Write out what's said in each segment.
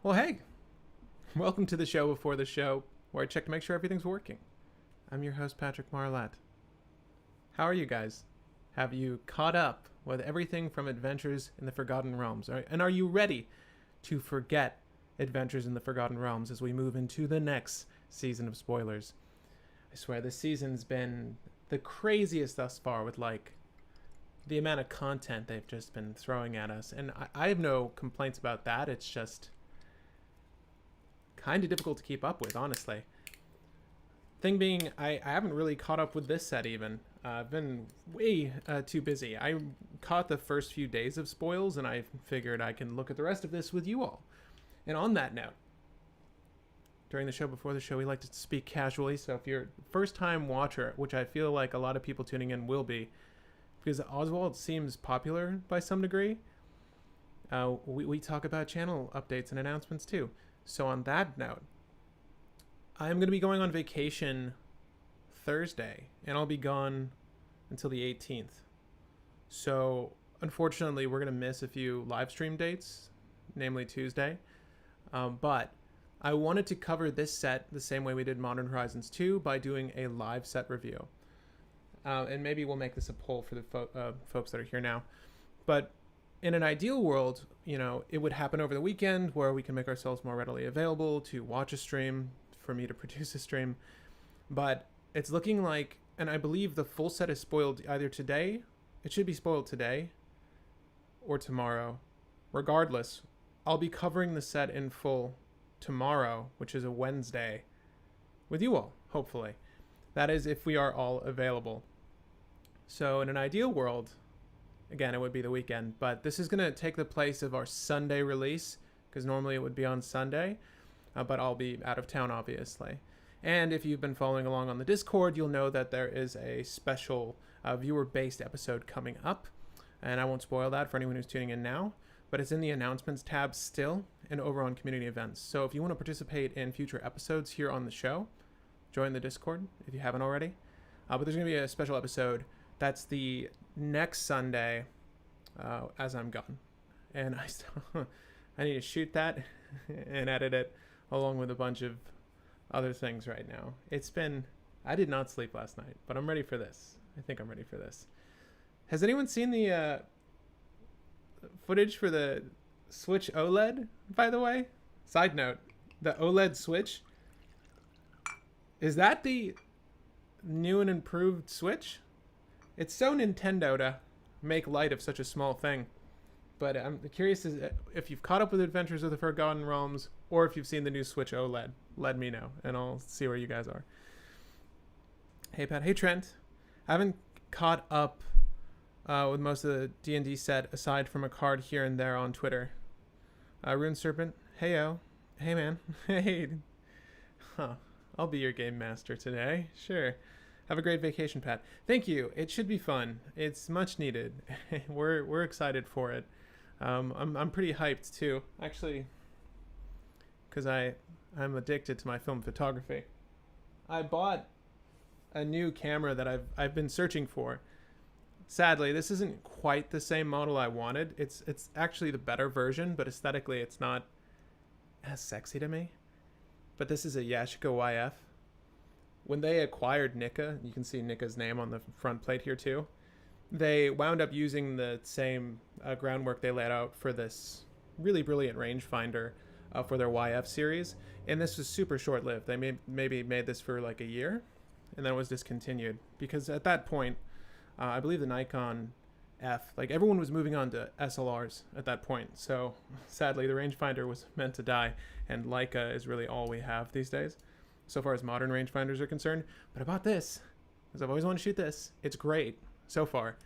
Well, hey, welcome to the show before the show, where I check to make sure everything's working. I'm your host, Patrick Marlette. How are you guys? Have you caught up with everything from Adventures in the Forgotten Realms? And are you ready to forget Adventures in the Forgotten Realms as we move into the next season of spoilers? I swear, this season's been the craziest thus far with, the amount of content they've just been throwing at us. And I have no complaints about that. It's just kind of difficult to keep up with, honestly. Thing being, I haven't really caught up with this set even. I've been way too busy. I caught the first few days of spoils, and I figured I can look at the rest of this with you all. And on that note, during the show before the show, we like to speak casually, so if you're a first-time watcher, which I feel like a lot of people tuning in will be, because Oswald seems popular by some degree, we talk about channel updates and announcements too. So on that note, I'm going to be going on vacation Thursday, and I'll be gone until the 18th. So unfortunately, we're going to miss a few live stream dates, namely Tuesday. But I wanted to cover this set the same way we did Modern Horizons 2 by doing a live set review. And maybe we'll make this a poll for the folks that are here now. But in an ideal world, it would happen over the weekend where we can make ourselves more readily available to watch a stream, for me to produce a stream. But it's looking like, and I believe the full set is spoiled either today, it should be spoiled today, or tomorrow. Regardless, I'll be covering the set in full tomorrow, which is a Wednesday, with you all, hopefully. That is if we are all available. So in an ideal world, again, it would be the weekend, but this is going to take the place of our Sunday release, because normally it would be on Sunday, but I'll be out of town, obviously. And if you've been following along on the Discord, you'll know that there is a special viewer-based episode coming up, and I won't spoil that for anyone who's tuning in now, but it's in the announcements tab still and over on community events. So if you want to participate in future episodes here on the show, join the Discord if you haven't already. But there's going to be a special episode that's the next Sunday as I'm gone. And I need to shoot that and edit it along with a bunch of other things right now. I did not sleep last night, but I'm ready for this. I think I'm ready for this. Has anyone seen the footage for the Switch OLED, by the way? Side note, the OLED Switch, is that the new and improved Switch? It's so Nintendo to make light of such a small thing. But I'm curious if you've caught up with Adventures of the Forgotten Realms, or if you've seen the new Switch OLED. Let me know, and I'll see where you guys are. Hey, Pat. Hey, Trent. I haven't caught up with most of the D&D set, aside from a card here and there on Twitter. Rune Serpent. Heyo. Hey, man. Hey. Huh. I'll be your game master today. Sure. Have a great vacation, Pat. Thank you. It should be fun. It's much needed. We're excited for it. I'm pretty hyped too, actually, because I'm addicted to my film photography. I bought a new camera that I've been searching for. Sadly, this isn't quite the same model I wanted. It's actually the better version, but aesthetically it's not as sexy to me. But this is a Yashica YF. When they acquired Nika, you can see Nika's name on the front plate here too, they wound up using the same groundwork they laid out for this really brilliant rangefinder for their YF series. And this was super short-lived. They maybe made this for like a year, and then it was discontinued. Because at that point, I believe the Nikon F, everyone was moving on to SLRs at that point. So sadly, the rangefinder was meant to die, and Leica is really all we have these days, so far as modern rangefinders are concerned. But I bought this, because I've always wanted to shoot this. It's great, so far.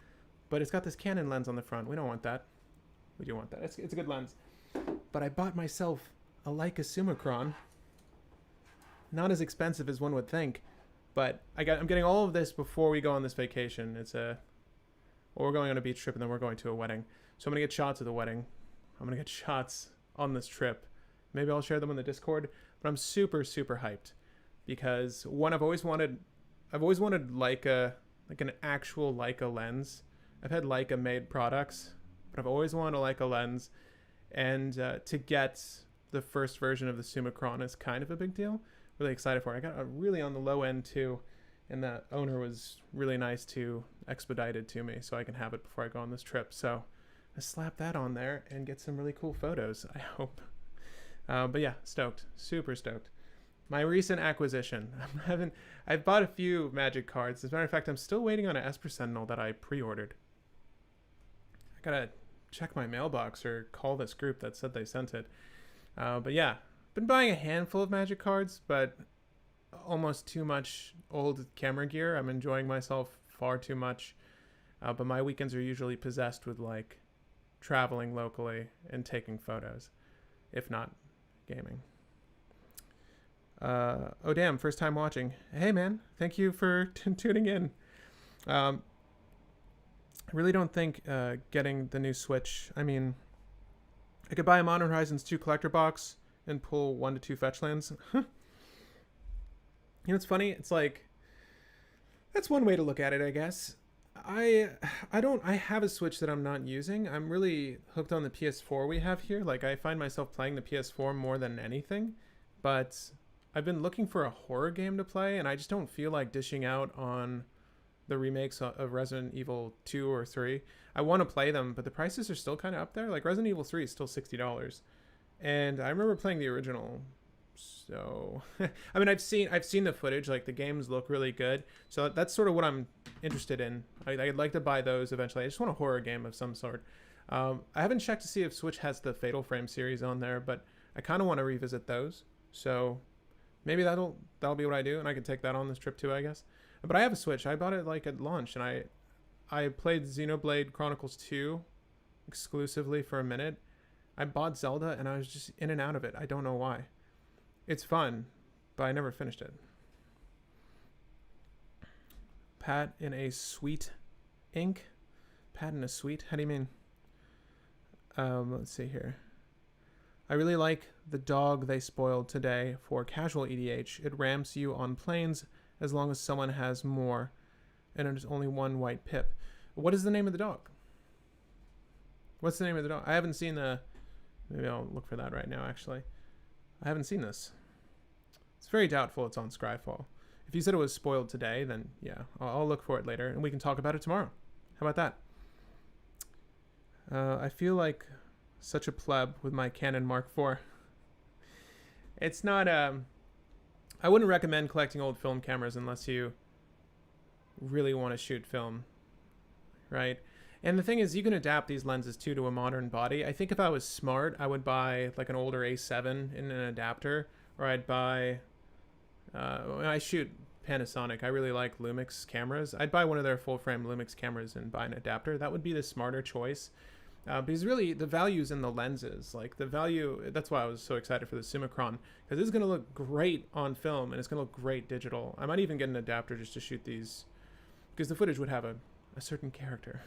But it's got this Canon lens on the front. We don't want that. We do want that. It's a good lens. But I bought myself a Leica Summicron. Not as expensive as one would think. But I'm getting all of this before we go on this vacation. We're going on a beach trip, and then we're going to a wedding. So I'm going to get shots of the wedding. I'm going to get shots on this trip. Maybe I'll share them on the Discord. But I'm super, super hyped. Because one, I've always wanted Leica, an actual Leica lens. I've had Leica made products, but I've always wanted a Leica lens. And to get the first version of the Summicron is kind of a big deal. Really excited for it. I got a really on the low end too, and the owner was really nice to expedite it to me so I can have it before I go on this trip. So I slap that on there and get some really cool photos, I hope. But yeah, stoked. Super stoked. My recent acquisition. I've bought a few Magic cards. As a matter of fact, I'm still waiting on an Esper Sentinel that I pre-ordered. I gotta check my mailbox or call this group that said they sent it. But yeah, been buying a handful of Magic cards, but almost too much old camera gear. I'm enjoying myself far too much. But my weekends are usually possessed with like traveling locally and taking photos, if not gaming. Oh damn, first time watching. Hey man, thank you for tuning in. I really don't think getting the new Switch, I mean, I could buy a Modern Horizons 2 collector box and pull 1 to 2 fetch lands. You know, it's funny, it's like, that's one way to look at it, I guess. I have a Switch that I'm not using. I'm really hooked on the PS4 we have here. Like, I find myself playing the PS4 more than anything, but I've been looking for a horror game to play, and I just don't feel like dishing out on the remakes of Resident Evil 2 or 3. I want to play them, but the prices are still kind of up there. Like, Resident Evil 3 is still $60. And I remember playing the original. So, I mean, I've seen the footage. Like, the games look really good. So that's sort of what I'm interested in. I'd like to buy those eventually. I just want a horror game of some sort. I haven't checked to see if Switch has the Fatal Frame series on there, but I kind of want to revisit those. So maybe that'll be what I do, and I can take that on this trip too, I guess. But I have a Switch. I bought it like at launch, and I played Xenoblade Chronicles 2 exclusively for a minute. I bought Zelda, and I was just in and out of it. I don't know why. It's fun, but I never finished it. Pat in a sweet ink. Pat in a sweet? How do you mean? Let's see here. I really like the dog they spoiled today for casual EDH. It ramps you on planes as long as someone has more, and there's only one white pip. What is the name of the dog? What's the name of the dog? I haven't seen the... Maybe I'll look for that right now, actually. I haven't seen this. It's very doubtful it's on Scryfall. If you said it was spoiled today, then yeah, I'll look for it later, and we can talk about it tomorrow. How about that? I feel like such a pleb with my Canon Mark IV. It's not... I wouldn't recommend collecting old film cameras unless you really want to shoot film, right? And the thing is, you can adapt these lenses too to a modern body. I think if I was smart, I would buy like an older A7 in an adapter, or I'd buy... I shoot Panasonic. I really like Lumix cameras. I'd buy one of their full-frame Lumix cameras and buy an adapter. That would be the smarter choice. Because really, the value's in the lenses. Like, the value... That's why I was so excited for the Summicron. Because it's going to look great on film, and it's going to look great digital. I might even get an adapter just to shoot these. Because the footage would have a certain character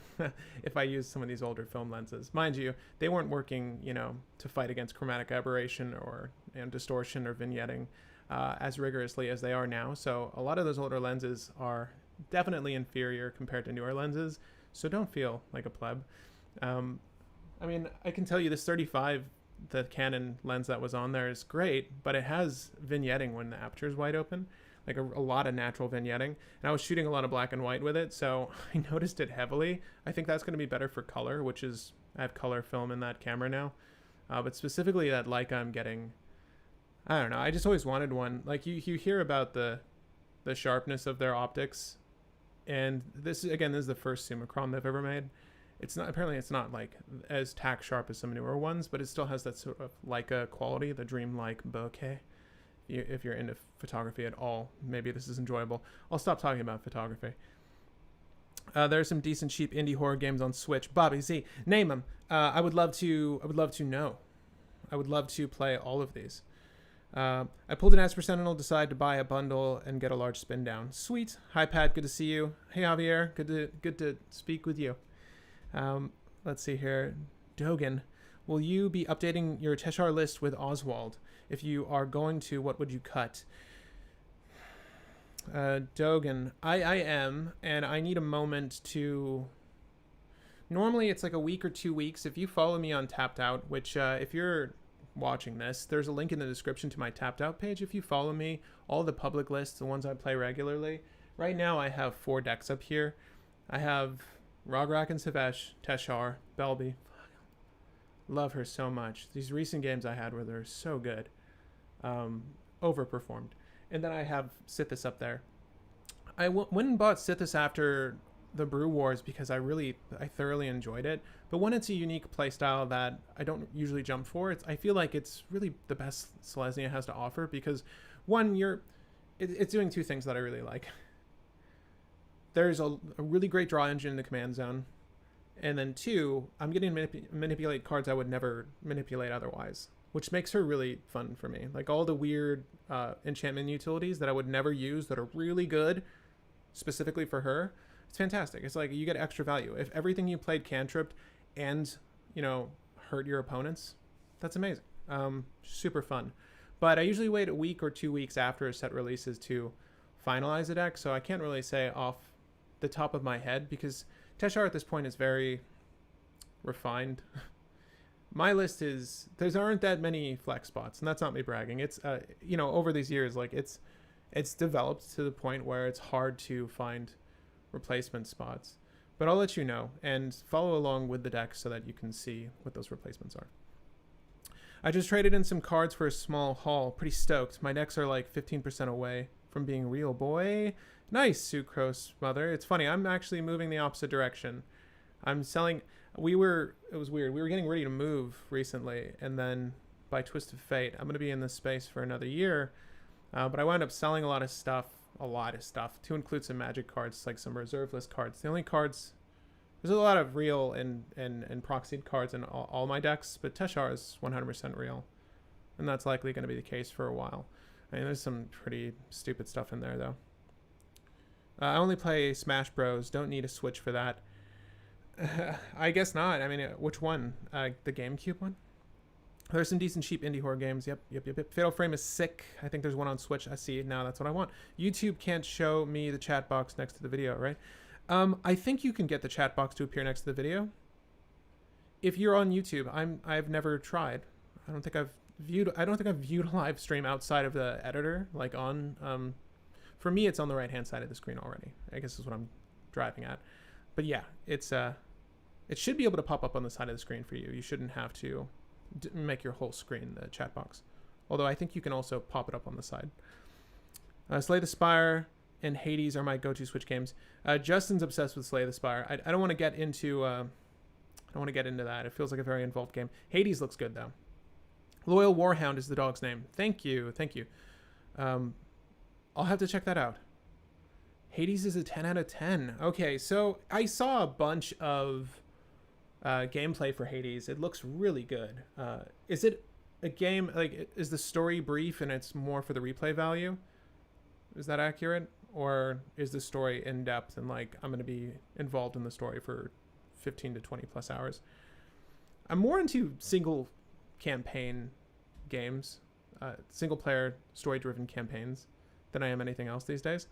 if I used some of these older film lenses. Mind you, they weren't working, you know, to fight against chromatic aberration or distortion or vignetting as rigorously as they are now. So a lot of those older lenses are definitely inferior compared to newer lenses. So don't feel like a pleb. I mean, I can tell you this 35, the Canon lens that was on there is great, but it has vignetting when the aperture is wide open. Like a lot of natural vignetting, and I was shooting a lot of black and white with it, so I noticed it heavily. I think that's going to be better for color, which is, I have color film in that camera now, but specifically that Leica I'm getting, I don't know, I just always wanted one. Like you hear about the sharpness of their optics, and this is the first Summicron they've ever made. It's not, apparently it's not like as tack sharp as some newer ones, but it still has that sort of Leica quality, the dreamlike bokeh. If you're into photography at all, maybe this is enjoyable. I'll stop talking about photography. There are some decent cheap indie horror games on Switch. Bobby Z, name them. I would love to know. I would love to play all of these. I pulled an Esper Sentinel, decided to buy a bundle and get a large spin down. Sweet. Hi Pat, good to see you. Hey Javier, good to speak with you. Let's see here. Dogan, will you be updating your Teshar list with Oswald? If you are going to, what would you cut? Dogan, I am, and I need a moment to... Normally it's like a week or 2 weeks. If you follow me on Tapped Out, which if you're watching this, there's a link in the description to my tapped out page. If you follow me, all the public lists, the ones I play regularly. Right now I have 4 decks up here. I have Rograk and Sevesh, Teshar, Belby. Love her so much. These recent games I had where they're so good. Overperformed. And then I have Sithis up there. I went and bought Sithis after the Brew Wars because I thoroughly enjoyed it. But when it's a unique playstyle that I don't usually jump for, I feel like it's really the best Selesnya has to offer because, one, it's doing 2 things that I really like. There's a really great draw engine in the command zone. And then 2, I'm getting to manipulate cards I would never manipulate otherwise, which makes her really fun for me. Like all the weird enchantment utilities that I would never use that are really good specifically for her. It's fantastic. It's like you get extra value. If everything you played cantripped and, hurt your opponents, that's amazing. Super fun. But I usually wait a week or 2 weeks after a set releases to finalize a deck, so I can't really say off the top of my head because Teshar at this point is very refined. My list there aren't that many flex spots, and that's not me bragging. It's over these years, like it's developed to the point where it's hard to find replacement spots. But I'll let you know and follow along with the deck so that you can see what those replacements are. I just traded in some cards for a small haul. Pretty stoked. My decks are like 15% away from being real, boy. Nice, Sucrose Mother. It's funny, I'm actually moving the opposite direction. I'm selling... it was weird. We were getting ready to move recently, and then by twist of fate, I'm going to be in this space for another year. But I wound up selling a lot of stuff, to include some magic cards, like some reserve list cards. The only cards... There's a lot of real and proxied cards in all my decks, but Teshar is 100% real. And that's likely going to be the case for a while. I mean, there's some pretty stupid stuff in there, though. I only play Smash Bros. Don't need a Switch for that. I guess not. I mean, which one? The GameCube one? There's some decent cheap indie horror games. Yep. Fatal Frame is sick. I think there's one on Switch. I see it now. That's what I want. YouTube can't show me the chat box next to the video, right? I think you can get the chat box to appear next to the video. If you're on YouTube, I've never tried. I don't think I've viewed a live stream outside of the editor, like on for me it's on the right hand side of the screen already, I guess is what I'm driving at. But yeah, it should be able to pop up on the side of the screen for you. You shouldn't have to make your whole screen the chat box, although I think you can also pop it up on the side. Slay the Spire and Hades are my go-to Switch games. Justin's obsessed with Slay the Spire. I don't want to get into that. It feels like a very involved game. Hades looks good though. Loyal Warhound is the dog's name. Thank you. I'll have to check that out. Hades is a 10 out of 10. Okay, so I saw a bunch of gameplay for Hades. It looks really good. Is it a game, like, is the story brief and it's more for the replay value? Is that accurate? Or is the story in depth and like I'm going to be involved in the story for 15 to 20 plus hours? I'm more into single campaign games, single player story driven campaigns than I am anything else these days.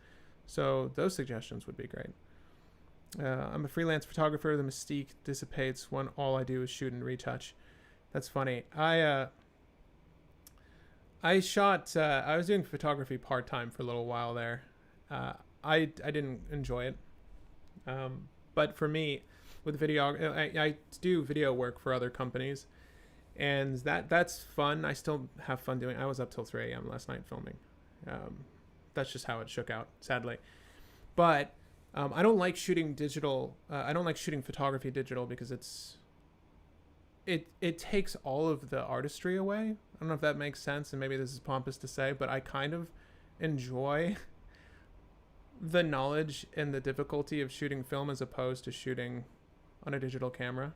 So those suggestions would be great. I'm a freelance photographer. The mystique dissipates when all I do is shoot and retouch. That's funny. I was doing photography part-time for a little while there. I didn't enjoy it. But for me, with video, I do video work for other companies, and that's fun. I still have fun doing. I was up till 3 a.m. last night filming. That's just how it shook out, sadly. But I don't like shooting digital. I don't like shooting photography digital because it takes all of the artistry away. I don't know if that makes sense, and maybe this is pompous to say, but I kind of enjoy the knowledge and the difficulty of shooting film as opposed to shooting on a digital camera,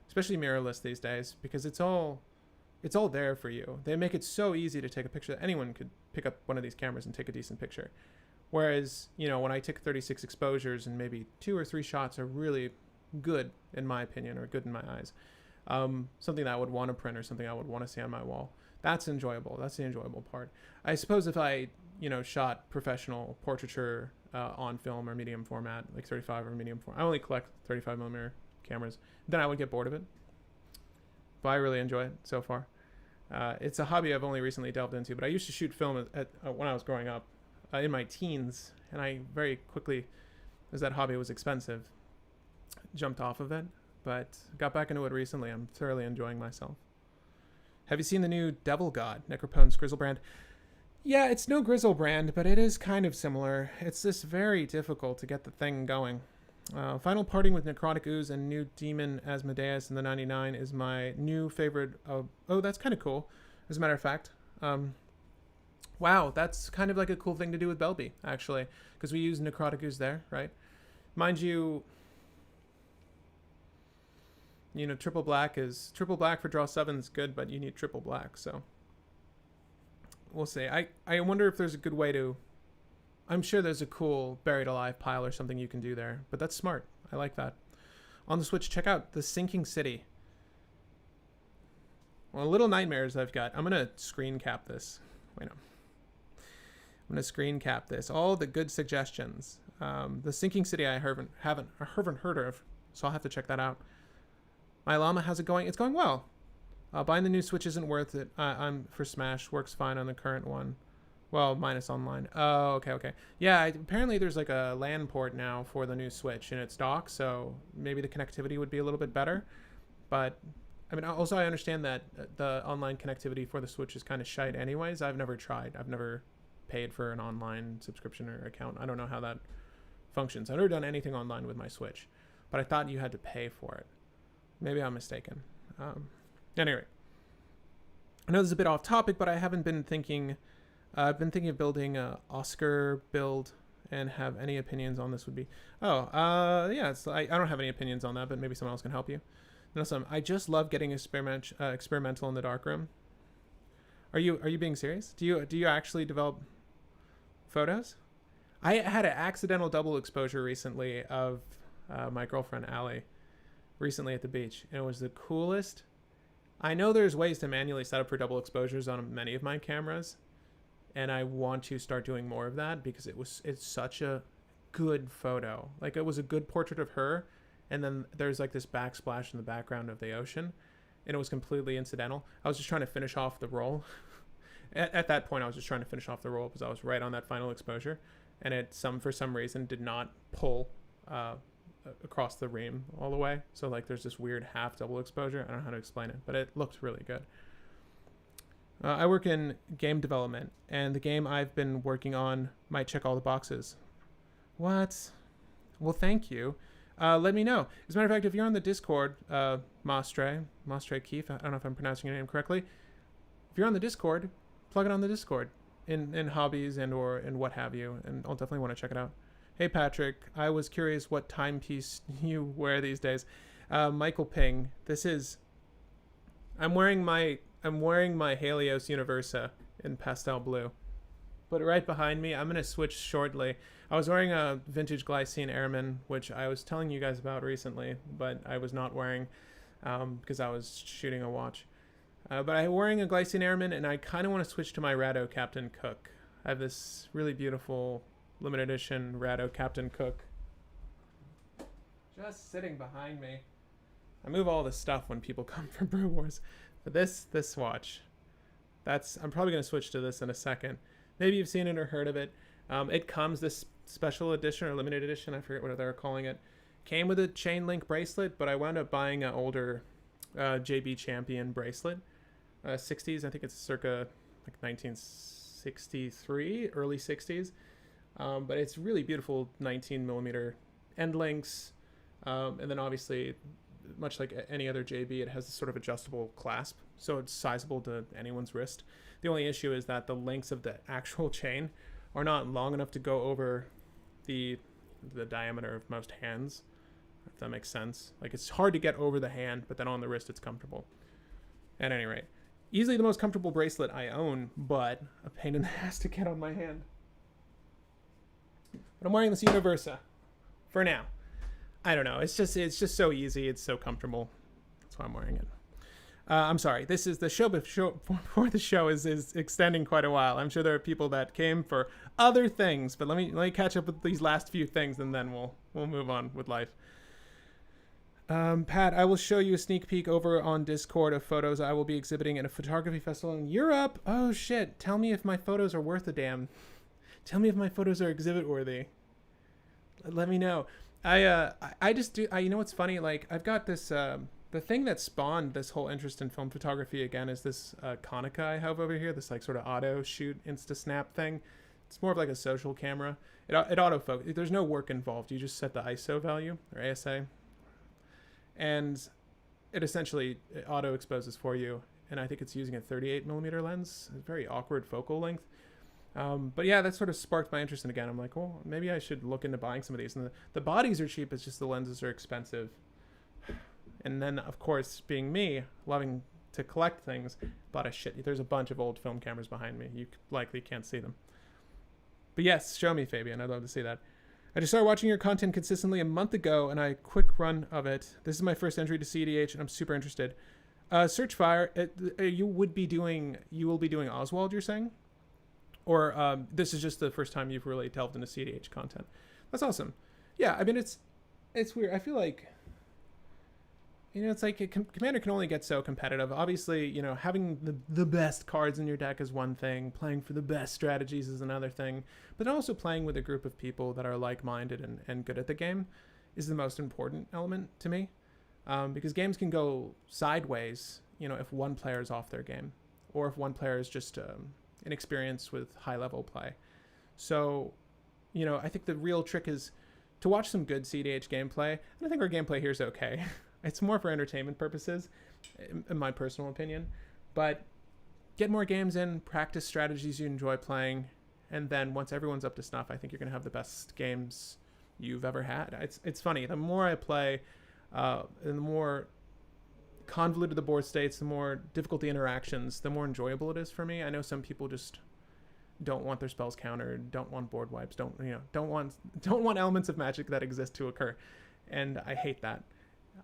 especially mirrorless these days, because it's all there for you. They make it so easy to take a picture that anyone could pick up one of these cameras and take a decent picture. Whereas, when I took 36 exposures and maybe 2 or 3 shots are really good, in my opinion, or good in my eyes, something that I would want to print or something I would want to see on my wall, that's enjoyable. That's the enjoyable part. I suppose if I, shot professional portraiture on film or medium format, like 35 or medium format, I only collect 35 millimeter cameras, then I would get bored of it. But I really enjoy it so far. It's a hobby I've only recently delved into, but I used to shoot film when I was growing up in my teens, and I very quickly, as that hobby was expensive, jumped off of it, but got back into it recently. I'm thoroughly enjoying myself. Have you seen the new Devil God, Necropone's Grizzlebrand? Yeah, it's no Grizzlebrand, but it is kind of similar. It's just very difficult to get the thing going. Final Parting with Necrotic Ooze and New Demon Asmodeus in the 99 is my new favorite. Oh, that's kind of cool, as a matter of fact. Wow, that's kind of like a cool thing to do with Belby, actually, because we use Necrotic Ooze there, right? Mind you, triple black for draw 7 is good, but you need triple black, so we'll see. I wonder if there's a good way to. I'm sure there's a cool Buried Alive pile or something you can do there, but that's smart. I like that. On the Switch, check out The Sinking City. Well, Little Nightmares I've got. I'm gonna screen cap this. Wait, no. I'm gonna screen cap this. All the good suggestions. The Sinking City I haven't heard of, so I'll have to check that out. My llama, how's it going? It's going well. Buying the new Switch isn't worth it. I'm for Smash. Works fine on the current one. Well, minus online. Oh, okay. Yeah, apparently there's like a LAN port now for the new Switch in its dock, so maybe the connectivity would be a little bit better. But, I mean, also I understand that the online connectivity for the Switch is kind of shite anyways. I've never tried. I've never paid for an online subscription or account. I don't know how that functions. I've never done anything online with my Switch, but I thought you had to pay for it. Maybe I'm mistaken. Anyway, I know this is a bit off topic, but I haven't been thinking. I've been thinking of building a Oscar build, and have any opinions on this would be. Yeah. I don't have any opinions on that, but maybe someone else can help you. I just love getting experimental in the darkroom. Are you being serious? Do you actually develop photos? I had an accidental double exposure recently of my girlfriend Allie recently at the beach, and it was the coolest. I know there's ways to manually set up for double exposures on many of my cameras, and I want to start doing more of that because it's such a good photo. Like, it was a good portrait of her, and then there's like this backsplash in the background of the ocean, and it was completely incidental. I was just trying to finish off the roll. At that point, I was just trying to finish off the roll because I was right on that final exposure, and it for some reason did not pull across the ream all the way. So like there's this weird half double exposure. I don't know how to explain it, but it looked really good. I work in game development, and the game I've been working on might check all the boxes. What? Well, thank you. Let me know. As a matter of fact, if you're on the Discord, Mastre Keefe, I don't know if I'm pronouncing your name correctly. If you're on the Discord, plug it on the Discord in hobbies and what have you, and I'll definitely want to check it out. Hey Patrick, I was curious what timepiece you wear these days. Michael Ping, I'm wearing my Helios Universa in pastel blue. But right behind me, I'm gonna switch shortly. I was wearing a vintage Glycine Airman, which I was telling you guys about recently, but I was not wearing because I was shooting a watch. But I'm wearing a Glycine Airman, and I kind of want to switch to my Rado Captain Cook. I have this really beautiful limited edition Rado Captain Cook just sitting behind me. I move all this stuff when people come for Brew Wars. But this watch, I'm probably going to switch to this in a second. Maybe you've seen it or heard of it. It comes, this special edition or limited edition, I forget what they're calling it, came with a chain link bracelet, but I wound up buying an older JB Champion bracelet. 60s, I think it's circa like 1963, early 60s. But it's really beautiful 19 millimeter end links. And then obviously, much like any other JB, it has this sort of adjustable clasp, so it's sizable to anyone's wrist. The only issue is that the lengths of the actual chain are not long enough to go over the diameter of most hands, if that makes sense. Like, it's hard to get over the hand, but then on the wrist it's comfortable. At any rate, easily the most comfortable bracelet I own, but a pain in the ass to get on my hand. But I'm wearing this Universa for now. I don't know. It's just so easy. It's so comfortable. That's why I'm wearing it. I'm sorry. This is the show before the show is extending quite a while. I'm sure there are people that came for other things, but let me catch up with these last few things, and then we'll move on with life. Pat, I will show you a sneak peek over on Discord of photos I will be exhibiting at a photography festival in Europe. Oh shit! Tell me if my photos are worth a damn. Tell me if my photos are exhibit worthy. Let me know. I just do. You know what's funny? Like I've got this. The thing that spawned this whole interest in film photography again is this Konica I have over here. This like sort of auto shoot insta snap thing. It's more of like a social camera. It autofocus. There's no work involved. You just set the ISO value or ASA, and it essentially auto exposes for you. And I think it's using a 38mm lens. A very awkward focal length. But yeah, that sort of sparked my interest in it again. I'm like, well, maybe I should look into buying some of these. And the bodies are cheap. It's just the lenses are expensive. And then, of course, being me, loving to collect things, bought a shit. There's a bunch of old film cameras behind me. You likely can't see them. But yes, show me, Fabian. I'd love to see that. I just started watching your content consistently a month ago, and I quick run of it. This is my first entry to cEDH, and I'm super interested. Searchfire, you will be doing Oswald, you're saying? Or this is just the first time you've really delved into cEDH content. That's awesome. Yeah, I mean, it's weird. I feel like, it's like Commander can only get so competitive. Obviously, having the best cards in your deck is one thing. Playing for the best strategies is another thing. But also playing with a group of people that are like-minded and good at the game is the most important element to me. Because games can go sideways, if one player is off their game. Or if one player is just inexperienced with high-level play. So, I think the real trick is to watch some good cEDH gameplay. And I think our gameplay here is okay. It's more for entertainment purposes, in my personal opinion. But get more games in, practice strategies you enjoy playing, and then once everyone's up to snuff, I think you're going to have the best games you've ever had. It's funny. The more I play, and the more convoluted the board states, the more difficult the interactions, the more enjoyable it is for me. I know some people just don't want their spells countered, don't want board wipes, don't want elements of Magic that exist to occur, and I hate that.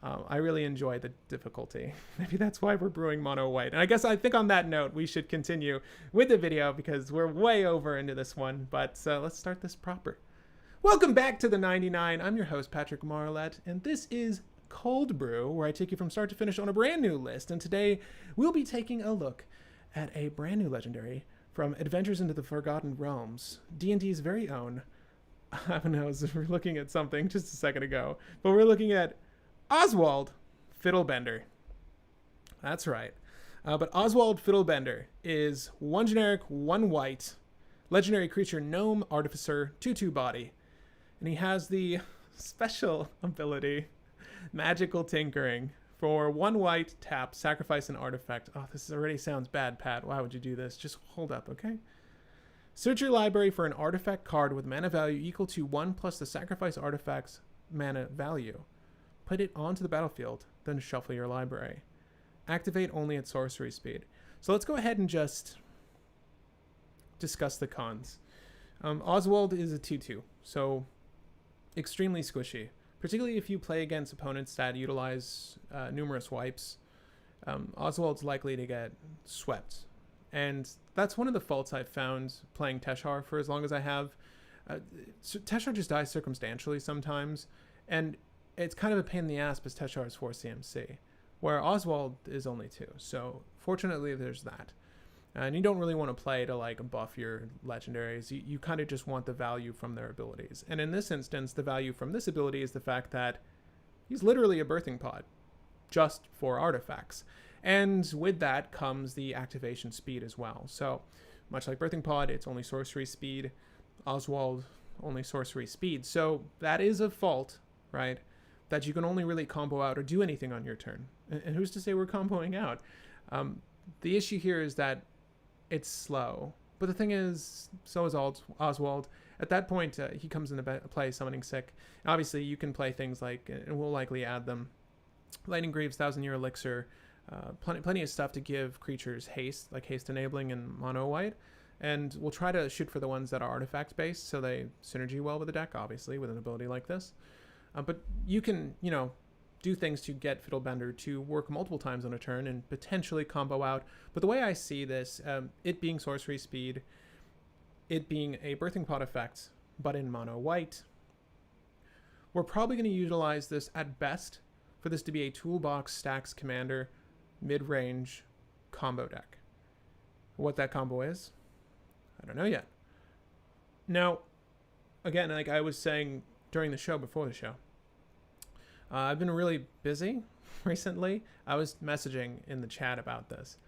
I really enjoy the difficulty. Maybe that's why we're brewing mono white. And I think on that note, we should continue with the video because we're way over into this one. But let's start this proper. Welcome back to the 99. I'm your host, Patrick Marlette, and this is Cold Brew, where I take you from start to finish on a brand new list. And today we'll be taking a look at a brand new legendary from Adventures into the Forgotten Realms, D&D's very own. I don't know, we're looking at something just a second ago, but we're looking at Oswald Fiddlebender. That's right. But Oswald Fiddlebender is one generic, one white, legendary creature, gnome, artificer, 2/2 body. And he has the special ability, magical tinkering. For one white, tap, sacrifice an artifact. Oh, this already sounds bad, Pat. Why would you do this? Just hold up, okay? Search your library for an artifact card with mana value equal to 1 plus the sacrifice artifact's mana value. Put it onto the battlefield, then shuffle your library. Activate only at sorcery speed. So let's go ahead and just discuss the cons. Oswald is a 2/2, so extremely squishy. Particularly if you play against opponents that utilize numerous wipes, Oswald's likely to get swept. And that's one of the faults I've found playing Teshar for as long as I have. Teshar just dies circumstantially sometimes, and it's kind of a pain in the ass because Teshar is 4 CMC, where Oswald is only 2. So fortunately, there's that. And you don't really want to play to like buff your legendaries. You kind of just want the value from their abilities. And in this instance, the value from this ability is the fact that he's literally a birthing pod, just for artifacts. And with that comes the activation speed as well. So much like birthing pod, it's only sorcery speed. Oswald, only sorcery speed. So that is a fault, right? That you can only really combo out or do anything on your turn. And who's to say we're comboing out? The issue here is that it's slow. But the thing is, so is Oswald. At that point, he comes into play summoning sick. And obviously, you can play things like, and we'll likely add them, Lightning Greaves, 1,000-Year Elixir, plenty of stuff to give creatures haste, like haste enabling and mono white. And we'll try to shoot for the ones that are artifact based, so they synergy well with the deck, obviously, with an ability like this. But you can, do things to get Fiddlebender to work multiple times on a turn and potentially combo out. But the way I see this, it being sorcery speed, it being a birthing pod effect, but in mono white, we're probably going to utilize this at best for for this to be a toolbox stacks commander mid-range combo deck. What that combo is, I don't know yet. Now, again, like I was saying during the show, before the show, I've been really busy recently. I was messaging in the chat about this.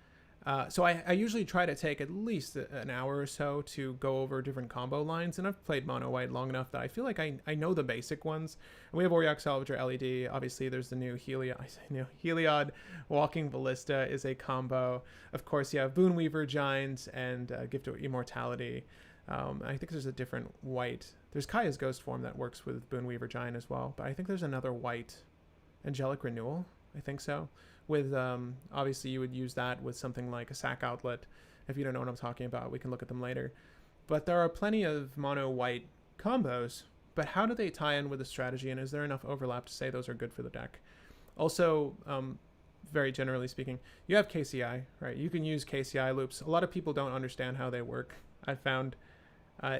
So I usually try to take at least an hour or so to go over different combo lines, and I've played mono white long enough that I feel like I know the basic ones. And we have Auriok Salvager LED. Obviously, there's the new Heliod Walking Ballista is a combo. Of course, you have Boonweaver Giant and Gift of Immortality. I think there's a different white. There's Kaya's Ghost form that works with Boonweaver Giant as well, but I think there's another white Angelic Renewal. I think so. With obviously you would use that with something like a sack outlet. If you don't know what I'm talking about, we can look at them later. But there are plenty of mono white combos, but how do they tie in with the strategy, and is there enough overlap to say those are good for the deck? Also, very generally speaking, you have KCI, right? You can use KCI loops. A lot of people don't understand how they work. I found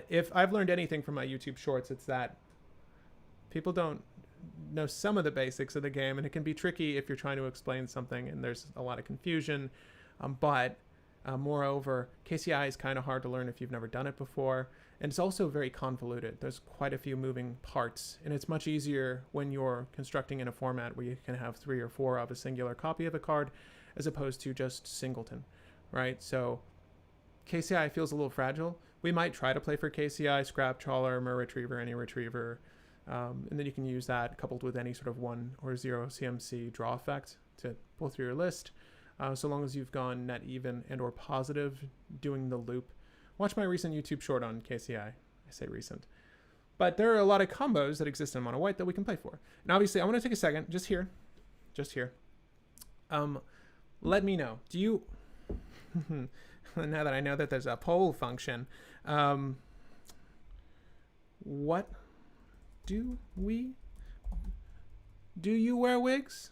if I've learned anything from my YouTube shorts, it's that people don't know some of the basics of the game, and it can be tricky if you're trying to explain something and there's a lot of confusion. But moreover, KCI is kind of hard to learn if you've never done it before, and it's also very convoluted. There's quite a few moving parts, and it's much easier when you're constructing in a format where you can have 3 or 4 of a singular copy of a card as opposed to just singleton, right? So KCI feels a little fragile. We might try to play for KCI, Scrap Trawler, Mer Retriever, any Retriever, and then you can use that coupled with any sort of 1 or 0 CMC draw effect to pull through your list. So long as you've gone net even and or positive doing the loop. Watch my recent YouTube short on KCI. I say recent. But there are a lot of combos that exist in mono white that we can play for. And obviously I want to take a second, just here. Let me know. Do you, now that I know that there's a poll function, what do you wear wigs?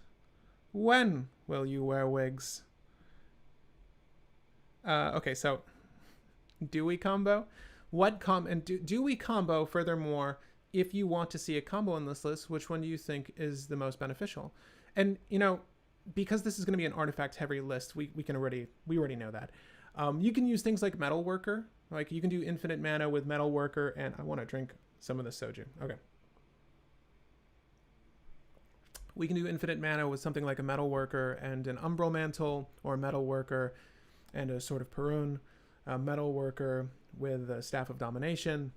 When will you wear wigs? Okay, so do we combo? Do we combo? Furthermore, if you want to see a combo in this list, which one do you think is the most beneficial? And you know, because this is going to be an artifact heavy list, we already know that. You can use things like Metal Worker. Like you can do infinite mana with Metal Worker, and I want to drink some of the soju. Okay. We can do infinite mana with something like a Metal Worker and an Umbral Mantle, or a Metal Worker and a Sword of Perun, a Metal Worker with a Staff of Domination.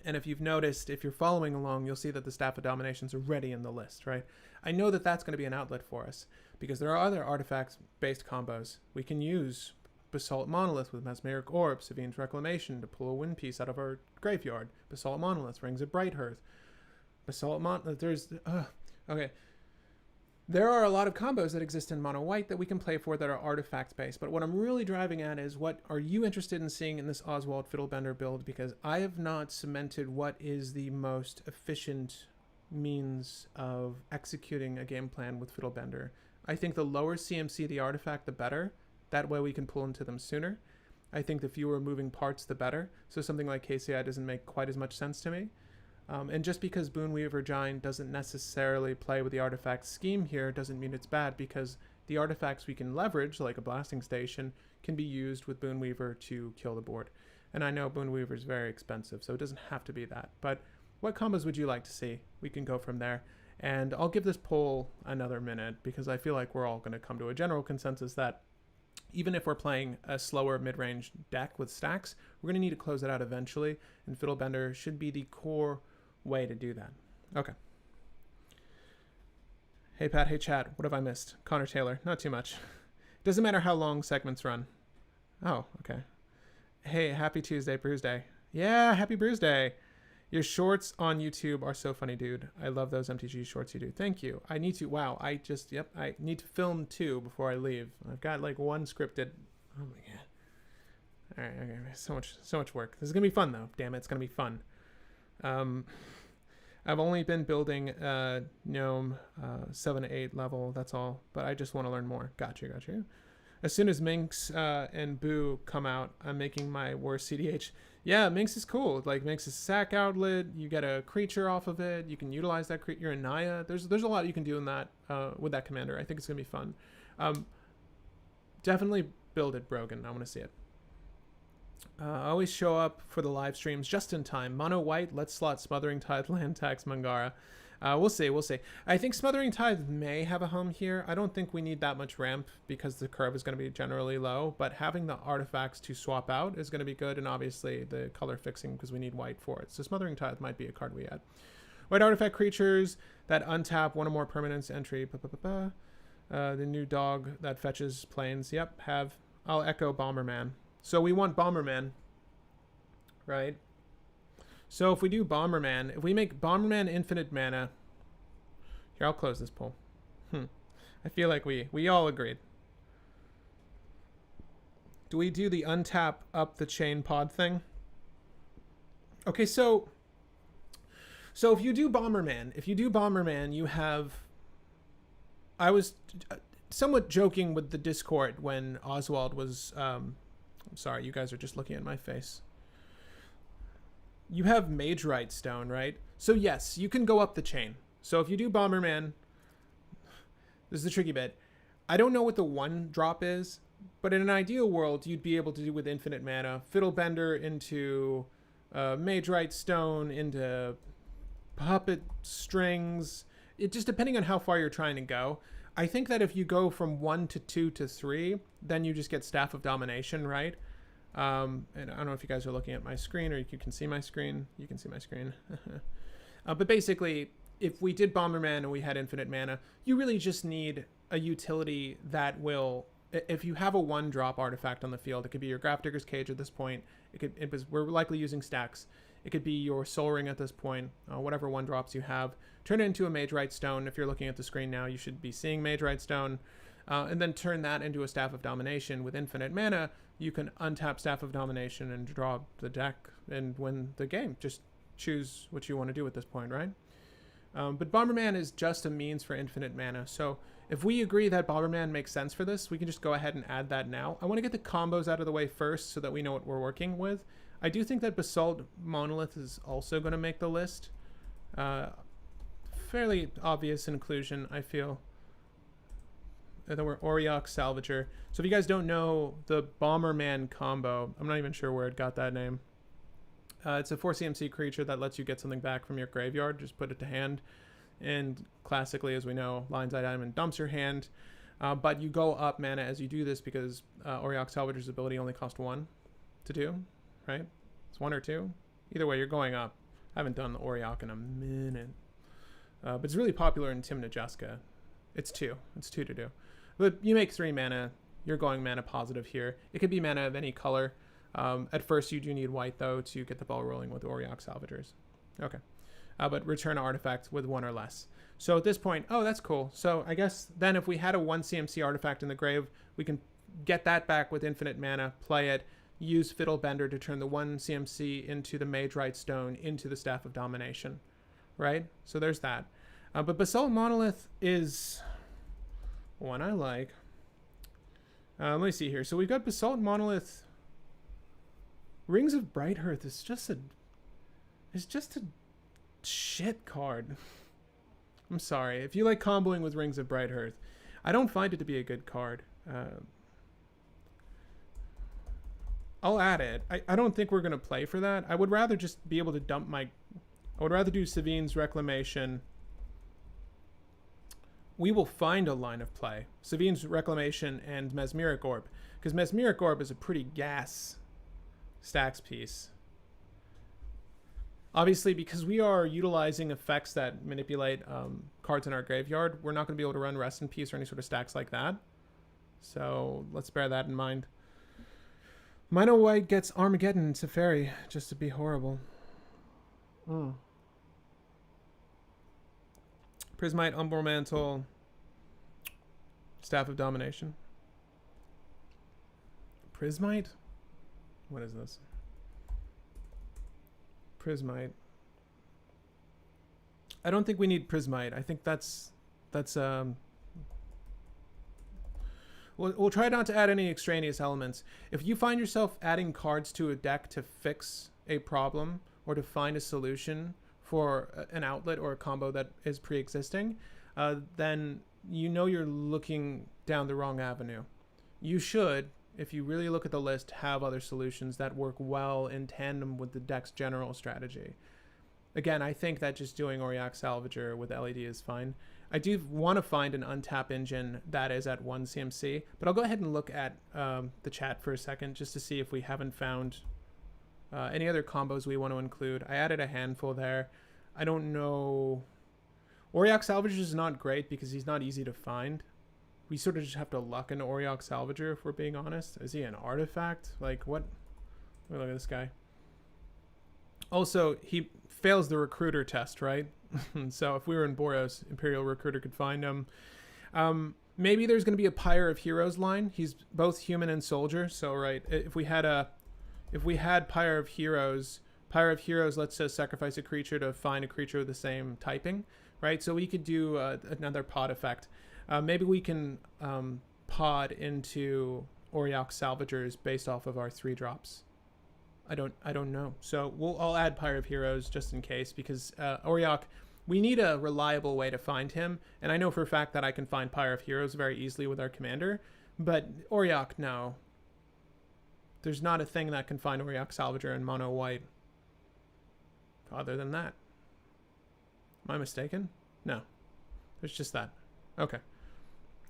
And if you've noticed, if you're following along, you'll see that the Staff of Domination's already in the list, right? I know that that's going to be an outlet for us because there are other artifacts-based combos. We can use Basalt Monolith with Mesmeric Orb, Savine's Reclamation to pull a win piece out of our graveyard. Basalt Monolith, Rings of Bright Hearth. Basalt Monolith, okay. There are a lot of combos that exist in mono white that we can play for that are artifact based, but what I'm really driving at is what are you interested in seeing in this Oswald Fiddlebender build, because I have not cemented what is the most efficient means of executing a game plan with Fiddlebender. I think the lower CMC the artifact, the better. That way we can pull into them sooner. I think the fewer moving parts, the better. So something like KCI doesn't make quite as much sense to me. And just because Boonweaver Giant doesn't necessarily play with the artifact scheme here doesn't mean it's bad, because the artifacts we can leverage, like a Blasting Station, can be used with Boonweaver to kill the board. And I know Boonweaver is very expensive, so it doesn't have to be that. But what combos would you like to see? We can go from there. And I'll give this poll another minute, because I feel like we're all going to come to a general consensus that even if we're playing a slower mid-range deck with stacks, we're going to need to close it out eventually, and Fiddlebender should be the core way to do that. Okay. Hey Pat, hey chat, what have I missed? Connor Taylor, not too much. Doesn't matter how long segments run. Oh, okay. Hey, happy Tuesday, Brews Day. Yeah, happy Brews Day. Your shorts on YouTube are so funny, dude. I love those MTG shorts you do. Thank you. I need to, wow, I need to film 2 before I leave. I've got like 1 scripted. Oh my God. All right, okay, so much work. This is gonna be fun though. Damn it, it's gonna be fun. I've only been building Gnome 7 to 8 level, that's all, but I just want to learn more. Gotcha. As soon as Minx and Boo come out, I'm making my worst cEDH. Yeah, Minx is cool. Like Minx is a sack outlet. You get a creature off of it. You can utilize that creature. You're a Naya. There's a lot you can do in that with that commander. I think it's gonna be fun. Definitely build it, Brogan. I want to see it. Always show up for the live streams just in time. Mono white. Let's slot Smothering Tithe, land tax Mangara. We'll see. We'll see. I think Smothering Tithe may have a home here. I don't think we need that much ramp because the curve is going to be generally low, but having the artifacts to swap out is going to be good, and obviously the color fixing because we need white for it. So Smothering Tithe might be a card we add. White artifact creatures that untap one or more permanents entry. The new dog that fetches planes. Yep, have. I'll echo Bomberman. So we want Bomberman, right? So if we do Bomberman, if we make Bomberman infinite mana, here, I'll close this poll. I feel like we all agreed. Do we do the untap up the chain pod thing? Okay, so if you do Bomberman, you have... I was somewhat joking with the Discord when Oswald was... I'm sorry, you guys are just looking at my face. You have Mage Right Stone, right? So yes, you can go up the chain. So if you do Bomberman, this is the tricky bit. I don't know what the 1-drop is, but in an ideal world, you'd be able to do with infinite mana, Fiddlebender into Mage Right Stone, into Puppet Strings. It just depending on how far you're trying to go. I think that if you go from 1 to 2 to 3, then you just get Staff of Domination, right? And I don't know if you guys are looking at my screen or you can see my screen. You can see my screen. But basically, if we did Bomberman and we had infinite mana, you really just need a utility that will... If you have a 1-drop artifact on the field, it could be your Grafdigger's Cage at this point. We're likely using stacks. It could be your Soul Ring at this point, whatever 1-drops you have. Turn it into a Mage Right Stone. If you're looking at the screen now, you should be seeing Mage Right Stone. And then turn that into a Staff of Domination with infinite mana. You can untap Staff of Domination and draw the deck and win the game. Just choose what you want to do at this point, right? But Bomberman is just a means for infinite mana. So if we agree that Bomberman makes sense for this, we can just go ahead and add that now. I want to get the combos out of the way first so that we know what we're working with. I do think that Basalt Monolith is also going to make the list. Fairly obvious inclusion, I feel. And then we're Auriok Salvager. So if you guys don't know the Bomberman Combo, I'm not even sure where it got that name. It's a 4 CMC creature that lets you get something back from your graveyard. Just put it to hand. And classically, as we know, Lion's Eye Diamond dumps your hand. But you go up mana as you do this because Auriok Salvager's ability only costs 1 to do, right? It's 1 or 2. Either way, you're going up. I haven't done the Auriok in a minute. But it's really popular in Team Najeska. It's 2. It's 2 to do. But you make 3 mana. You're going mana positive here. It could be mana of any color. At first, you do need white, though, to get the ball rolling with Auriok Salvagers. Okay. But return an artifact with 1 or less. So at this point, oh, that's cool. So I guess then if we had a 1 CMC artifact in the grave, we can get that back with infinite mana, play it, use Fiddlebender to turn the 1 CMC into the Mage Right Stone into the Staff of Domination. Right? So there's that. But Basalt Monolith is one I like. Let me see here. So we've got Basalt Monolith. Rings of Brighthearth is just a shit card. I'm sorry. If you like comboing with Rings of Brighthearth, I don't find it to be a good card. I'll add it. I don't think we're going to play for that. I would rather just be able to dump my... I would rather do Savine's Reclamation. We will find a line of play. Savine's Reclamation and Mesmeric Orb. Because Mesmeric Orb is a pretty gas stacks piece. Obviously, because we are utilizing effects that manipulate cards in our graveyard, we're not going to be able to run Rest in Peace or any sort of stacks like that. So let's bear that in mind. Mono White gets Armageddon to Fairy, just to be horrible. Prismite, Umbral Mantle, Staff of Domination. Prismite? What is this? Prismite. I don't think we need Prismite. I think that's we'll try not to add any extraneous elements. If you find yourself adding cards to a deck to fix a problem or to find a solution for an outlet or a combo that is pre-existing, then you know you're looking down the wrong avenue. You should, if you really look at the list, have other solutions that work well in tandem with the deck's general strategy. Again, I think that just doing Auriok Salvager with LED is fine. I do want to find an untap engine that is at 1 CMC, but I'll go ahead and look at the chat for a second just to see if we haven't found any other combos we want to include. I added a handful there. I don't know. Auriok Salvager is not great because he's not easy to find. We sort of just have to luck into Auriok Salvager if we're being honest. Is he an artifact? Like what? Look at this guy. Also, he fails the recruiter test, right? So if we were in Boros, Imperial Recruiter could find him. Maybe there's going to be a Pyre of Heroes line. He's both human and soldier. So right, if we had Pyre of Heroes lets us sacrifice a creature to find a creature with the same typing, right? So we could do another pod effect. Maybe we can pod into Auriok Salvagers based off of our 3 drops. I don't know. So I'll add Pyre of Heroes just in case, because Auriok, we need a reliable way to find him, and I know for a fact that I can find Pyre of Heroes very easily with our commander, but Auriok, no. There's not a thing that can find Auriok Salvager in mono white. Other than that. Am I mistaken? No. There's just that. Okay.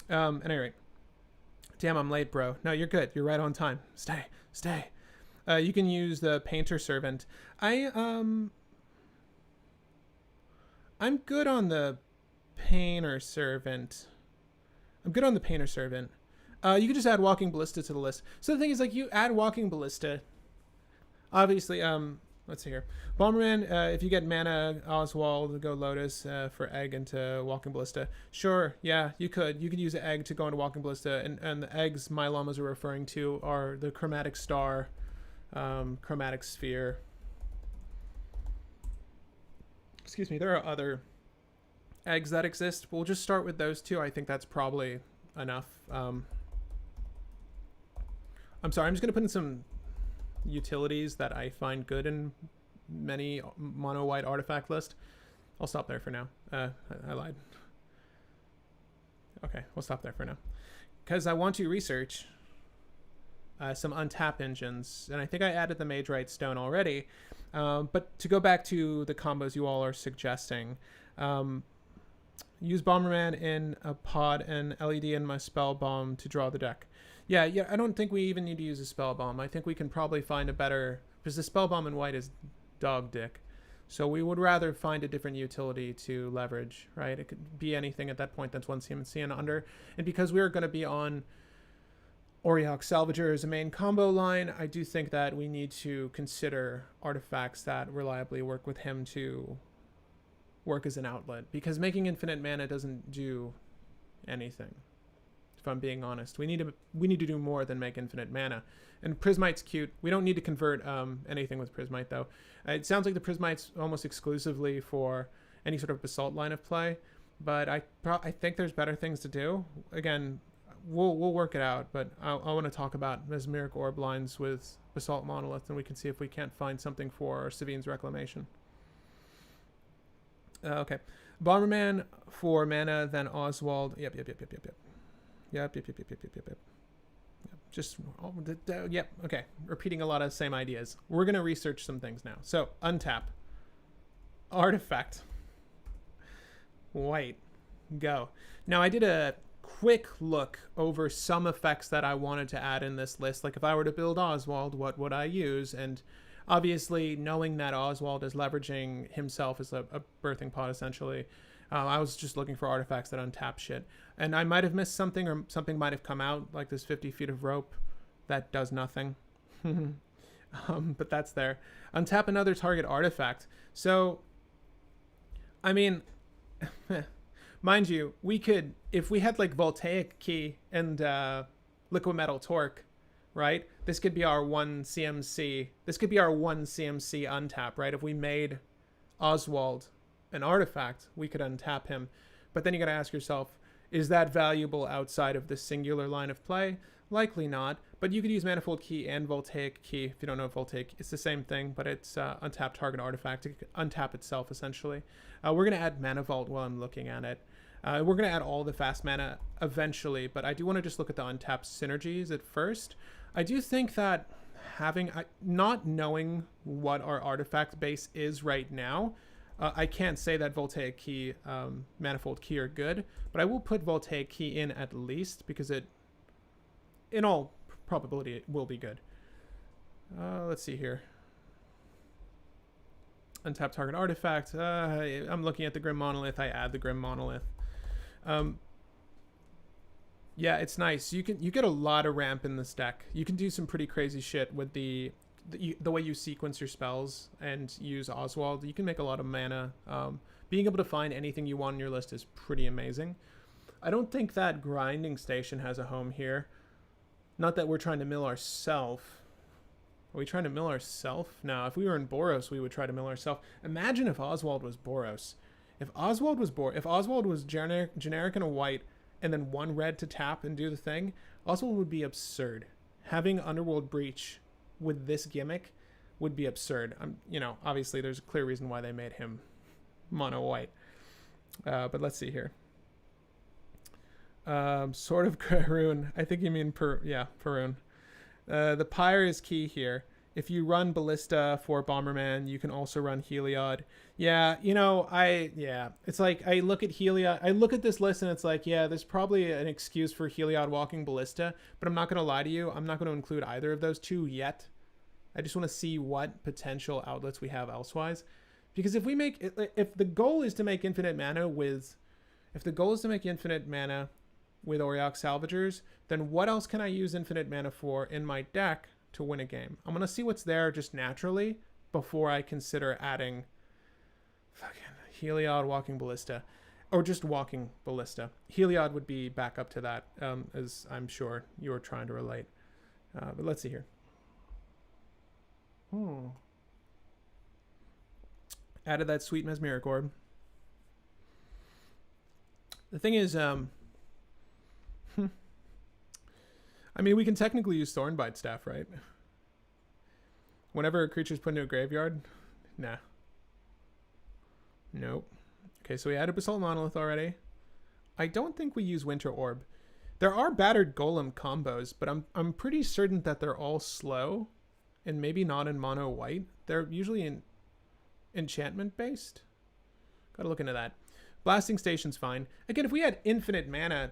At any rate. Damn, I'm late, bro. No, you're good. You're right on time. Stay. You can use the Painter Servant. I'm good on the Painter Servant. You can just add Walking Ballista to the list. So the thing is, like, you add Walking Ballista. Obviously, let's see here. Bomberman, if you get mana, Oswald, go Lotus for egg into Walking Ballista. Sure, yeah, you could. You could use an egg to go into Walking Ballista, and the eggs my llamas are referring to are the Chromatic Star, Chromatic Sphere. Excuse me, there are other eggs that exist. We'll just start with those 2. I think that's probably enough. I'm sorry, I'm just going to put in some utilities that I find good in many mono white artifact list. I'll stop there for now. I lied. Okay, we'll stop there for now. Because I want to research some untap engines, and I think I added the Mage Right Stone already. But to go back to the combos you all are suggesting, use Bomberman in a pod and LED in my Spell Bomb to draw the deck. Yeah, I don't think we even need to use a Spell Bomb. I think we can probably find a better, because the Spell Bomb in white is dog dick. So we would rather find a different utility to leverage, right? It could be anything at that point that's 1 CMC and under. And because we're going to be on Auriok Salvager as a main combo line, I do think that we need to consider artifacts that reliably work with him to work as an outlet. Because making infinite mana doesn't do anything. If I'm being honest, we need to do more than make infinite mana. And Prismite's cute. We don't need to convert anything with Prismite though. It sounds like the Prismite's almost exclusively for any sort of Basalt line of play, but I think there's better things to do. Again, we'll work it out, but I want to talk about Mesmeric Orb lines with Basalt Monolith, and we can see if we can't find something for Savine's Reclamation. Okay, Bomberman for mana, then Oswald. Yep. Just, yep, okay. Repeating a lot of the same ideas. We're going to research some things now. So, untap. Artifact. White. Go. Now, I did a quick look over some effects that I wanted to add in this list. Like, if I were to build Oswald, what would I use? And obviously, knowing that Oswald is leveraging himself as a birthing pod, essentially, I was just looking for artifacts that untap shit. And I might have missed something, or something might have come out, like this 50 feet of rope that does nothing. But that's there. Untap another target artifact. So, I mean, mind you, we could, if we had like Voltaic Key and Liquid Metal Torque, right? This could be our 1 CMC. This could be our 1 CMC untap, right? If we made Oswald an artifact, we could untap him. But then you got to ask yourself, is that valuable outside of the singular line of play? Likely not, but you could use Manifold Key and Voltaic Key. If you don't know Voltaic, it's the same thing, but it's untap target artifact. It can untap itself, essentially. We're going to add Mana Vault while I'm looking at it. We're going to add all the fast mana eventually, but I do want to just look at the untapped synergies at first. I do think that not knowing what our artifact base is right now, I can't say that Voltaic Key, Manifold Key are good, but I will put Voltaic Key in at least because it, in all probability, it will be good. Let's see here. Untap target artifact. I'm looking at the Grim Monolith. I add the Grim Monolith. Yeah, it's nice. You get a lot of ramp in this deck. You can do some pretty crazy shit with the way you sequence your spells and use Oswald. You can make a lot of mana. Being able to find anything you want on your list is pretty amazing. I don't think that Grinding Station has a home here. Not that we're trying to mill ourselves. Are we trying to mill ourselves? No, if we were in Boros, we would try to mill ourselves. Imagine if Oswald was Boros. If Oswald was generic and a white, and then one red to tap and do the thing, Oswald would be absurd. Having Underworld Breach with this gimmick would be absurd. Obviously there's a clear reason why they made him mono white. But let's see here. Sword of Karun. I think you mean Perun. The Pyre is key here. If you run Ballista for Bomberman, you can also run Heliod. Yeah, it's like I look at Heliod, I look at this list and it's like, yeah, there's probably an excuse for Heliod walking Ballista, but I'm not going to lie to you, I'm not going to include either of those two yet. I just want to see what potential outlets we have elsewise. Because if the goal is to make infinite mana with Auriok Salvagers, then what else can I use infinite mana for in my deck to win a game? I'm going to see what's there just naturally before I consider adding fucking Heliod walking Ballista. Or just walking Ballista. Heliod would be back up to that, as I'm sure you're trying to relate. But let's see here. Added that sweet Mesmeric Orb. The thing is, I mean, we can technically use Thornbite Staff, right? Whenever a creature's put into a graveyard? Nah. Nope. Okay, so we added Basalt Monolith already. I don't think we use Winter Orb. There are Battered Golem combos, but I'm pretty certain that they're all slow and maybe not in mono white. They're usually in enchantment based. Gotta look into that. Blasting Station's fine. Again, if we had infinite mana,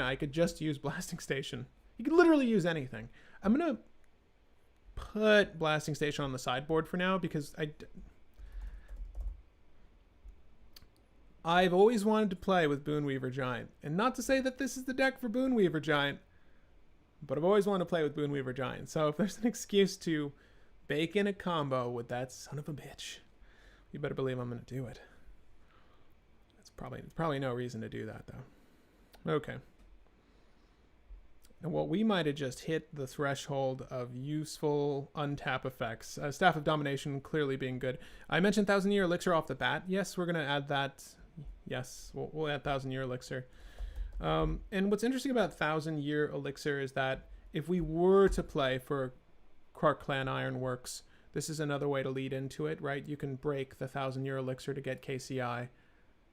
I could just use Blasting Station. You could literally use anything. I'm gonna put Blasting Station on the sideboard for now because I've always wanted to play with Boonweaver Giant. And not to say that this is the deck for Boonweaver Giant, but I've always wanted to play with Boonweaver Giant. So if there's an excuse to bake in a combo with that son of a bitch, you better believe I'm going to do it. Probably no reason to do that, though. Okay. And well, we might have just hit the threshold of useful untap effects. Staff of Domination clearly being good. I mentioned 1,000-Year Elixir off the bat. Yes, we're going to add that. Yes, we'll add 1,000-Year Elixir. And what's interesting about 1,000-Year Elixir is that if we were to play for Krark Clan Ironworks, this is another way to lead into it, right? You can break the 1,000-Year Elixir to get KCI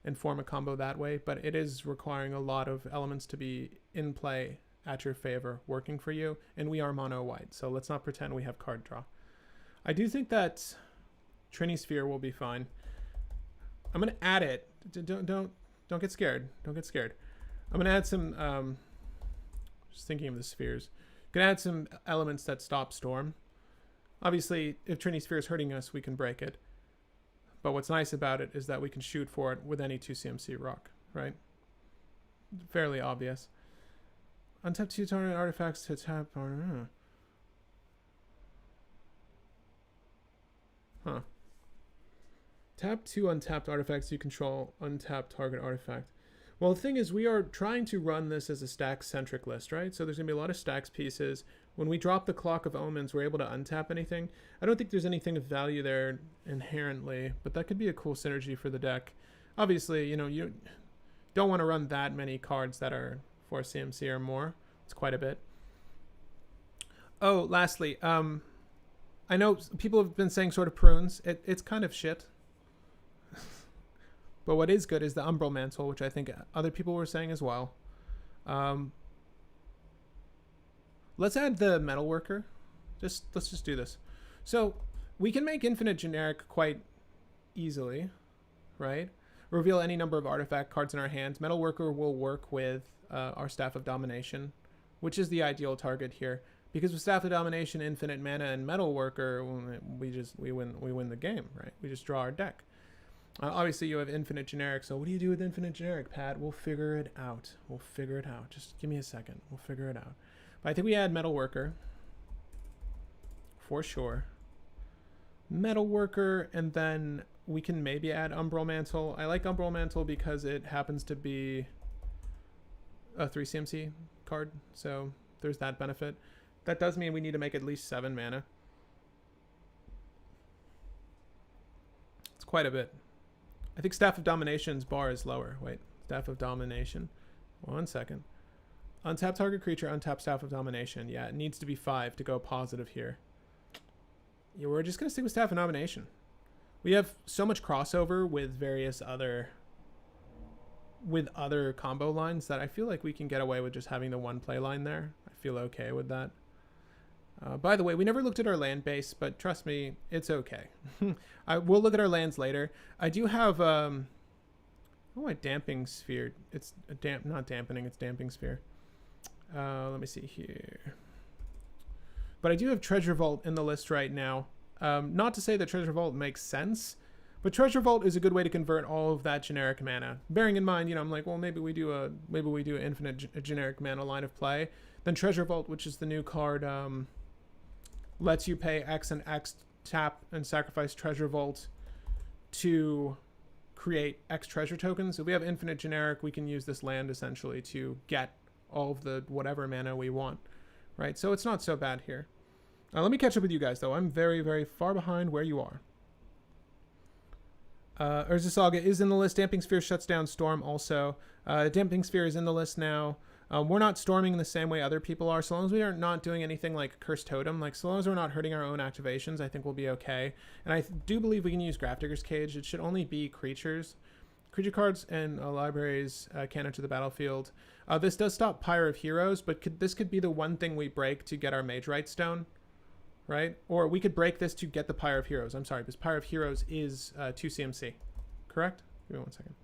and form a combo that way, but it is requiring a lot of elements to be in play at your favor, working for you, and we are mono white, so let's not pretend we have card draw. I do think that Trini Sphere will be fine. I'm gonna add it. Don't get scared. Don't get scared. I'm gonna add some. Just thinking of the spheres. Gonna add some elements that stop storm. Obviously, if Trini Sphere is hurting us, we can break it. But what's nice about it is that we can shoot for it with any 2CMC rock, right? Fairly obvious. Untap 2 target artifacts to tap. Huh. Tap 2 untapped artifacts you control, untap target artifact. Well, the thing is, we are trying to run this as a stack-centric list, right? So there's going to be a lot of stacks pieces. When we drop the Clock of Omens, we're able to untap anything. I don't think there's anything of value there inherently, but that could be a cool synergy for the deck. Obviously, you don't want to run that many cards that are 4 CMC or more. It's quite a bit. Oh, lastly, I know people have been saying Sword of Prunes. It's kind of shit. But what is good is the Umbral Mantle, which I think other people were saying as well. Let's add the Metalworker. Let's just do this. So we can make infinite generic quite easily, right? Reveal any number of artifact cards in our hands. Metalworker will work with our Staff of Domination, which is the ideal target here. Because with Staff of Domination, infinite mana, and Metalworker, we win the game, right? We just draw our deck. Obviously, you have infinite generic. So what do you do with infinite generic, Pat? We'll figure it out. We'll figure it out. Just give me a second. We'll figure it out. But I think we add Metalworker for sure. Metalworker, and then we can maybe add Umbral Mantle. I like Umbral Mantle because it happens to be a 3 CMC card, so there's that benefit. That does mean we need to make at least 7 mana. It's quite a bit. I think Staff of Domination's bar is lower. Wait, Staff of Domination. 1 second. Untap target creature, untap Staff of Domination. Yeah, it needs to be 5 to go positive here. Yeah, we're just going to stick with Staff of Domination. We have so much crossover with various other combo lines that I feel like we can get away with just having the 1 play line there. I feel okay with that. By the way, we never looked at our land base, but trust me, it's okay. We'll look at our lands later. I do have a Damping Sphere. It's not dampening, it's Damping Sphere. Let me see here. But I do have Treasure Vault in the list right now. Not to say that Treasure Vault makes sense, but Treasure Vault is a good way to convert all of that generic mana. Bearing in mind, I'm like, well, maybe we do an infinite generic mana line of play. Then Treasure Vault, which is the new card, lets you pay X and X, tap and sacrifice Treasure Vault to create X treasure tokens. If we have infinite generic, we can use this land essentially to get all of the whatever mana we want, right? So it's not so bad here. Let me catch up with you guys, though. I'm very, very far behind where you are. Urza Saga is in the list. Damping Sphere shuts down Storm also. Damping Sphere is in the list now. We're not storming the same way other people are. So long as we are not doing anything like Cursed Totem, like so long as we're not hurting our own activations, I think we'll be okay. And I do believe we can use Grafdigger's Cage. It should only be creatures. Creature cards and libraries can't enter the battlefield. This does stop Pyre of Heroes, but this could be the one thing we break to get our Mage Right Stone, right? Or we could break this to get the Pyre of Heroes. I'm sorry, because Pyre of Heroes is 2 CMC, correct? Give me 1 second.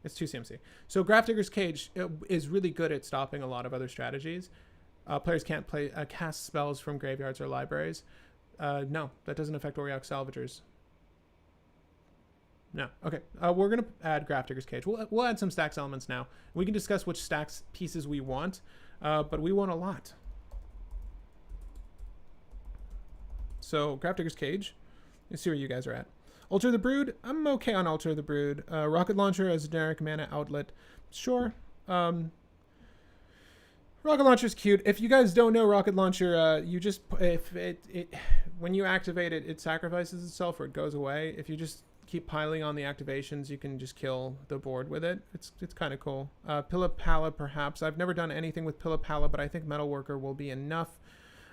It's 2 CMC. So Grafdigger's Cage is really good at stopping a lot of other strategies. Players can't cast spells from graveyards or libraries. No, that doesn't affect Auriok Salvagers. No. Okay. We're going to add Grafdigger's Cage. We'll add some stacks elements now. We can discuss which stacks pieces we want, but we want a lot. So Grafdigger's Cage. Let's see where you guys are at. Alter the Brood. I'm okay on Alter the Brood. Rocket Launcher as a generic mana outlet. Sure. Rocket Launcher's cute. If you guys don't know Rocket Launcher, you just when you activate it, it sacrifices itself or it goes away. If you just keep piling on the activations, you can just kill the board with it. It's kind of cool. Pilla-Palla, perhaps. I've never done anything with Pilla-Palla, but I think Metalworker will be enough.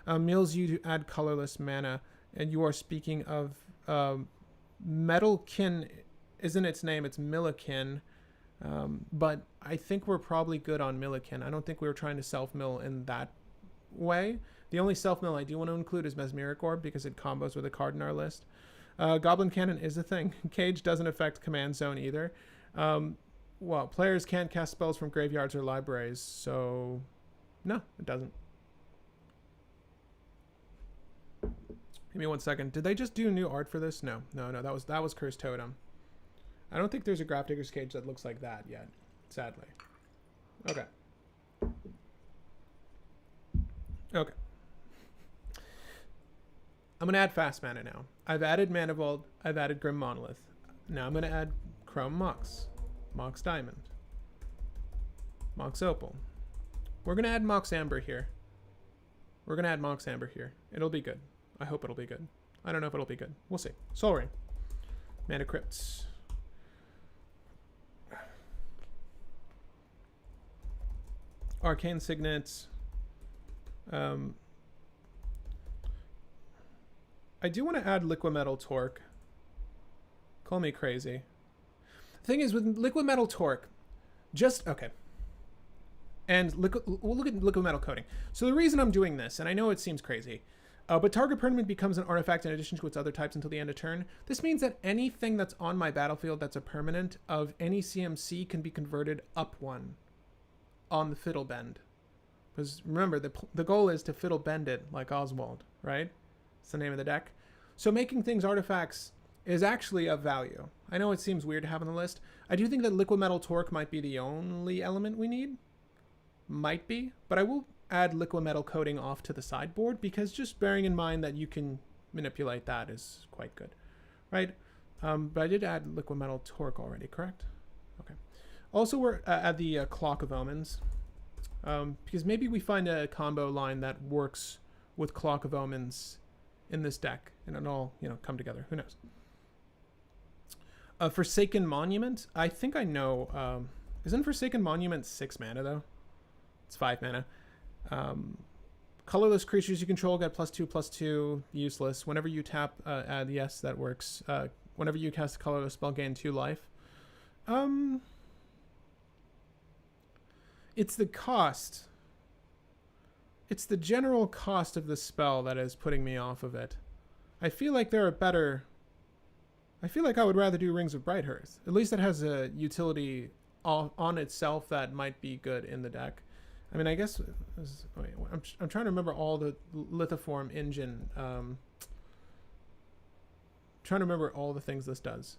Mills you to add colorless mana, and you are speaking of Metalkin isn't its name, it's Millikin. But I think we're probably good on Millikin. I don't think we were trying to self-mill in that way. The only self-mill I do want to include is Mesmeric Orb because it combos with a card in our list. Goblin Cannon is a thing. Cage doesn't affect Command Zone either. Well, players can't cast spells from graveyards or libraries, so no, it doesn't. Give me 1 second. Did they just do new art for this? No, that was Cursed Totem. I don't think there's a Grafdigger's Cage that looks like that yet, sadly. Okay. Okay. I'm going to add fast mana now. I've added Mana Vault. I've added Grim Monolith. Now I'm going to add Chrome Mox. Mox Diamond. Mox Opal. We're going to add Mox Amber here. We're going to add Mox Amber here. It'll be good. I hope it'll be good. I don't know if it'll be good. We'll see. Soul Ring. Mana Crypts. Arcane Signets. Um, I do want to add Liquid Metal Torque. Call me crazy. The thing is, with Liquid Metal Torque, okay. And we'll look at Liquid Metal Coating. So the reason I'm doing this, and I know it seems crazy, but target permanent becomes an artifact in addition to its other types until the end of turn. This means that anything that's on my battlefield that's a permanent of any CMC can be converted up one on the Fiddlebend. Because remember, the goal is to Fiddlebend it like Oswald, right? It's the name of the deck. So making things artifacts is actually of value. I know it seems weird to have on the list. I do think that Liquid Metal Torque might be the only element we need. Might be, but I will add Liquid Metal Coating off to the sideboard because just bearing in mind that you can manipulate that is quite good, right? But I did add Liquid Metal Torque already, correct? Okay. Also, we're at the Clock of Omens because maybe we find a combo line that works with Clock of Omens in this deck and it'll all, come together. Who knows? Forsaken Monument. I think I know. Isn't Forsaken Monument 6 mana though? It's 5 mana. Colorless creatures you control get +2/+2. Useless. Whenever you tap, add yes, that works. Whenever you cast a colorless spell, gain 2 life. It's the cost. It's the general cost of the spell that is putting me off of it. I feel like there are better. I feel like I would rather do Rings of Brighthearth. At least it has a utility on itself that might be good in the deck. I mean, I guess I'm trying to remember all the Lithoform engine. Trying to remember all the things this does.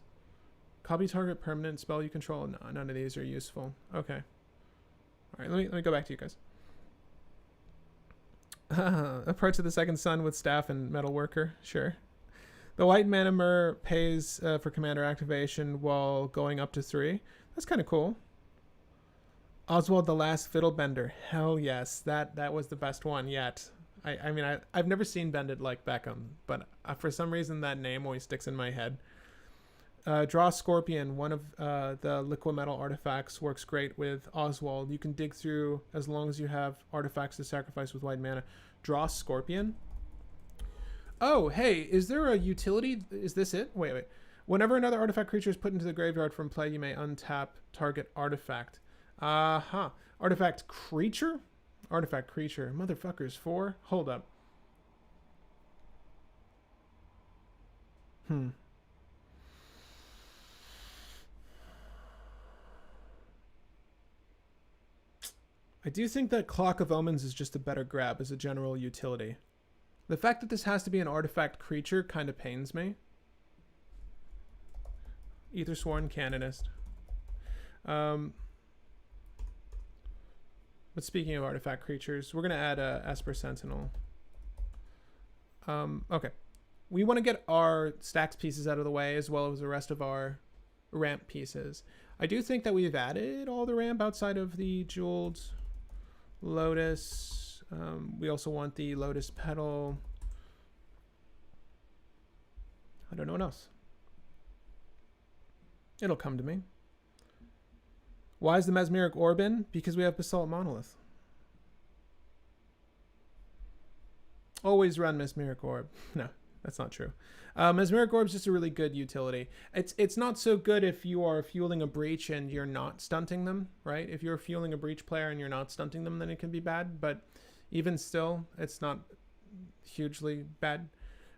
Copy target permanent spell you control. No, none of these are useful. Okay. All right, let me go back to you guys. Approach of the Second Sun with Staff and Metalworker. Sure. The white mana Mir pays for commander activation while going up to 3. That's kind of cool. Oswald the Last Fiddlebender. Hell yes. That was the best one yet. I mean, I've never seen Bended like Beckham, but for some reason that name always sticks in my head. Draw Scorpion. One of the Liquid Metal artifacts works great with Oswald. You can dig through as long as you have artifacts to sacrifice with white mana. Draw Scorpion. Oh, hey, is there a utility? Is this it? Wait. Whenever another artifact creature is put into the graveyard from play, you may untap target artifact. Artifact creature? Artifact creature. Motherfuckers, 4? Hold up. I do think that Clock of Omens is just a better grab as a general utility. The fact that this has to be an artifact creature kind of pains me. Aethersworn Canonist. But speaking of artifact creatures, we're going to add a Esper Sentinel. Okay. We want to get our stacks pieces out of the way as well as the rest of our ramp pieces. I do think that we've added all the ramp outside of the Jeweled Lotus. We also want the Lotus Petal. I don't know what else. It'll come to me. Why is the Mesmeric Orb in? Because we have Basalt Monolith. Always run Mesmeric Orb. No, that's not true. Mesmeric Orb is just a really good utility. It's not so good if you are fueling a breach and you're not stunting them, right? If you're fueling a breach player and you're not stunting them, then it can be bad. But even still, it's not hugely bad.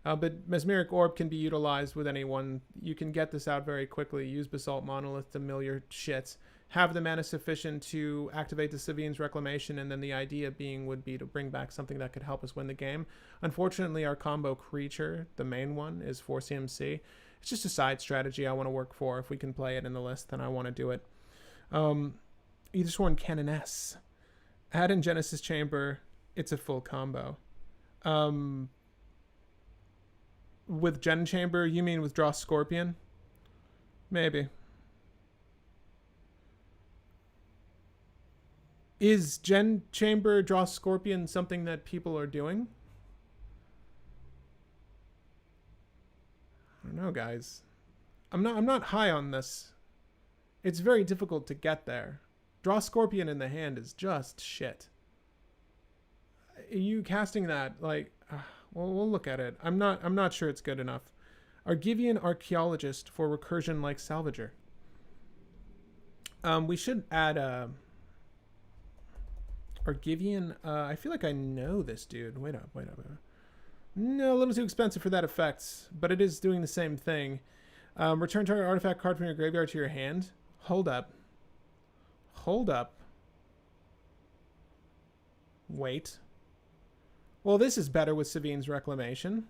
But Mesmeric Orb can be utilized with anyone. You can get this out very quickly. Use Basalt Monolith to mill your shits. Have the mana sufficient to activate the Sevine's Reclamation, and then the idea would be to bring back something that could help us win the game. Unfortunately, our combo creature, the main one, is 4 CMC. It's just a side strategy I want to work for. If we can play it in the list, then I want to do it. Aethersworn Canoness. Add in Genesis Chamber. It's a full combo. With Gen Chamber, you mean with Draw Scorpion? Maybe. Is Gen Chamber Draw Scorpion something that people are doing? I don't know, guys. I'm not high on this. It's very difficult to get there. Draw Scorpion in the hand is just shit. you casting that, like, well, we'll look at it. I'm not sure it's good enough. Argivian Archaeologist for recursion like Salvager. We should add Argivian. I feel like I know this dude. Wait up. No, a little too expensive for that effect, but it is doing the same thing. Return target artifact card from your graveyard to your hand. Hold up. Wait. Well, this is better with Savine's Reclamation.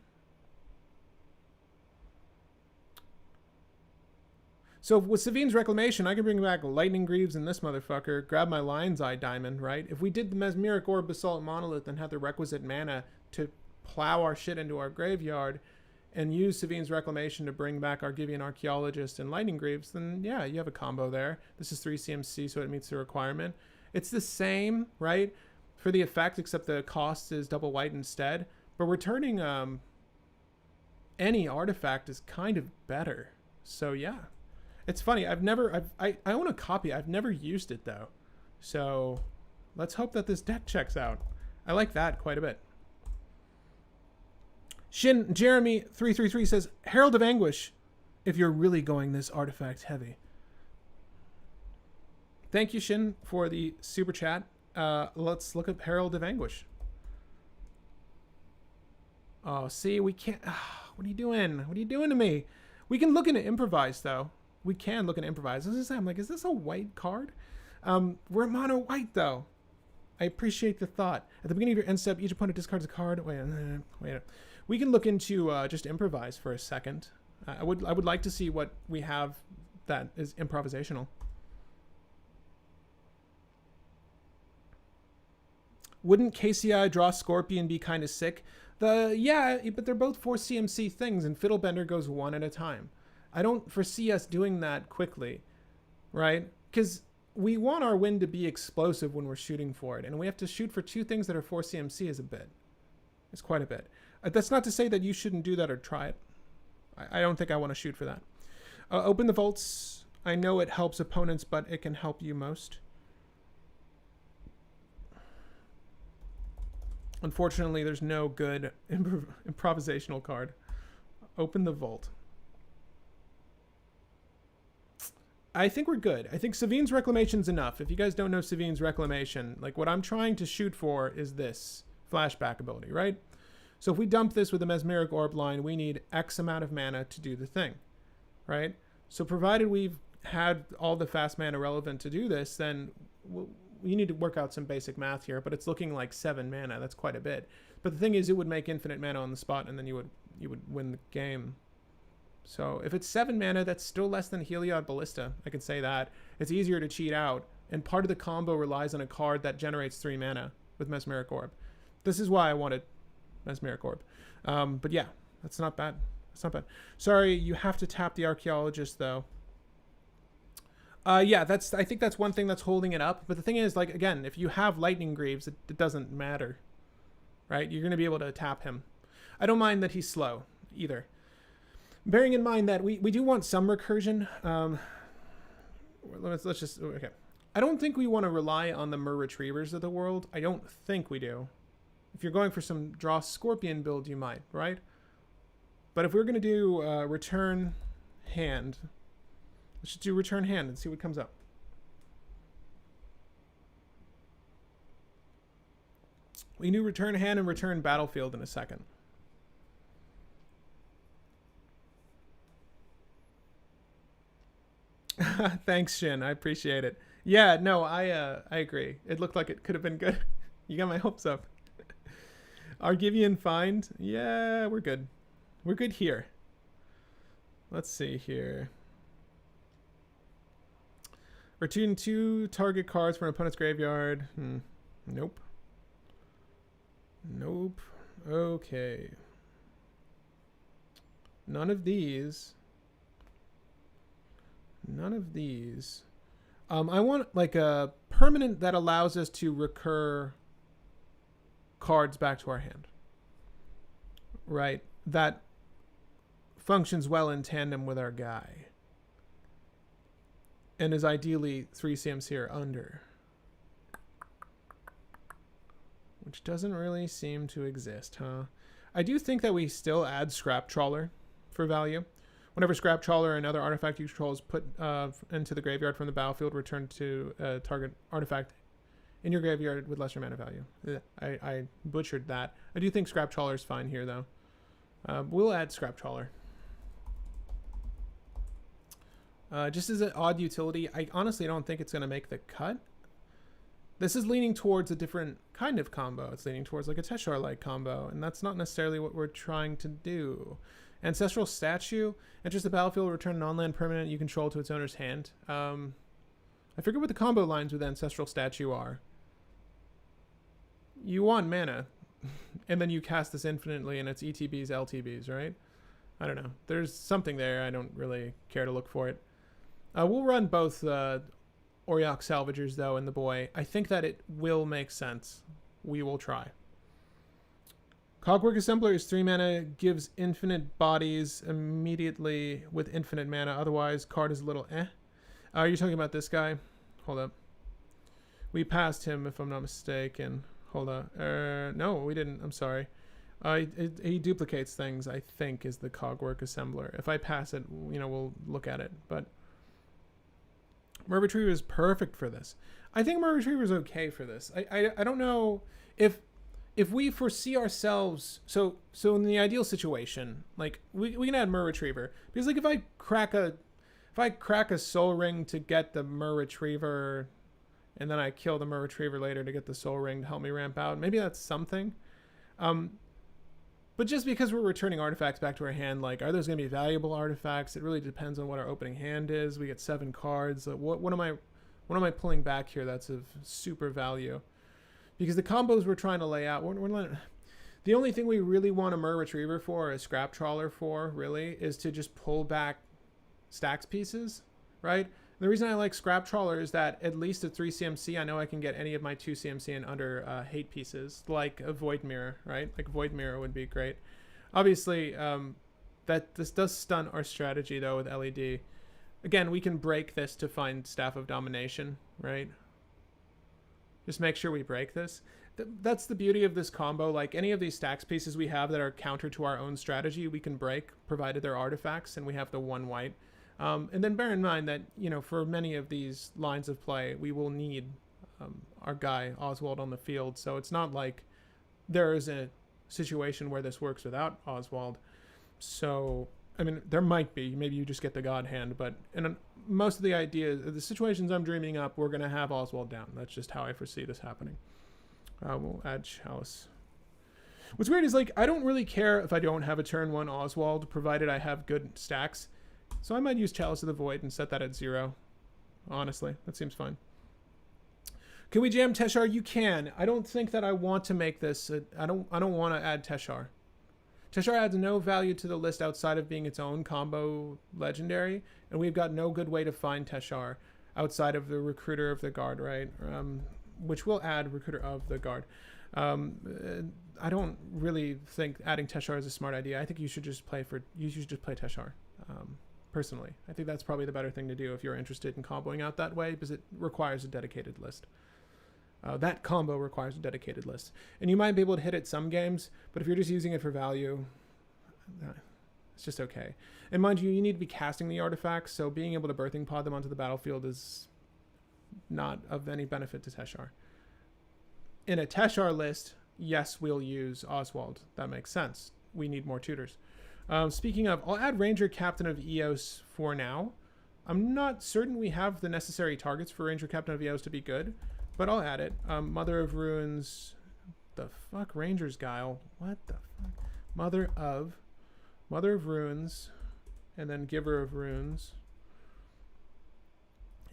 So with Savine's Reclamation, I can bring back Lightning Greaves and this motherfucker, grab my Lion's Eye Diamond, right? If we did the Mesmeric Orb Basalt Monolith and had the requisite mana to plow our shit into our graveyard and use Savine's Reclamation to bring back Argivian Archaeologist and Lightning Greaves, then yeah, you have a combo there. This is 3 CMC, so it meets the requirement. It's the same, right, for the effect, except the cost is double white instead. But returning any artifact is kind of better. So yeah. It's funny, I own a copy. I've never used it though. So let's hope that this deck checks out. I like that quite a bit. Shin Jeremy 333 says, Herald of Anguish, if you're really going this artifact heavy. Thank you, Shin, for the super chat. Let's look at Herald of Anguish. Oh, see, we can't. What are you doing? What are you doing to me? We can look into Improvise though. We can look at Improvise. I'm like, is this a white card? We're mono white though. I appreciate the thought. At the beginning of your end step, each opponent discards a card. Wait. We can look into just Improvise for a second. I would like to see what we have that is improvisational. Wouldn't KCI draw Scorpion be kind of sick? Yeah, but they're both 4 CMC things, and Fiddlebender goes one at a time. I don't foresee us doing that quickly, right? Because we want our win to be explosive when we're shooting for it, and we have to shoot for 2 things that are 4 CMC is a bit. It's quite a bit. That's not to say that you shouldn't do that or try it. I don't think I want to shoot for that. Open the vaults. I know it helps opponents, but it can help you most. Unfortunately, there's no good improvisational card. Open the vault. I think we're good. I think Savine's Reclamation's enough. If you guys don't know Savine's Reclamation, like what I'm trying to shoot for is this flashback ability, right? So if we dump this with a Mesmeric Orb line, we need X amount of mana to do the thing, right? So provided we've had all the fast mana relevant to do this, then we need to work out some basic math here, but it's looking like 7 mana. That's quite a bit. But the thing is, it would make infinite mana on the spot, and then you would win the game. So if it's 7 mana, that's still less than Heliod Ballista. I can say that. It's easier to cheat out, and part of the combo relies on a card that generates 3 mana with Mesmeric Orb. This is why I wanted Mesmeric Orb. But yeah, that's not bad. That's not bad. Sorry, you have to tap the Archaeologist, though. Yeah, I think that's one thing that's holding it up. But the thing is, like, again, if you have Lightning Greaves, it doesn't matter, right? You're going to be able to tap him. I don't mind that he's slow, either. Bearing in mind that we do want some recursion. Let's just... Okay. I don't think we want to rely on the Mer Retrievers of the world. I don't think we do. If you're going for some draw Scorpion build, you might, right? But if we're going to do return hand... Let's just do return hand and see what comes up. We can do return hand and return battlefield in a second. Thanks, Shin. I appreciate it. Yeah, no, I agree. It looked like it could have been good. You got my hopes up. Argivian Find. Yeah, we're good. We're good here. Let's see here. Return 2 target cards from an opponent's graveyard. Nope. Nope. Okay. None of these. None of these. I want like a permanent that allows us to recur cards back to our hand. Right? That functions well in tandem with our guy. And is ideally 3 CMC or under. which doesn't really seem to exist, huh? I do think that we still add Scrap Trawler for value. Whenever Scrap Trawler or another artifact you control is put into the graveyard from the battlefield, return to target artifact in your graveyard with lesser mana value. I butchered that. I do think Scrap Trawler is fine here, though. We'll add Scrap Trawler. Just as an odd utility, I honestly don't think it's going to make the cut. This is leaning towards a different kind of combo. It's leaning towards like a Teshar-like combo, and that's not necessarily what we're trying to do. Ancestral Statue. Enters the battlefield, return an on-land permanent you control to its owner's hand. I forget what the combo lines with Ancestral Statue are. You want mana, and then you cast this infinitely, and it's ETBs, LTBs, right? I don't know. There's something there. I don't really care to look for it. We'll run both Auriok Salvagers, though, and the boy. I think that it will make sense. We will try. Cogwork Assembler is 3 mana, gives infinite bodies immediately with infinite mana. Otherwise, card is a little eh. Are you talking about this guy? Hold up. We passed him, if I'm not mistaken. Hold on. No, we didn't. I'm sorry. He duplicates things, I think, is the Cogwork Assembler. If I pass it, we'll look at it. But Mer Retriever is perfect for this. I think Mer Retriever is okay for this. I don't know if we foresee ourselves. So in the ideal situation, like we can add Mer Retriever, because like if I crack a Soul Ring to get the Mer Retriever, and then I kill the Mer Retriever later to get the Soul Ring to help me ramp out, maybe that's something. But just because we're returning artifacts back to our hand, like, are those going to be valuable artifacts? It really depends on what our opening hand is. We get 7 cards. What am I pulling back here that's of super value? Because the combos we're trying to lay out, the only thing we really want a Mer Retriever for, or a Scrap Trawler for, really, is to just pull back stacks pieces, right? The reason I like Scrap Trawler is that at least at 3 CMC, I know I can get any of my 2 CMC and under hate pieces, like a Void Mirror, right? Like Void Mirror would be great. Obviously, this does stunt our strategy, though, with LED. Again, we can break this to find Staff of Domination, right? Just make sure we break this. That's the beauty of this combo. Like, any of these stacks pieces we have that are counter to our own strategy, we can break, provided they're artifacts, and we have the 1 white. And then bear in mind that, for many of these lines of play, we will need our guy, Oswald, on the field. So it's not like there is a situation where this works without Oswald. So, I mean, there might be. Maybe you just get the God Hand. But in most of the situations I'm dreaming up, we're going to have Oswald down. That's just how I foresee this happening. We'll add Chalice. What's weird is, like, I don't really care if I don't have a turn 1 Oswald, provided I have good stacks. So I might use Chalice of the Void and set that at 0. Honestly, that seems fine. Can we jam Teshar? You can. I don't think that I want to make this. I don't want to add Teshar. Teshar adds no value to the list outside of being its own combo legendary, and we've got no good way to find Teshar outside of the Recruiter of the Guard, right? Which will add Recruiter of the Guard. I don't really think adding Teshar is a smart idea. I think you should just play Teshar. Personally, I think that's probably the better thing to do if you're interested in comboing out that way, because it requires a dedicated list. That combo requires a dedicated list. And you might be able to hit it some games, but if you're just using it for value, it's just okay. And mind you, you need to be casting the artifacts, so being able to Birthing Pod them onto the battlefield is not of any benefit to Teshar. In a Teshar list, yes, we'll use Oswald. That makes sense. We need more tutors. Speaking of, I'll add Ranger Captain of Eos for now. I'm not certain we have the necessary targets for Ranger Captain of Eos to be good, but I'll add it. Mother of Ruins. The fuck? Ranger's Guile. What the fuck? Mother of Ruins. And then Giver of Runes.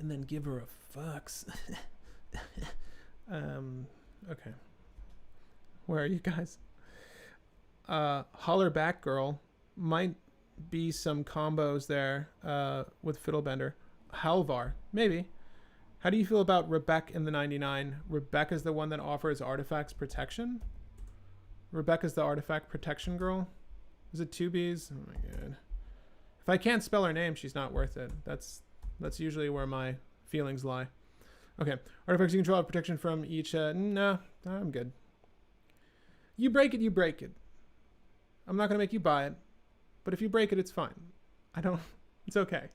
And then Giver of Fucks. Okay. Where are you guys? Holler Back Girl. Might be some combos there with Fiddlebender. Halvar, maybe. How do you feel about Rebecca in the 99? Rebecca's the one that offers artifacts protection? Rebecca's the artifact protection girl? Is it 2Bs? Oh my god. If I can't spell her name, she's not worth it. That's usually where my feelings lie. Okay. Artifacts you control have protection from each... no, I'm good. You break it, you break it. I'm not going to make you buy it. But if you break it, it's fine. It's okay.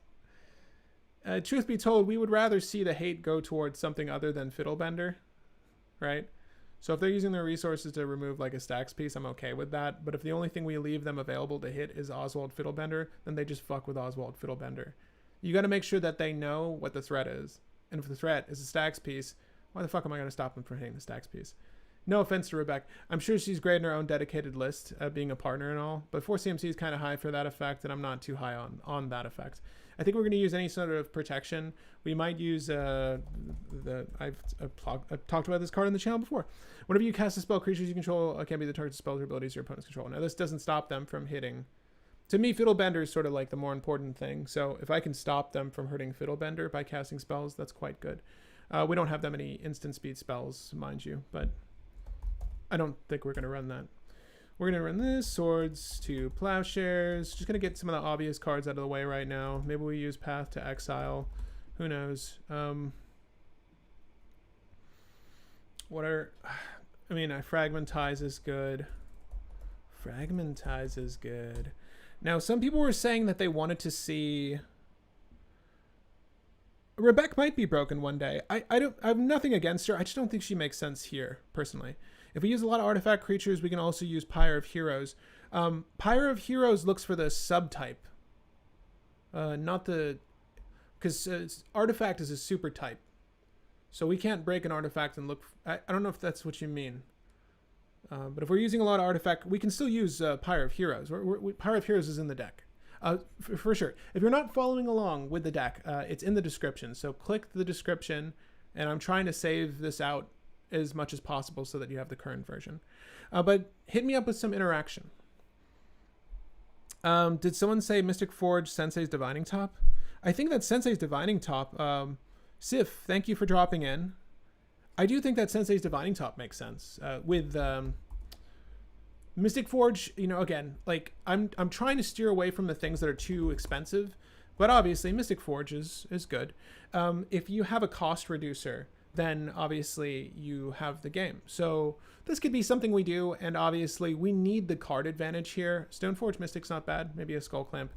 Truth be told, we would rather see the hate go towards something other than Fiddlebender, right? So if they're using their resources to remove like a stacks piece, I'm okay with that. But if the only thing we leave them available to hit is Oswald Fiddlebender, then they just fuck with Oswald Fiddlebender. You got to make sure that they know what the threat is. And if the threat is a stacks piece, why the fuck am I going to stop them from hitting the stacks piece? No offense to Rebecca. I'm sure she's great in her own dedicated list, being a partner and all. But 4CMC is kind of high for that effect, and I'm not too high on that effect. I think we're going to use any sort of protection. We might use I've talked about this card on the channel before. Whenever you cast a spell, creatures you control can be the target of spells or abilities your opponents control. Now, this doesn't stop them from hitting. To me, Fiddlebender is sort of like the more important thing. So if I can stop them from hurting Fiddlebender by casting spells, that's quite good. We don't have that many instant speed spells, mind you, but I don't think we're going to run that. We're going to run this, Swords to Plowshares. Just going to get some of the obvious cards out of the way right now. Maybe we use Path to Exile. Who knows? Fragmentize is good. Fragmentize is good. Now, some people were saying that they wanted to see... Rebecca might be broken one day. I have nothing against her. I just don't think she makes sense here, personally. If we use a lot of artifact creatures, we can also use Pyre of Heroes. Pyre of Heroes looks for the subtype. Not the... Because artifact is a super type. So we can't break an artifact and look... I don't know if that's what you mean. But if we're using a lot of artifact, we can still use Pyre of Heroes. Pyre of Heroes is in the deck. For sure. If you're not following along with the deck, it's in the description. So click the description, and I'm trying to save this out as much as possible so that you have the current version. But hit me up with some interaction. Did someone say Mystic Forge Sensei's Divining Top? I think that's Sensei's Divining Top. Sif, thank you for dropping in. I do think that Sensei's Divining Top makes sense. With Mystic Forge, again, like I'm trying to steer away from the things that are too expensive, but obviously Mystic Forge is good. If you have a cost reducer, then obviously you have the game. So this could be something we do, and obviously we need the card advantage here. Stoneforge Mystic's not bad. Maybe a Skull Clamp.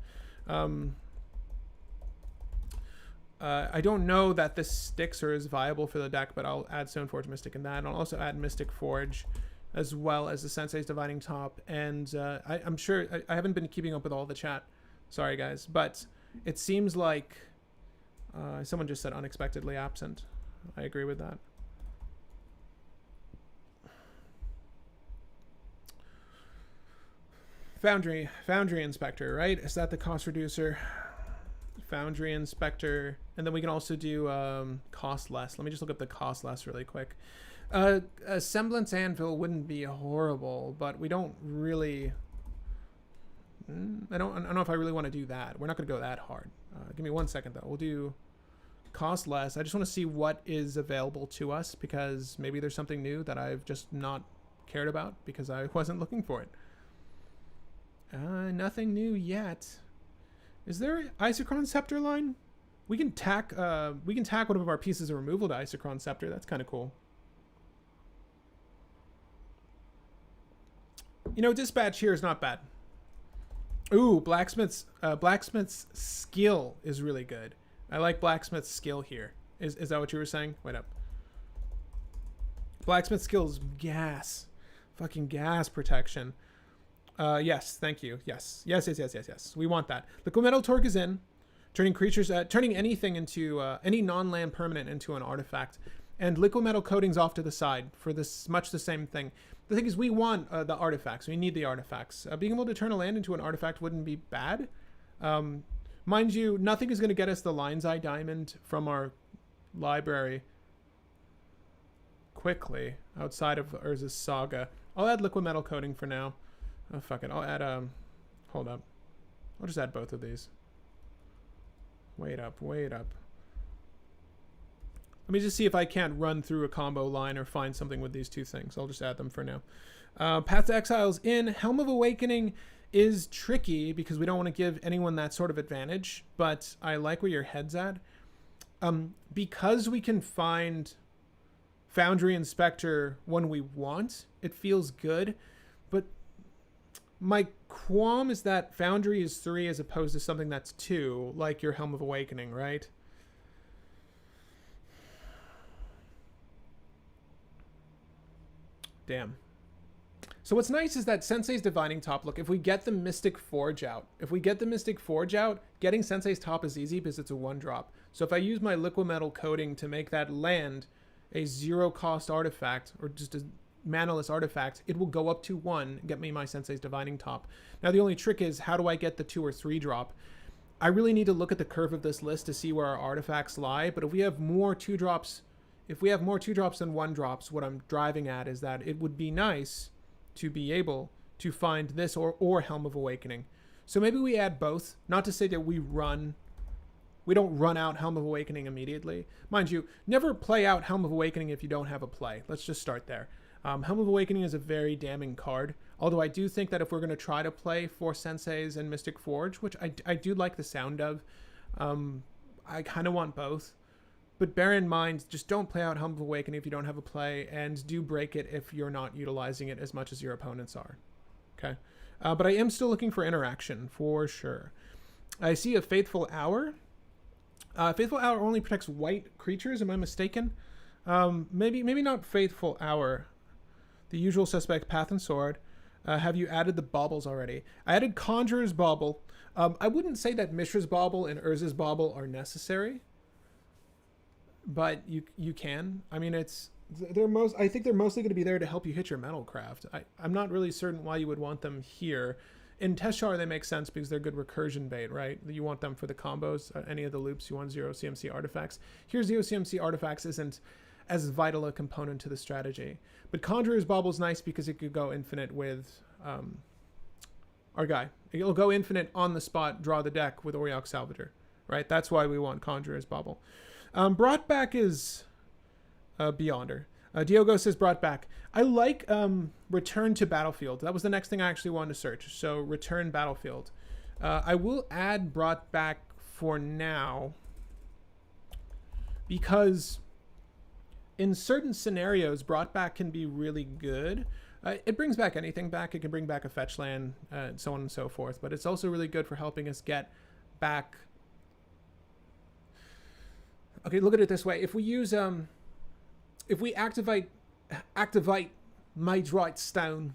I don't know that this sticks or is viable for the deck, but I'll add Stoneforge Mystic in that. And I'll also add Mystic Forge as well as the Sensei's Divining Top. And I'm sure I haven't been keeping up with all the chat. Sorry, guys. But it seems like someone just said unexpectedly absent. I agree with that. Foundry Inspector, right? Is that the cost reducer? Foundry Inspector, and then we can also do cost less. Let me just look up the cost less really quick. A Semblance Anvil wouldn't be horrible, but we don't really... I don't know if I really want to do that. We're not going to go that hard. Give me 1 second, though. We'll do cost less. I just want to see what is available to us, because maybe there's something new that I've just not cared about because I wasn't looking for it. Nothing new yet. Is there an Isochron Scepter line? We can tack one of our pieces of removal to Isochron Scepter. That's kind of cool. Dispatch here is not bad. Ooh, Blacksmith's skill is really good. I like Blacksmith's skill here. Is that what you were saying? Wait up. Blacksmith's skill is gas. Fucking gas protection. Yes, thank you. Yes. We want that. Liquid Metal Torque is in. Turning anything into, any non-land permanent into an artifact. And Liquid Metal Coating's off to the side for this much the same thing. The thing is, we want the artifacts. We need the artifacts. Being able to turn a land into an artifact wouldn't be bad. Mind you, nothing is going to get us the Lion's Eye Diamond from our library quickly outside of Urza's Saga. I'll add Liquid Metal Coating for now. Oh, fuck it. I'll add, hold up. I'll just add both of these. Wait up. Let me just see if I can't run through a combo line or find something with these two things. I'll just add them for now. Path to Exile's in. Helm of Awakening is tricky because we don't want to give anyone that sort of advantage, but I like where your head's at. Because we can find Foundry Inspector when we want, it feels good. But my qualm is that Foundry is 3 as opposed to something that's 2, like your Helm of Awakening, right? Damn. So what's nice is that Sensei's Divining Top, look, if we get the Mystic Forge out, getting Sensei's Top is easy because it's a 1-drop. So if I use my Liquimetal Coating to make that land a 0-cost artifact, or just a manaless artifact, it will go up to 1 and get me my Sensei's Divining Top. Now the only trick is, how do I get the 2 or 3 drop? I really need to look at the curve of this list to see where our artifacts lie, but if we have more 2-drops, than 1-drops, what I'm driving at is that it would be nice to be able to find this or Helm of Awakening. So maybe we add both, not to say that we don't run out Helm of Awakening immediately. Mind you, never play out Helm of Awakening if you don't have a play. Let's just start there. Helm of Awakening is a very damning card, although I do think that if we're going to try to play 4 Senseis and Mystic Forge, which I do like the sound of, I kind of want both. But bear in mind, just don't play out Helm of Awakening if you don't have a play, and do break it if you're not utilizing it as much as your opponents are. Okay? But I am still looking for interaction, for sure. I see a Faithful Hour. Faithful Hour only protects white creatures, am I mistaken? Maybe not Faithful Hour. The usual suspect, Path and Sword. Have you added the baubles already? I added Conjurer's Bauble. I wouldn't say that Mishra's Bauble and Urza's Bauble are necessary, but you can. I mean, I think they're mostly going to be there to help you hit your Metalcraft. I'm not really certain why you would want them here. In Teshar, they make sense because they're good recursion bait, right? You want them for the combos, any of the loops. You want 0 CMC artifacts. Here, 0 CMC artifacts isn't as vital a component to the strategy. But Conjurer's Bauble is nice because it could go infinite with our guy. It'll go infinite on the spot, draw the deck with Auriok Salvator, right? That's why we want Conjurer's Bauble. Brought Back is Beyonder. Diogo says Brought Back. I like Return to Battlefield. That was the next thing I actually wanted to search. So Return Battlefield. I will add Brought Back for now because in certain scenarios, Brought Back can be really good. It brings back anything back. It can bring back a fetch land, and so on and so forth. But it's also really good for helping us get back. Okay, look at it this way. If we use if we activate Maidrite Stone,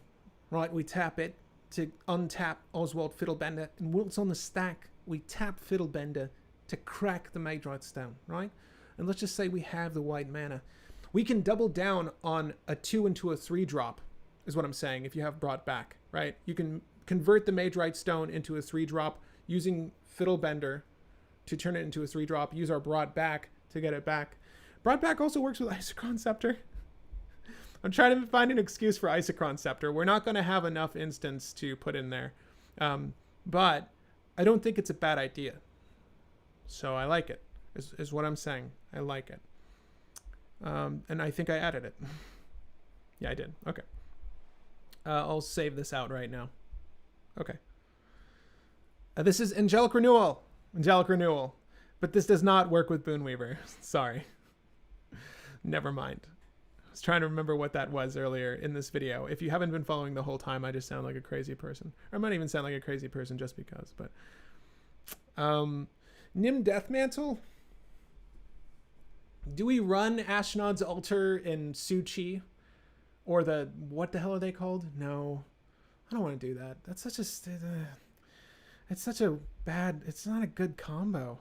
right? We tap it to untap Oswald Fiddlebender, and once on the stack, we tap Fiddlebender to crack the Maidrite Stone, right? And let's just say we have the white mana. We can double down on a 2 into a 3-drop, is what I'm saying, if you have Brought Back, right? You can convert the Maidrite Stone into a 3-drop using Fiddlebender to turn it into a 3-drop, use our Brought Back to get it back. Brought Back also works with Isochron Scepter. I'm trying to find an excuse for Isochron Scepter. We're not going to have enough instants to put in there. But I don't think it's a bad idea. So I like it, is what I'm saying. I like it. And I think I added it. Yeah, I did. Okay. I'll save this out right now. Okay. This is Angelic Renewal. Angelic Renewal. But this does not work with Boonweaver. Sorry. Never mind. I was trying to remember what that was earlier in this video. If you haven't been following the whole time, I just sound like a crazy person. Or I might even sound like a crazy person just because. But Nim Deathmantle. Do we run Ashnod's Altar in Suchi? Or what the hell are they called? No. I don't want to do that. That's such a... it's such a bad... It's not a good combo.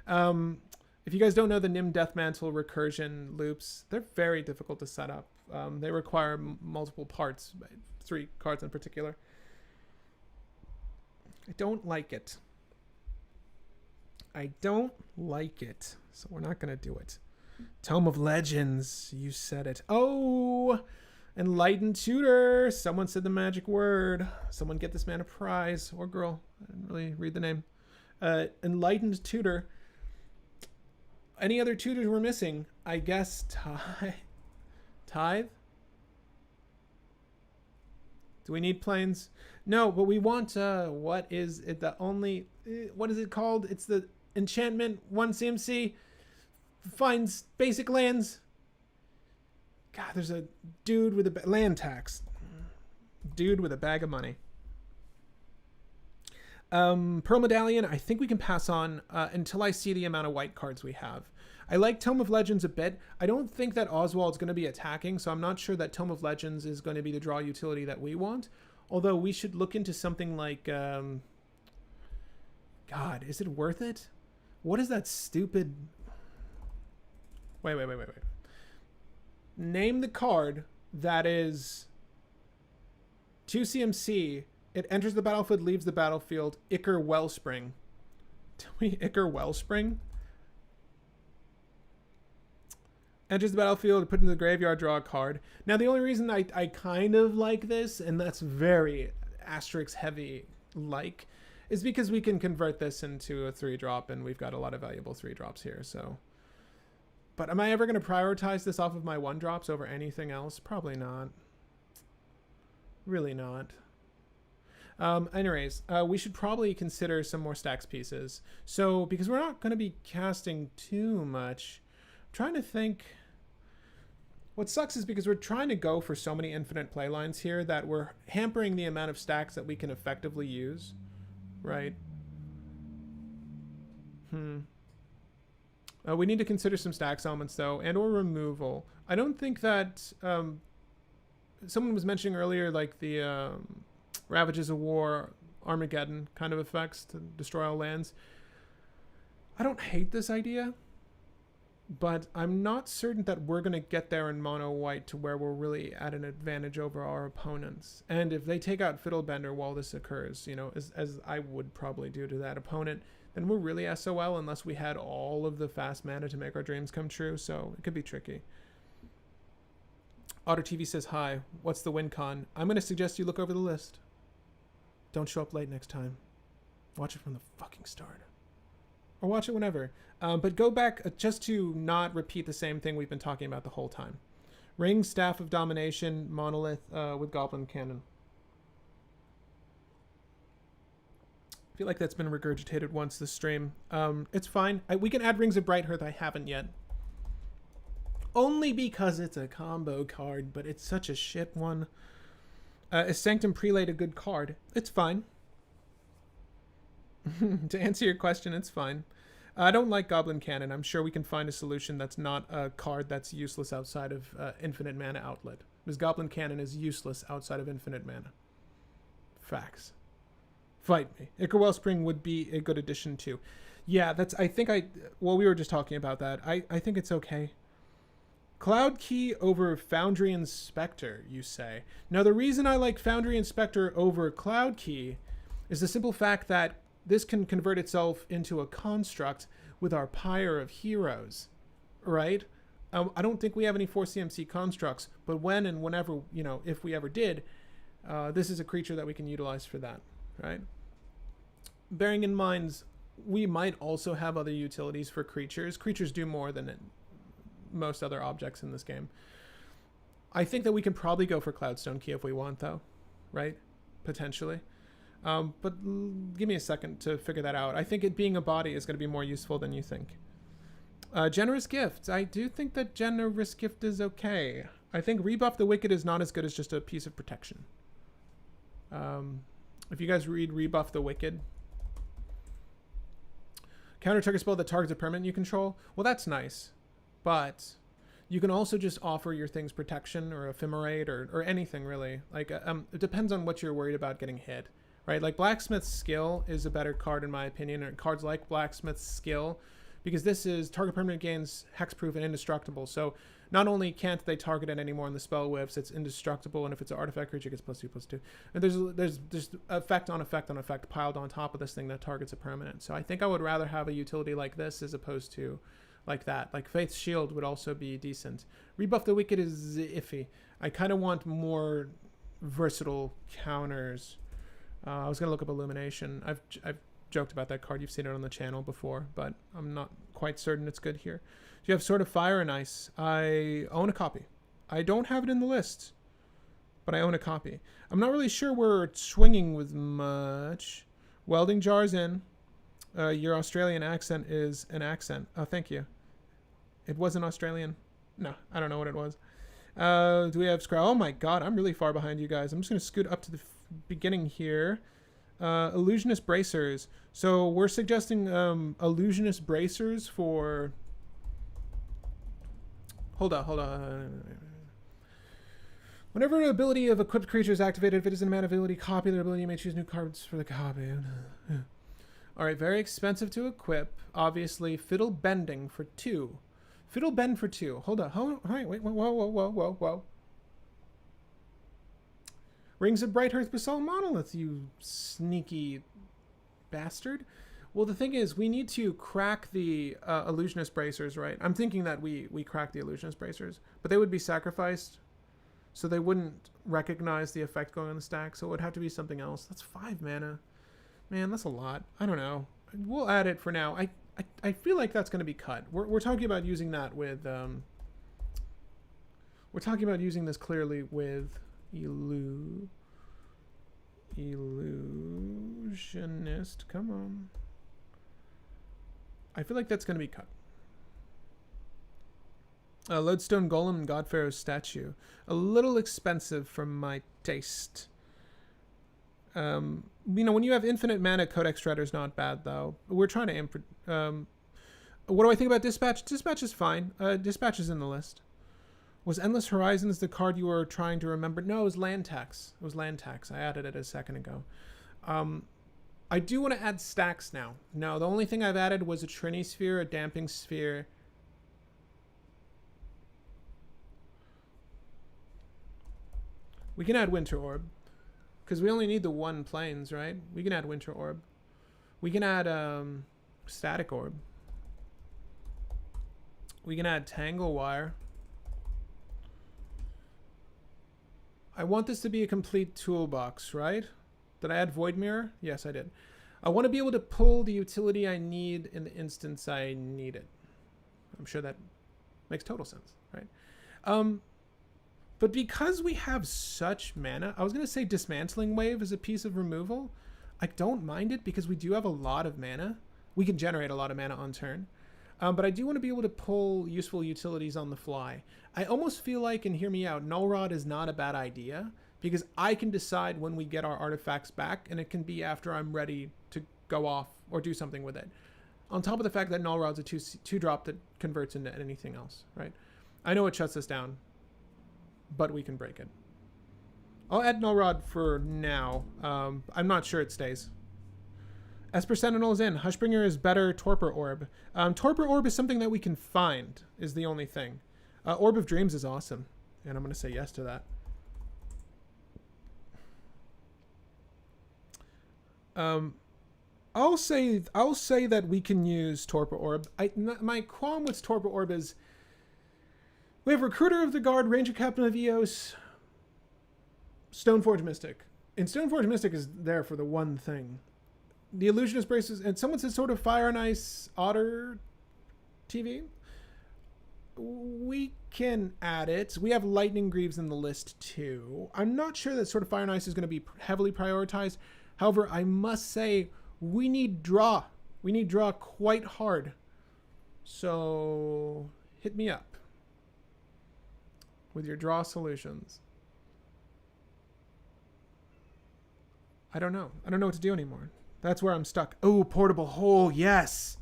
If you guys don't know the Nim Deathmantle recursion loops, they're very difficult to set up. They require multiple parts, 3 cards in particular. I don't like it. I don't like it, so we're not going to do it. Tome of Legends, you said it. Oh, Enlightened Tutor. Someone said the magic word. Someone get this man a prize, or girl. I didn't really read the name. Enlightened Tutor. Any other tutors we're missing? I guess Tithe? Do we need planes? No, but we want, what is it? What is it called? It's the enchantment 1 CMC finds basic lands. God, there's a dude with a land tax. Dude with a bag of money. Pearl Medallion, I think we can pass on until I see the amount of white cards we have. I like Tome of Legends a bit. I don't think that Oswald's going to be attacking, so I'm not sure that Tome of Legends is going to be the draw utility that we want. Although we should look into something like... God, is it worth it? What is that stupid... Wait. Name the card that is 2 CMC. It enters the battlefield, leaves the battlefield. Ichor Wellspring. Tell me Ichor Wellspring? Enters the battlefield, put in the graveyard, draw a card. Now, the only reason I kind of like this, and that's very asterisk heavy like, is because we can convert this into a 3-drop, and we've got a lot of valuable 3-drops here, so... But am I ever going to prioritize this off of my 1-drops over anything else? Probably not. Really not. Anyways, we should probably consider some more stacks pieces. So, because we're not going to be casting too much... Trying to think. What sucks is because we're trying to go for so many infinite playlines here that we're hampering the amount of stacks that we can effectively use, right? We need to consider some stacks elements though, and or removal. I don't think that someone was mentioning earlier, like the Ravages of War, Armageddon kind of effects to destroy all lands. I don't hate this idea. But I'm not certain that we're going to get there in mono white to where we're really at an advantage over our opponents. And if they take out Fiddlebender while this occurs, you know, as I would probably do to that opponent, then we're really SOL unless we had all of the fast mana to make our dreams come true. So it could be tricky. Otter TV says, hi, what's the win con? I'm going to suggest you look over the list. Don't show up late next time. Watch it from the fucking start. Or watch it whenever. But go back just to not repeat the same thing we've been talking about the whole time. Ring, Staff of Domination, Monolith with Goblin Cannon. I feel like that's been regurgitated once this stream. It's fine. We can add Rings of Bright Hearth. I haven't yet. Only because it's a combo card, but it's such a shit one. Is Sanctum Prelate a good card? It's fine. To answer your question, it's fine. I don't like Goblin Cannon. I'm sure we can find a solution that's not a card that's useless outside of Infinite Mana Outlet. Because Goblin Cannon is useless outside of Infinite Mana. Facts. Fight me. Ichor Wellspring would be a good addition too. Yeah, well, we were just talking about that. I think it's okay. Cloud Key over Foundry Inspector, you say. Now, the reason I like Foundry Inspector over Cloud Key is the simple fact that this can convert itself into a construct with our Pyre of Heroes, right? I don't think we have any 4CMC constructs, but when and whenever, you know, if we ever did, this is a creature that we can utilize for that, right? Bearing in mind, we might also have other utilities for creatures. Creatures do more than most other objects in this game. I think that we can probably go for Cloudstone Key if we want, though, right? Potentially. But give me a second to figure that out. I think it being a body is going to be more useful than you think. Generous Gift. I do think that Generous Gift is okay. I think Rebuff the Wicked is not as good as just a piece of protection. If you guys read Rebuff the Wicked. Counter target spell that targets a permanent you control. Well, that's nice. But you can also just offer your things protection or ephemerate or anything really. Like it depends on what you're worried about getting hit. Right, like Blacksmith's Skill is a better card in my opinion, or cards like Blacksmith's Skill, because this is target permanent gains hexproof and indestructible. So not only can't they target it anymore in the spell whiffs, it's indestructible, and if it's an artifact creature, it gets +2/+2. And there's effect on effect on effect piled on top of this thing that targets a permanent. So I think I would rather have a utility like this as opposed to like that. Like Faith's Shield would also be decent. Rebuff the Wicked is iffy. I kind of want more versatile counters. I was going to look up Illumination. I've joked about that card. You've seen it on the channel before, but I'm not quite certain it's good here. Do you have Sword of Fire and Ice? I own a copy. I don't have it in the list, but I own a copy. I'm not really sure we're swinging with much. Welding Jars in. Your Australian accent is an accent. Oh, thank you. It wasn't Australian. No, I don't know what it was. Do we have Scroll? Oh my god, I'm really far behind you guys. I'm just going to scoot up to the beginning here. Illusionist Bracers. So we're suggesting Illusionist Bracers for... Hold on. Whenever an ability of equipped creature is activated, if it is an mana ability, copy their ability, you may choose new cards for the copy. Alright, very expensive to equip. Obviously, Fiddlebending for 2. Fiddlebend for 2. Hold on. Wait. Whoa. Rings of Bright Hearth Basalt Monolith, you sneaky bastard. Well, the thing is, we need to crack the Illusionist Bracers, right? I'm thinking that we crack the Illusionist Bracers, but they would be sacrificed, so they wouldn't recognize the effect going on the stack, so it would have to be something else. That's 5 mana. Man, that's a lot. I don't know. We'll add it for now. I feel like that's going to be cut. We're talking about using that with... we're talking about using this clearly with Illusionist. Come on. I feel like that's going to be cut. Lodestone Golem and God Pharaoh's statue. A little expensive for my taste. You know, when you have infinite mana, Codex Shredder's not bad, though. We're trying to... what do I think about Dispatch? Dispatch is fine. Dispatch is in the list. Was Endless Horizons the card you were trying to remember? No, it was Land Tax. It was Land Tax. I added it a second ago. I do want to add stacks now. No, the only thing I've added was a Trini Sphere, a Damping Sphere. We can add Winter Orb. Because we only need the 1 planes, right? We can add Winter Orb. We can add Static Orb. We can add Tangle Wire. I want this to be a complete toolbox, right? Did I add Void Mirror? Yes, I did. I want to be able to pull the utility I need in the instance I need it. I'm sure that makes total sense, right? But because we have such mana, I was going to say Dismantling Wave is a piece of removal. I don't mind it because we do have a lot of mana. We can generate a lot of mana on turn. But I do want to be able to pull useful utilities on the fly. I almost feel like, and hear me out, Null Rod is not a bad idea because I can decide when we get our artifacts back, and it can be after I'm ready to go off or do something with it. On top of the fact that Null Rod's a 2-drop that converts into anything else, right? I know it shuts us down, but we can break it. I'll add Null Rod for now. I'm not sure it stays. Esper Sentinel is in. Hushbringer is better. Torpor Orb. Torpor Orb is something that we can find, is the only thing. Orb of Dreams is awesome, and I'm going to say yes to that. I'll say that we can use Torpor Orb. My qualm with Torpor Orb is we have Recruiter of the Guard, Ranger Captain of Eos, Stoneforge Mystic. And Stoneforge Mystic is there for the one thing. The Illusionist Bracers, and someone said sort of Fire and Ice Otter TV. We can add it. We have Lightning Greaves in the list too. I'm not sure that sort of Fire and Ice is going to be heavily prioritized. However, I must say we need draw. We need draw quite hard. So hit me up with your draw solutions. I don't know. I don't know what to do anymore. That's where I'm stuck. Oh, Portable Hole, yes!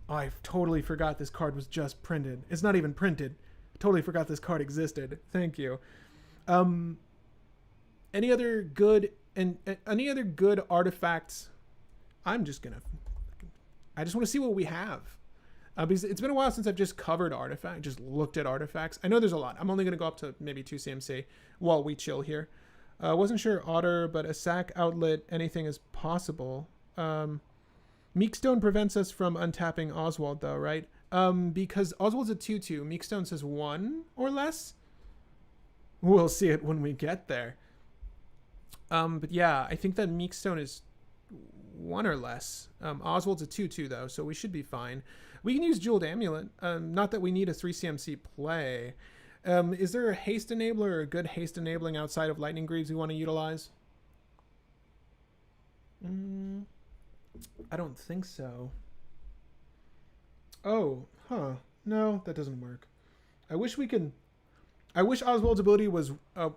Oh, I totally forgot this card was just printed. It's not even printed. Totally forgot this card existed. Thank you. Any other good artifacts? I just want to see what we have. Because it's been a while since I've just covered artifacts, just looked at artifacts. I know there's a lot. I'm only going to go up to maybe 2 CMC while we chill here. Wasn't sure Otter, but a sack outlet, anything is possible. Meekstone prevents us from untapping Oswald, though, right? Because Oswald's a 2/2. Meekstone says 1 or less. We'll see it when we get there. But yeah, I think that Meekstone is 1 or less. Oswald's a 2/2, though, so we should be fine. We can use Jeweled Amulet. Not that we need a 3 CMC play. Is there a haste enabler or a good haste enabling outside of Lightning Greaves we want to utilize? I don't think so. Oh, huh. No, that doesn't work. I wish we could I wish Oswald's ability was a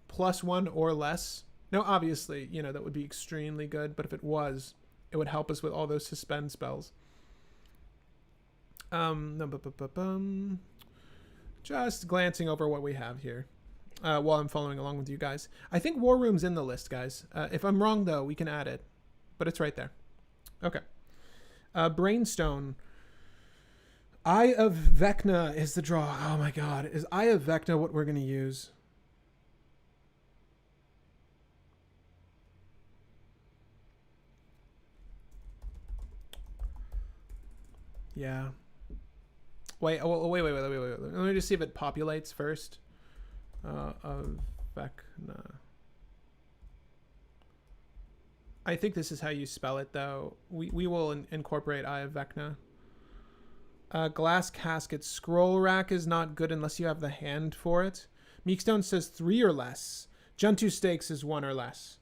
+1 or less. Now, obviously, you know, that would be extremely good, but if it was, it would help us with all those suspend spells. Just glancing over what we have here while I'm following along with you guys. I think War Room's in the list, guys. If I'm wrong, though, we can add it, but it's right there. Okay. Brainstone. Eye of Vecna is the draw. Oh my god. Is Eye of Vecna what we're going to use? Yeah. Wait. Let me just see if it populates first. Of Vecna. I think this is how you spell it, though. We will incorporate Eye of Vecna. Glass Casket. Scroll Rack is not good unless you have the hand for it. Meekstone says 3 or less. Gentoo Stakes is 1 or less.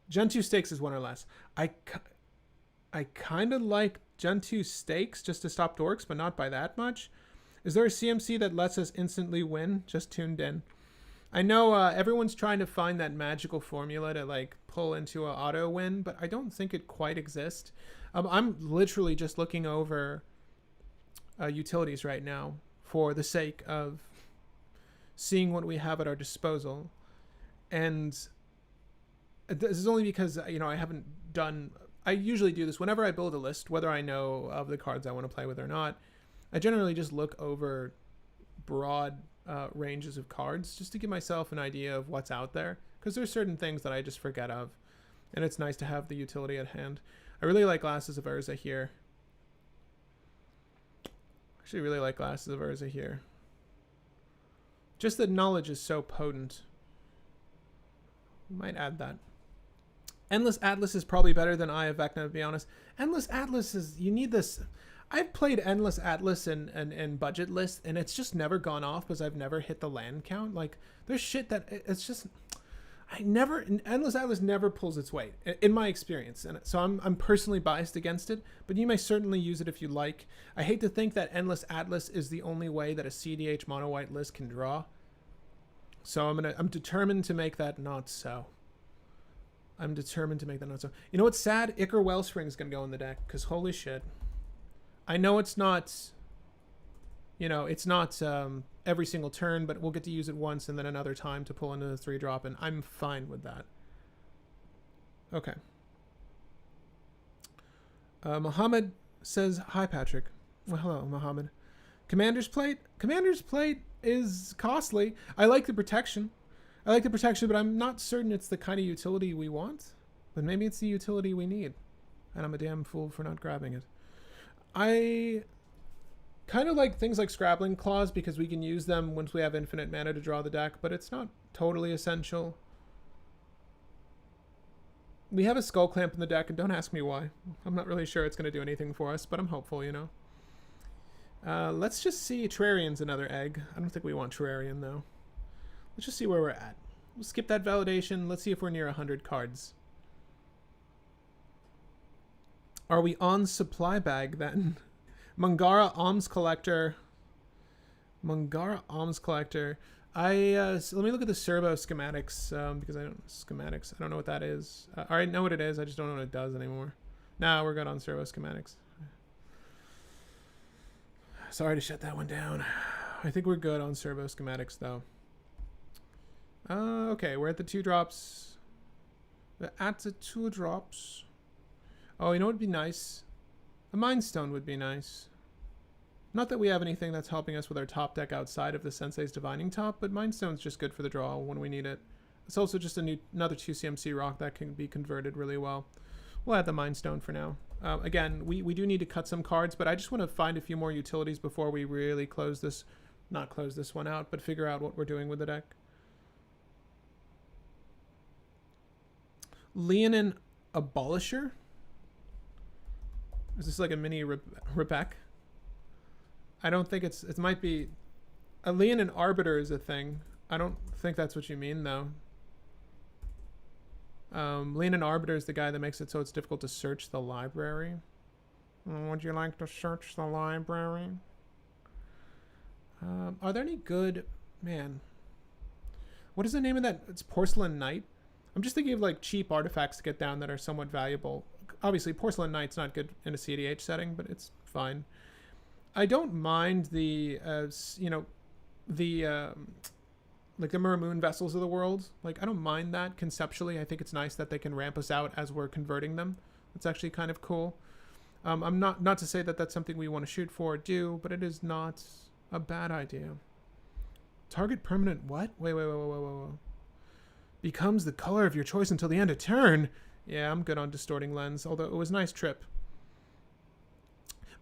Gentoo Stakes is 1 or less. I kind of like Gentoo Stakes just to stop dorks, but not by that much. Is there a CMC that lets us instantly win? Just tuned in. I know everyone's trying to find that magical formula to like pull into an auto win, but I don't think it quite exists. I'm literally just looking over utilities right now for the sake of seeing what we have at our disposal. And this is only because, you know, I haven't done... I usually do this whenever I build a list, whether I know of the cards I want to play with or not. I generally just look over broad ranges of cards just to give myself an idea of what's out there, because there's certain things that I just forget of, and it's nice to have the utility at hand. I really like Glasses of Urza here. Actually really like Glasses of Urza here. Just that knowledge is so potent. Might add that. Endless Atlas is probably better than Eye of Vecna, to be honest. Endless Atlas is... You need this... I've played Endless Atlas in budget lists, and it's just never gone off because I've never hit the land count. Like, there's shit that... It's just... Endless Atlas never pulls its weight, in my experience. And so I'm personally biased against it, but you may certainly use it if you like. I hate to think that Endless Atlas is the only way that a cEDH mono-white list can draw. So I'm determined to make that not so. I'm determined to make that not so. You know what's sad? Ichor Wellspring's gonna go in the deck, because holy shit. I know it's not, you know, it's not every single turn, but we'll get to use it once and then another time to pull into the 3-drop, and I'm fine with that. Okay. Mohammed says, hi, Patrick. Well, hello, Mohammed. Commander's Plate? Commander's Plate is costly. I like the protection. But I'm not certain it's the kind of utility we want. But maybe it's the utility we need. And I'm a damn fool for not grabbing it. I kind of like things like Scrabbling Claws because we can use them once we have infinite mana to draw the deck, but it's not totally essential. We have a Skull Clamp in the deck, and don't ask me why. I'm not really sure it's going to do anything for us, but I'm hopeful, you know. Let's just see. Terrarian's another egg. I don't think we want Terrarian, though. Let's just see where we're at. We'll skip that validation. Let's see if we're near 100 cards. Are we on Supply Bag, then? Mangara Alms Collector. Mangara Alms Collector. So let me look at the Servo schematics, because I don't know what that is. I know what it is, I just don't know what it does anymore. Nah, we're good on Servo schematics. Sorry to shut that one down. I think we're good on Servo schematics, though. Okay, we're at the 2-drops. We're at the 2-drops. Oh, you know what would be nice? A Mind Stone would be nice. Not that we have anything that's helping us with our top deck outside of the Sensei's Divining Top, but Mind Stone's just good for the draw when we need it. It's also just another 2 CMC rock that can be converted really well. We'll add the Mind Stone for now. Again, we do need to cut some cards, but I just want to find a few more utilities before we really not close this one out, but figure out what we're doing with the deck. Leonin Abolisher? Is this like a mini Rebek? I don't think it might be... A Leonin Arbiter is a thing. I don't think that's what you mean, though. Leonin Arbiter is the guy that makes it so it's difficult to search the library. Would you like to search the library? Are there any good... Man. What is the name of that? It's Porcelain Knight. I'm just thinking of like cheap artifacts to get down that are somewhat valuable. Obviously, Porcelain Knight's not good in a cEDH setting, but it's fine. I don't mind the, like the Muramoon vessels of the world. Like, I don't mind that conceptually. I think it's nice that they can ramp us out as we're converting them. It's actually kind of cool. I'm not to say that that's something we want to shoot for or do, but it is not a bad idea. Target permanent what? Wait. Becomes the color of your choice until the end of turn. Yeah, I'm good on Distorting Lens, although it was a nice trip.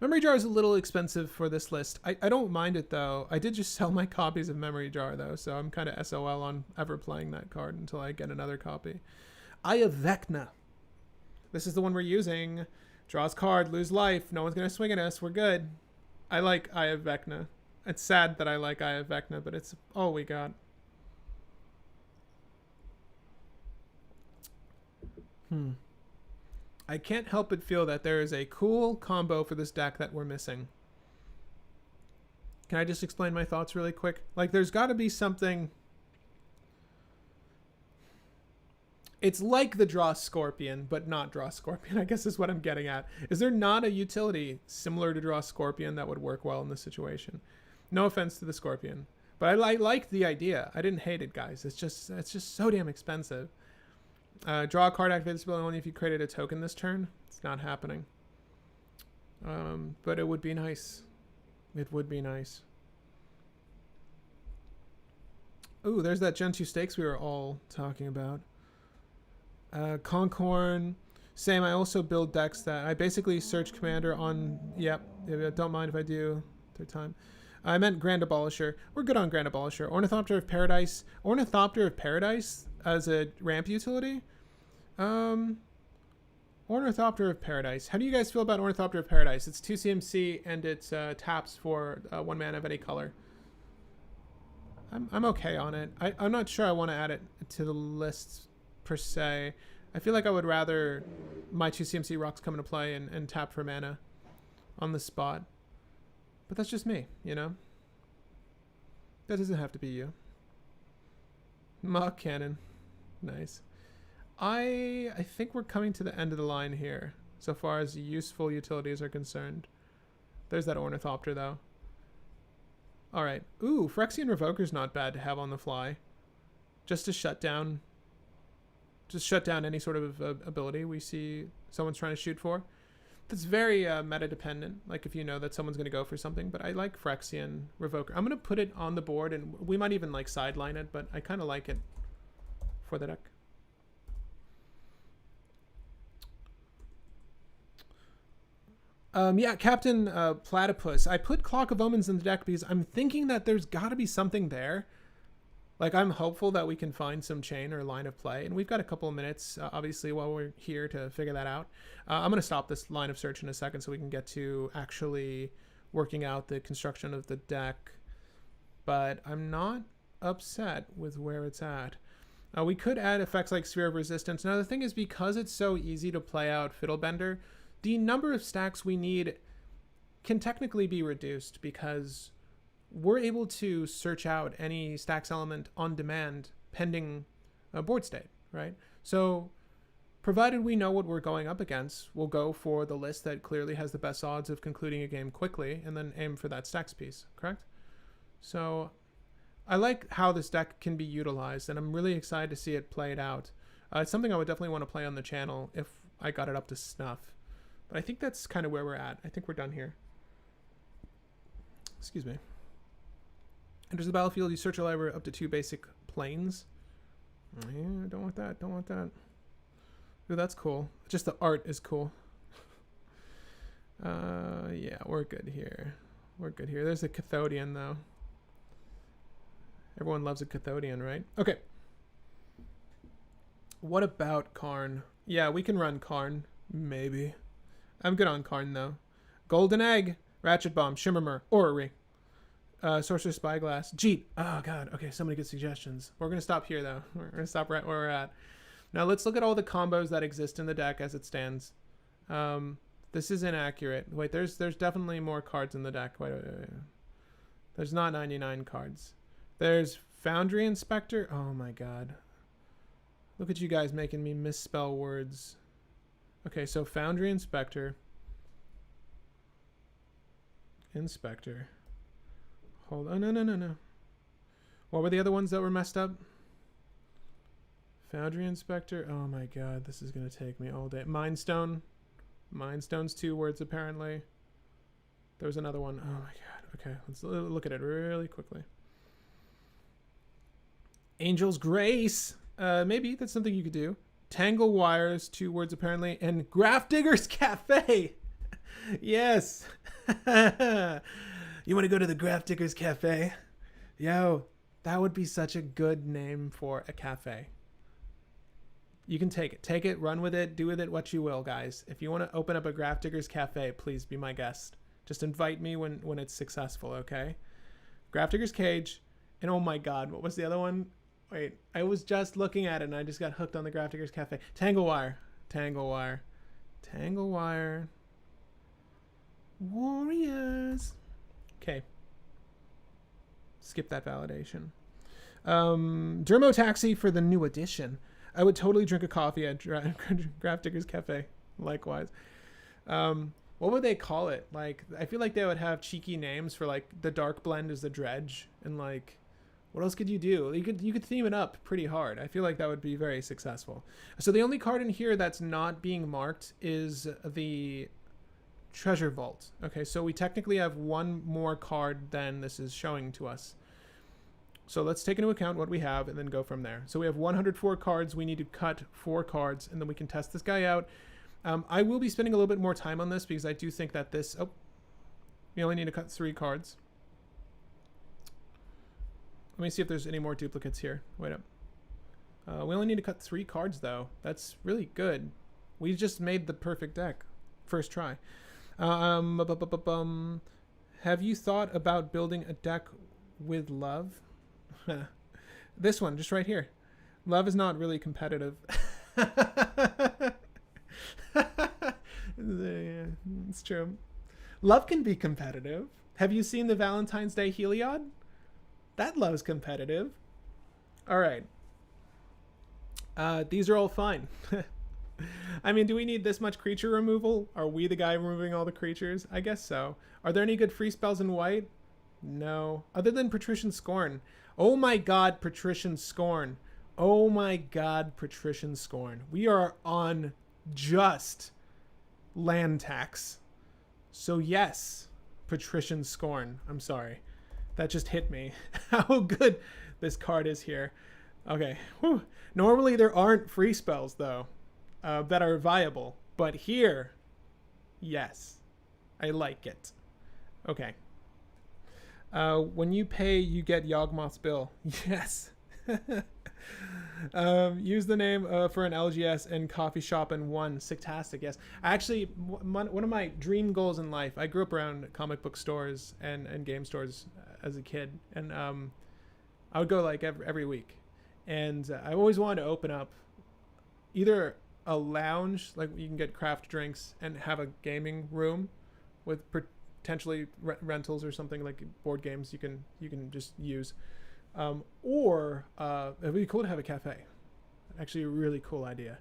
Memory Jar is a little expensive for this list. I don't mind it, though. I did just sell my copies of Memory Jar, though, so I'm kind of SOL on ever playing that card until I get another copy. Eye of Vecna. This is the one we're using. Draws card, lose life. No one's going to swing at us. We're good. I like Eye of Vecna. It's sad that I like Eye of Vecna, but it's all we got. I can't help but feel that there is a cool combo for this deck that we're missing. Can I just explain my thoughts really quick? Like, there's got to be something... It's like the Draw Scorpion, but not Draw Scorpion, I guess is what I'm getting at. Is there not a utility similar to Draw Scorpion that would work well in this situation? No offense to the Scorpion. But I liked the idea. I didn't hate it, guys. It's just so damn expensive. Draw a card, activate this ability only if you created a token this turn. It's not happening. But it would be nice. It would be nice. Ooh, there's that Gen 2 stakes we were all talking about. Concorn. Same, I also build decks that... I basically search Commander on... Yep, don't mind if I do. Third time. I meant Grand Abolisher. We're good on Grand Abolisher. Ornithopter of Paradise. Ornithopter of Paradise as a ramp utility. Ornithopter of Paradise. How do you guys feel about Ornithopter of Paradise? It's 2 CMC and it's taps for 1 mana of any color. I'm okay on it. I'm not sure I want to add it to the list per se. I feel like I would rather my 2 CMC rocks come into play and tap for mana on the spot. But that's just me, you know? That doesn't have to be you. Mock Cannon. Nice. I think we're coming to the end of the line here, so far as useful utilities are concerned. There's that Ornithopter, though. Alright. Ooh, Phyrexian Revoker's not bad to have on the fly. Just to shut down... Just shut down any sort of ability we see someone's trying to shoot for. That's very meta-dependent, like if you know that someone's going to go for something, but I like Phyrexian Revoker. I'm going to put it on the board, and we might even like sideline it, but I kind of like it for the deck. Yeah, Captain Platypus. I put Clock of Omens in the deck because I'm thinking that there's got to be something there. Like, I'm hopeful that we can find some chain or line of play, and we've got a couple of minutes, obviously, while we're here to figure that out. I'm going to stop this line of search in a second so we can get to actually working out the construction of the deck, but I'm not upset with where it's at. We could add effects like Sphere of Resistance. Now, the thing is, because it's so easy to play out Fiddlebender, the number of stacks we need can technically be reduced because we're able to search out any stacks element on demand pending a board state, right? So provided we know what we're going up against, we'll go for the list that clearly has the best odds of concluding a game quickly and then aim for that stacks piece, correct? So I like how this deck can be utilized, and I'm really excited to see it played out. It's something I would definitely want to play on the channel if I got it up to snuff. But I think that's kind of where we're at. I think we're done here. Excuse me. Enters the battlefield, you search your library up to 2 basic planes. Yeah, don't want that, don't want that. Ooh, that's cool. Just the art is cool. Yeah, we're good here. We're good here. There's a Cathodian, though. Everyone loves a Cathodian, right? Okay. What about Karn? Yeah, we can run Karn. Maybe. I'm good on Karn, though. Golden Egg, Ratchet Bomb, Shimmermer, Orrery. Sorcerer's Spyglass. Jeet. Oh, God. Okay, so many good suggestions. We're going to stop here, though. We're going to stop right where we're at. Now, let's look at all the combos that exist in the deck as it stands. This is inaccurate. Wait, there's definitely more cards in the deck. Wait. There's not 99 cards. There's Foundry Inspector. Oh my god. Look at you guys making me misspell words. Okay, so Foundry Inspector. Inspector. Hold on. No. What were the other ones that were messed up? Foundry Inspector. Oh my god, this is going to take me all day. Mindstone. Mindstone's 2 words apparently. There was another one. Oh my god. Okay, let's look at it really quickly. Angel's Grace. Maybe that's something you could do. Tangle Wires, 2 words apparently. And Grafdigger's Cafe. Yes. You want to go to the Grafdigger's Cafe? Yo, that would be such a good name for a cafe. You can take it. Take it, run with it, do with it what you will, guys. If you want to open up a Grafdigger's Cafe, please be my guest. Just invite me when it's successful, okay? Grafdigger's Cage. And oh my god, what was the other one? Wait, I was just looking at it and I just got hooked on the Grafdigger's Cafe. Tangle Wire. Tangle Wire. Tangle Wire. Warriors. Okay. Skip that validation. Dermo Taxi for the new edition. I would totally drink a coffee at Grafdigger's Cafe. Likewise. What would they call it? Like, I feel like they would have cheeky names for, like, the dark blend is the dredge, and like, what else could you do? You could theme it up pretty hard. I feel like that would be very successful. So the only card in here that's not being marked is the Treasure Vault. Okay, so we technically have one more card than this is showing to us. So let's take into account what we have and then go from there. So we have 104 cards. We need to cut 4 cards, and then we can test this guy out. I will be spending a little bit more time on this because I do think that this... Oh, we only need to cut 3 cards. Let me see if there's any more duplicates here. Wait up. We only need to cut 3 cards, though. That's really good. We just made the perfect deck. First try. Have you thought about building a deck with love? This one, just right here. Love is not really competitive. Yeah, it's true. Love can be competitive. Have you seen the Valentine's Day Heliod? That love's competitive. All right. These are all fine. I mean, do we need this much creature removal? Are we the guy removing all the creatures? I guess so. Are there any good free spells in white? No. Other than Patrician Scorn. Oh my god, Patrician Scorn. Oh my god, Patrician Scorn. We are on just land tax. So yes, Patrician Scorn. I'm sorry. That just hit me. How good this card is here. Okay. Whew. Normally there aren't free spells, though, that are viable. But here, yes. I like it. Okay. When you pay, you get Yawgmoth's bill. Yes. Use the name for an LGS and coffee shop in one. Sicktastic, yes. Actually, one of my dream goals in life, I grew up around comic book stores and game stores as a kid. And I would go like every week. And I always wanted to open up either a lounge, like you can get craft drinks, and have a gaming room with potentially rentals or something, like board games you can just use. Or it'd be cool to have a cafe. Actually, a really cool idea.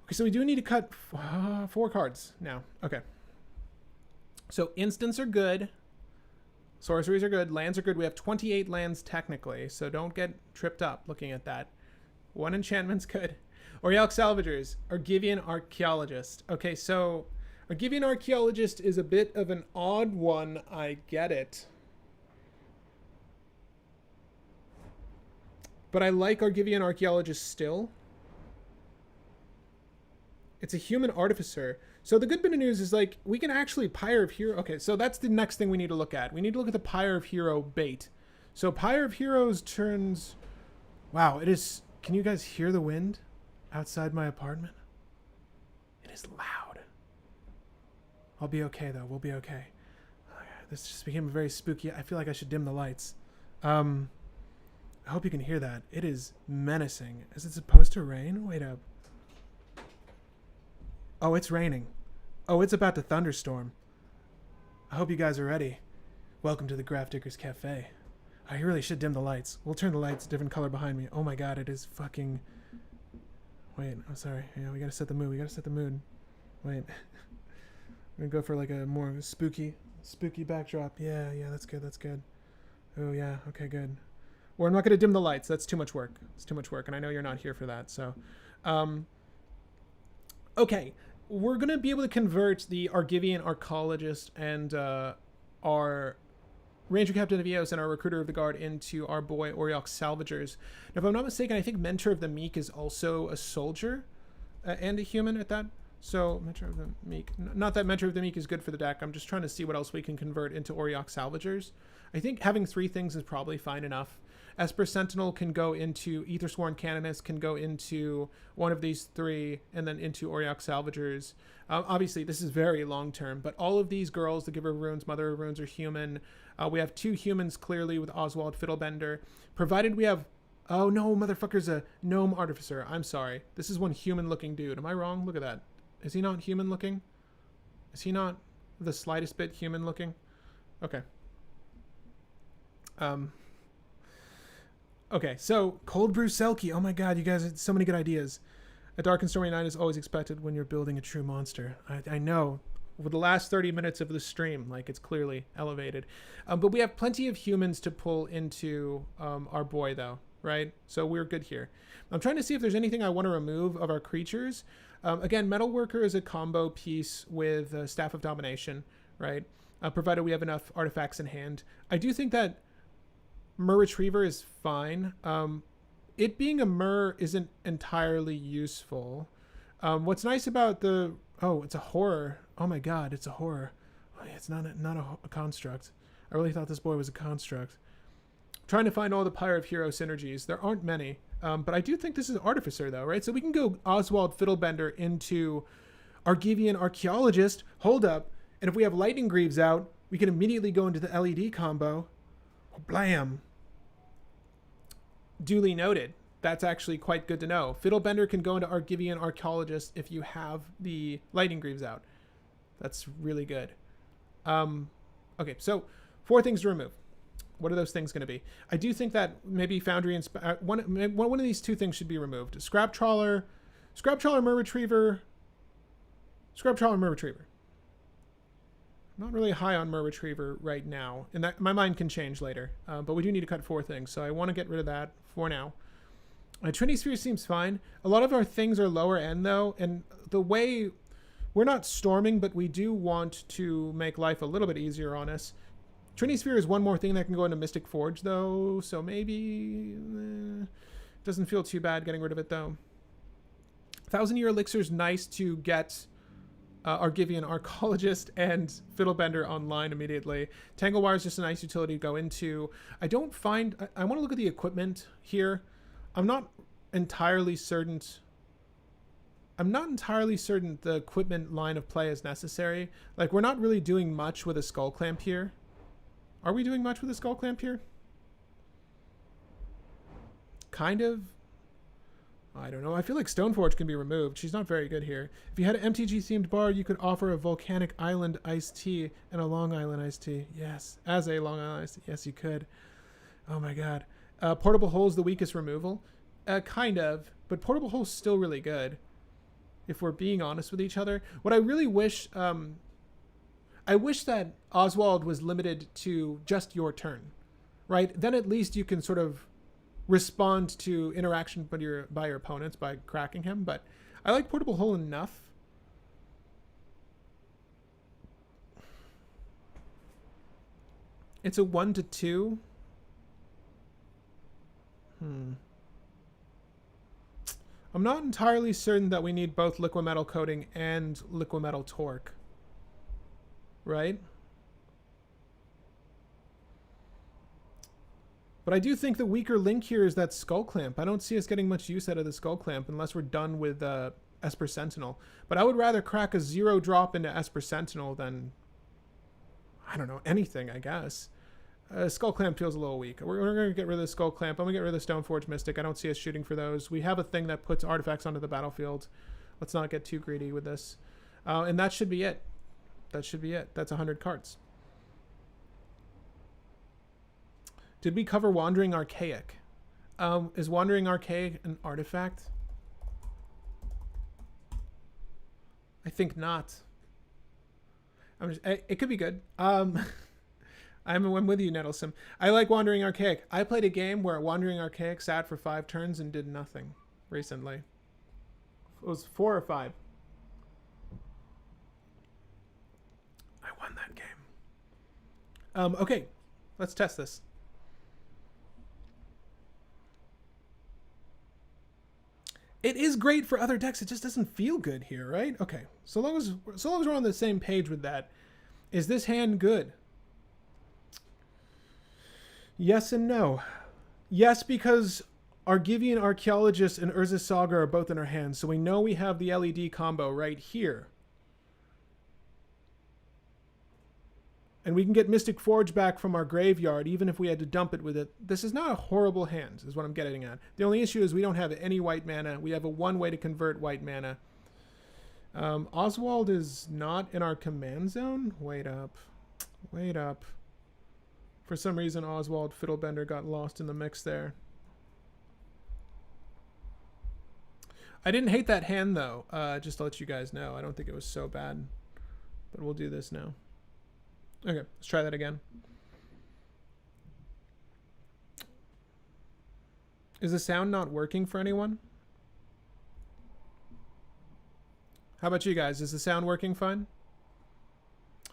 Okay, so we do need to cut 4 cards now. Okay. So instants are good. Sorceries are good. Lands are good. We have 28 lands technically, so don't get tripped up looking at that. 1 enchantment's good. Aurielic Salvagers. Argivian Archaeologist. Okay, so Argivian Archaeologist is a bit of an odd one. I get it. But I like Argivian Archaeologist still. It's a human artificer. So the good bit of news is, like, we can actually Pyre of Hero. Okay, so that's the next thing we need to look at. We need to look at the Pyre of Hero bait. So Pyre of Heroes turns... Wow, it is... Can you guys hear the wind outside my apartment? It is loud. I'll be okay, though. We'll be okay. This just became very spooky. I feel like I should dim the lights. I hope you can hear that. It is menacing. Is it supposed to rain? Wait up. Oh, it's raining. Oh, it's about to thunderstorm. I hope you guys are ready. Welcome to the Grafdigger's Cafe. I really should dim the lights. We'll turn the lights a different color behind me. Oh my god, it is fucking... Wait, I'm sorry. Yeah, we gotta set the mood. Wait. I'm gonna go for like a more spooky backdrop. Yeah, that's good. Oh yeah, okay, good. Or I'm not gonna dim the lights. That's too much work. It's too much work, and I know you're not here for that, so... Okay, we're gonna be able to convert the Argivian Archaeologist and our Ranger Captain of Eos and our Recruiter of the Guard into our boy Oriok Salvagers. Now, if I'm not mistaken, I think Mentor of the Meek is also a soldier and a human at that. So, Mentor of the Meek. Not that Mentor of the Meek is good for the deck. I'm just trying to see what else we can convert into Oriok Salvagers. I think having 3 things is probably fine enough. Esper Sentinel can go into Aethersworn Canonist, can go into one of these 3, and then into Oriok Salvagers. Obviously, this is very long-term, but all of these girls, the Giver of Runes, Mother of Runes, are human. We have 2 humans, clearly, with Oswald Fiddlebender. Provided we have... Oh, no, motherfucker's a Gnome Artificer. I'm sorry. This is one human-looking dude. Am I wrong? Look at that. Is he not human-looking? Is he not the slightest bit human-looking? Okay. Okay, so Cold Brew Selkie. Oh my god, you guys had so many good ideas. A dark and stormy night is always expected when you're building a true monster. I know. With the last 30 minutes of the stream, like, it's clearly elevated. But we have plenty of humans to pull into our boy, though, right? So we're good here. I'm trying to see if there's anything I want to remove of our creatures. Again, Metalworker is a combo piece with Staff of Domination, right? Provided we have enough artifacts in hand. I do think that Myr Retriever is fine. It being a Myr isn't entirely useful. What's nice about the... Oh, it's a horror. Oh my god, it's a horror. Oh, yeah, it's not a construct. I really thought this boy was a construct. I'm trying to find all the Pyre of Hero synergies. There aren't many. But I do think this is Artificer, though, right? So we can go Oswald Fiddlebender into Argivian Archaeologist. Hold up. And if we have Lightning Greaves out, we can immediately go into the LED combo. Blam. Duly noted. That's actually quite good to know. Fiddlebender can go into Argivian Archaeologist if you have the Lightning Greaves out. That's really good. Okay, so 4 things to remove. What are those things going to be? I do think that maybe Foundry and... one of these 2 things should be removed. Scrap Trawler, Myr Retriever, Scrap Trawler, Myr Retriever. I'm not really high on Myr Retriever right now, and that my mind can change later. But we do need to cut 4 things, so I want to get rid of that for now. Trinity Sphere seems fine. A lot of our things are lower end, though, and the way... We're not storming, but we do want to make life a little bit easier on us. Trinity Sphere is one more thing that can go into Mystic Forge, though, so maybe... doesn't feel too bad getting rid of it, though. 1,000-Year Elixir's nice to get... Argivian Archaeologist and Fiddlebender online immediately. Tanglewire is just a nice utility to go into. I don't find... I want to look at the equipment here. I'm not entirely certain the equipment line of play is necessary. Like, we're not really doing much with a Skull Clamp here. Are we doing much with a Skull Clamp here? Kind of. I don't know. I feel like Stoneforge can be removed. She's not very good here. If you had an MTG-themed bar, you could offer a Volcanic Island iced tea and a Long Island iced tea. Yes. As a Long Island iced tea. Yes, you could. Oh, my God. Portable Hole's the weakest removal. Kind of. But Portable Hole's still really good, if we're being honest with each other. What I really wish... I wish that Oswald was limited to just your turn, right? Then at least you can sort of respond to interaction by your opponents by cracking him. But I like Portable Hole enough. It's a 1-2. I'm not entirely certain that we need both Liquid Metal Coating and Liquid Metal Torque. Right? But I do think the weaker link here is that Skull Clamp. I don't see us getting much use out of the Skull Clamp unless we're done with Esper Sentinel. But I would rather crack a 0-drop into Esper Sentinel than, I don't know, anything, I guess. Skull Clamp feels a little weak. We're going to get rid of the Skull Clamp. I'm going to get rid of the Stoneforge Mystic. I don't see us shooting for those. We have a thing that puts artifacts onto the battlefield. Let's not get too greedy with this. And that should be it. That should be it. That's 100 cards. Did we cover Wandering Archaic? Is Wandering Archaic an artifact? I think not. It could be good. I'm with you, Nettlesome. I like Wandering Archaic. I played a game where Wandering Archaic sat for 5 turns and did nothing recently. It was 4 or 5. I won that game. Okay, let's test this. It is great for other decks. It just doesn't feel good here, right? Okay, so long as we're on the same page with that. Is this hand good? Yes and no. Yes, because Argivian Archaeologist and Urza Saga are both in our hands, so we know we have the LED combo right here. And we can get Mystic Forge back from our graveyard, even if we had to dump it with it. This is not a horrible hand, is what I'm getting at. The only issue is we don't have any white mana. We have a 1 way to convert white mana. Oswald is not in our command zone. Wait up. Wait up. For some reason, Oswald Fiddlebender got lost in the mix there. I didn't hate that hand, though. Just to let you guys know. I don't think it was so bad. But we'll do this now. Okay, let's try that again. Is the sound not working for anyone? How about you guys? Is the sound working fine?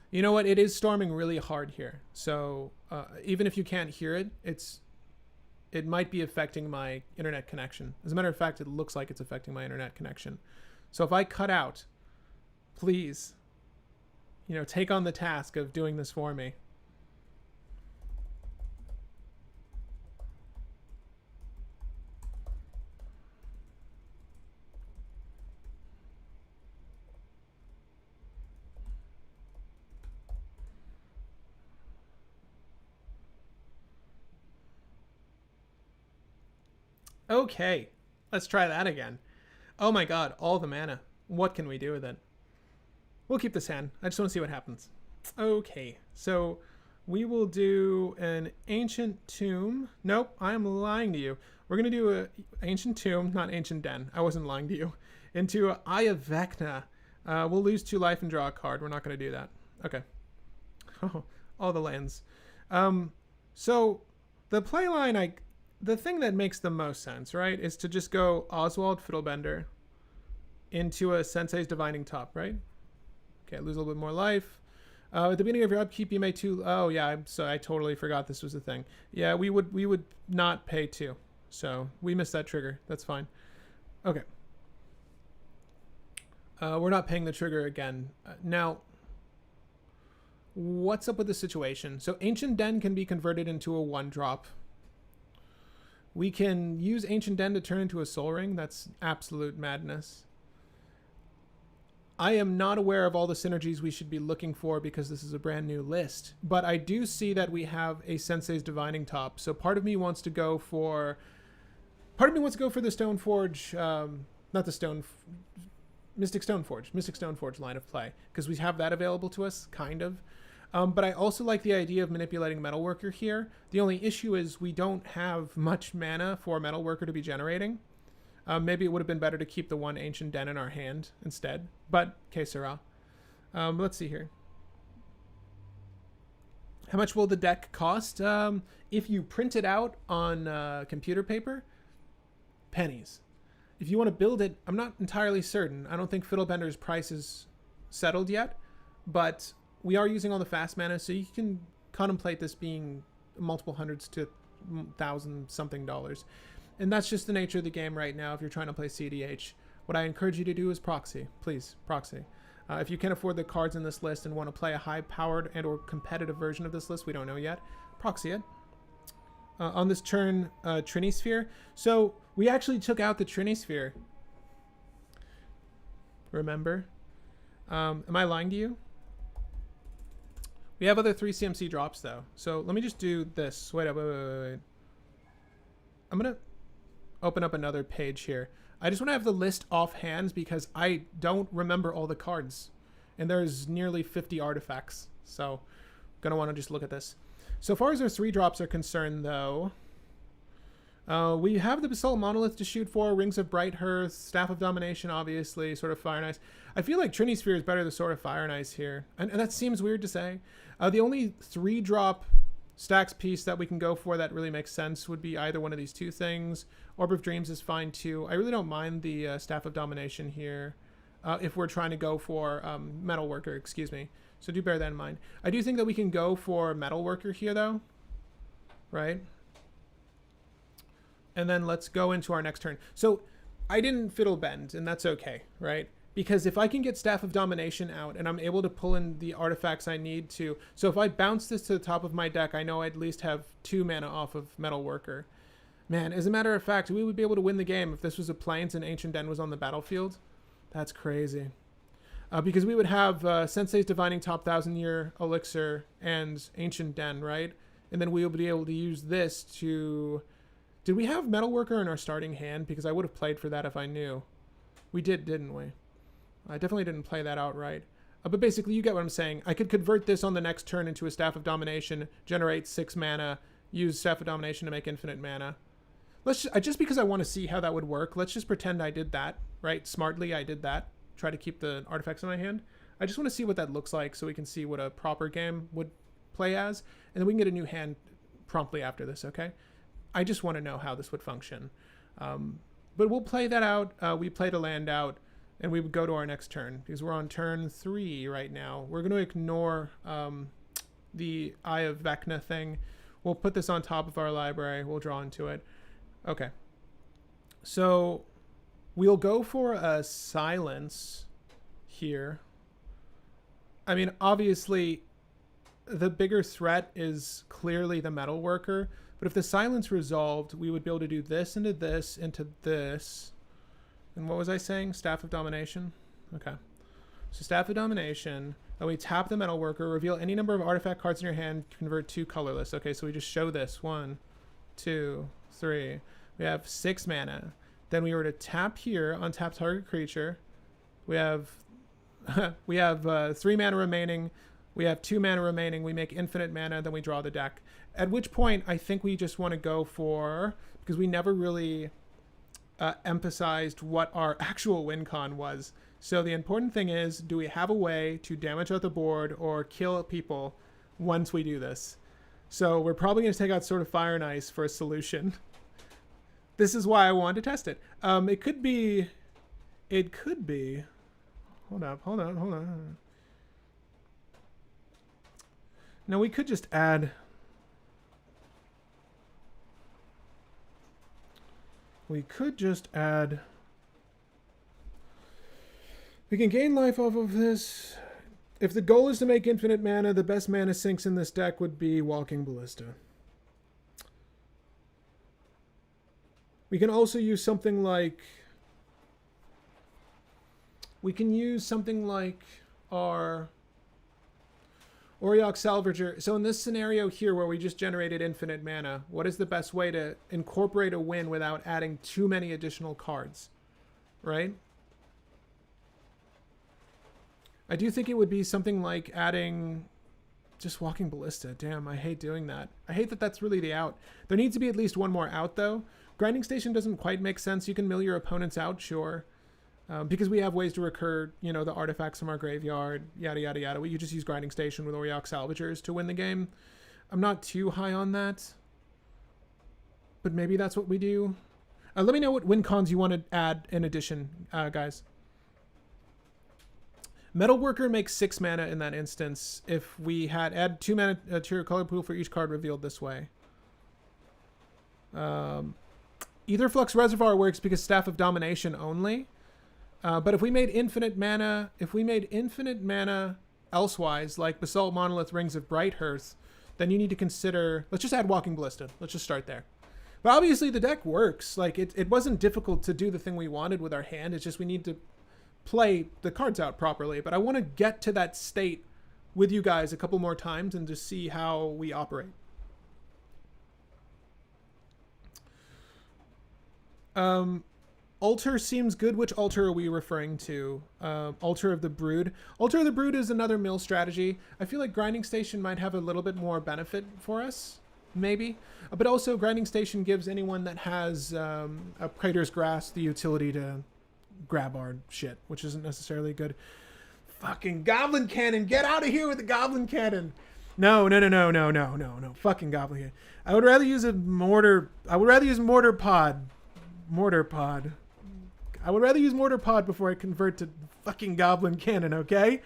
You know what? It is storming really hard here. So even if you can't hear it, it might be affecting my internet connection. As a matter of fact, it looks like it's affecting my internet connection. So if I cut out, please, you know, take on the task of doing this for me. Okay, let's try that again. Oh my god, all the mana. What can we do with it? We'll keep this hand. I just want to see what happens. Okay, so we will do an Ancient Tomb. Nope, I'm lying to you. We're going to do an Ancient Tomb, not Ancient Den. I wasn't lying to you. Into Eye of Vecna. We'll lose 2 life and draw a card. We're not going to do that. Okay. Oh, all the lands. So the play line, the thing that makes the most sense, right, is to just go Oswald Fiddlebender into a Sensei's Divining Top, right? Okay, lose a little bit more life. At the beginning of your upkeep, you may 2. Oh yeah, I totally forgot this was a thing. Yeah, we would not pay 2, so we missed that trigger. That's fine. Okay. We're not paying the trigger again. Now, what's up with the situation? So Ancient Den can be converted into a 1-drop. We can use Ancient Den to turn into a Soul Ring. That's absolute madness. I am not aware of all the synergies we should be looking for because this is a brand new list. But I do see that we have a Sensei's Divining Top. So part of me wants to go for... the Stoneforge... not the Mystic Stoneforge line of play. Because we have that available to us, kind of. But I also like the idea of manipulating Metalworker here. The only issue is we don't have much mana for Metalworker to be generating. Maybe it would have been better to keep the 1 Ancient Den in our hand instead. But, que sera. Let's see here. How much will the deck cost? If you print it out on computer paper, pennies. If you want to build it, I'm not entirely certain. I don't think Fiddlebender's price is settled yet. But we are using all the fast mana, so you can contemplate this being multiple hundreds to $1,000-something. And that's just the nature of the game right now if you're trying to play cEDH. What I encourage you to do is proxy. Please, proxy. If you can't afford the cards in this list and want to play a high-powered and or competitive version of this list, we don't know yet, proxy it. On this turn, Trinisphere. So we actually took out the Trinisphere. Remember? Am I lying to you? We have other 3 CMC drops, though. So let me just do this. Wait. I'm going to open up another page here. I just want to have the list off hands because I don't remember all the cards. And there's nearly 50 artifacts. So I'm going to want to just look at this. So far as our 3-drops are concerned, though, we have the Basalt Monolith to shoot for, Rings of Bright Hearth, Staff of Domination, obviously, Sword of Fire and Ice. I feel like Trinity Sphere is better than Sword of Fire and Ice here. And that seems weird to say. The only 3-drop stacks piece that we can go for that really makes sense would be either one of these 2 things. Orb of Dreams is fine too. I really don't mind the Staff of Domination here if we're trying to go for Metalworker, excuse me. So do bear that in mind. I do think that we can go for Metalworker here though, right? And then let's go into our next turn. So I didn't Fiddlebend, and that's okay, right? Because if I can get Staff of Domination out and I'm able to pull in the artifacts I need to... So if I bounce this to the top of my deck, I know I at least have 2 mana off of Metalworker. Man, as a matter of fact, we would be able to win the game if this was a Plains and Ancient Den was on the battlefield. That's crazy. Because we would have Sensei's Divining Top 1000-Year Elixir and Ancient Den, right? And then we would be able to use this to... Did we have Metalworker in our starting hand? Because I would have played for that if I knew. We did, didn't we? I definitely didn't play that out right. But basically, you get what I'm saying. I could convert this on the next turn into a Staff of Domination, generate 6 mana, use Staff of Domination to make infinite mana. Just because I want to see how that would work, let's just pretend I did that, right? Smartly, I did that. Try to keep the artifacts in my hand. I just want to see what that looks like so we can see what a proper game would play as. And then we can get a new hand promptly after this, okay? I just want to know how this would function. But we'll play that out. We played a land out, and we would go to our next turn because we're on turn 3 right now. We're going to ignore the Eye of Vecna thing. We'll put this on top of our library. We'll draw into it. Okay. So we'll go for a silence here. I mean, obviously, the bigger threat is clearly the Metalworker. But if the silence resolved, we would be able to do this into this into this. And what was I saying? Staff of Domination? Okay. So Staff of Domination. Then we tap the Metalworker, reveal any number of artifact cards in your hand, convert to colorless. Okay, so we just show this. 1, 2, 3. We have 6 mana. Then we were to tap here, untap target creature. We have 3 mana remaining. We have 2 mana remaining. We make infinite mana, then we draw the deck. At which point, I think we just want to go for... Because we never really emphasized what our actual win con was. So the important thing is, do we have a way to damage out the board or kill people once we do this? So we're probably going to take out Sword of Fire and Ice for a solution. This is why I wanted to test it. It could be... Hold on. Now we could just add... We can gain life off of this. If the goal is to make infinite mana, the best mana sinks in this deck would be Walking Ballista. We can also use something like... We can use something like our Auriok Salvager. So in this scenario here where we just generated infinite mana, what is the best way to incorporate a win without adding too many additional cards? Right? I do think it would be something like adding just Walking Ballista. Damn, I hate doing that. I hate that that's really the out. There needs to be at least one more out, though. Grinding Station doesn't quite make sense. You can mill your opponents out, sure. Because we have ways to recur, you know, the artifacts from our graveyard, yada, yada, yada. You just use Grinding Station with Auriok Salvagers to win the game. I'm not too high on that. But maybe that's what we do. Let me know what win cons you want to add in addition, guys. Metalworker makes 6 mana in that instance if we had add 2 mana to your color pool for each card revealed this way. Either Flux Reservoir works because Staff of Domination only. But if we made infinite mana, elsewise, like Basalt Monolith, Rings of Bright Hearth, then you need to consider... Let's just add Walking Ballista. Let's just start there. But obviously the deck works. Like, it wasn't difficult to do the thing we wanted with our hand. It's just we need to play the cards out properly. But I want to get to that state with you guys a couple more times and just see how we operate. Altar seems good. Which altar are we referring to? Altar of the Brood. Altar of the Brood is another mill strategy. I feel like Grinding Station might have a little bit more benefit for us, maybe. But also, Grinding Station gives anyone that has a Praetor's Grasp the utility to grab our shit, which isn't necessarily good. Fucking Goblin Cannon! Get out of here with the Goblin Cannon! No. Fucking Goblin Cannon. I would rather use a mortar. I would rather use Mortar Pod. Mortar Pod. I would rather use Mortar Pod before I convert to fucking Goblin Cannon, okay?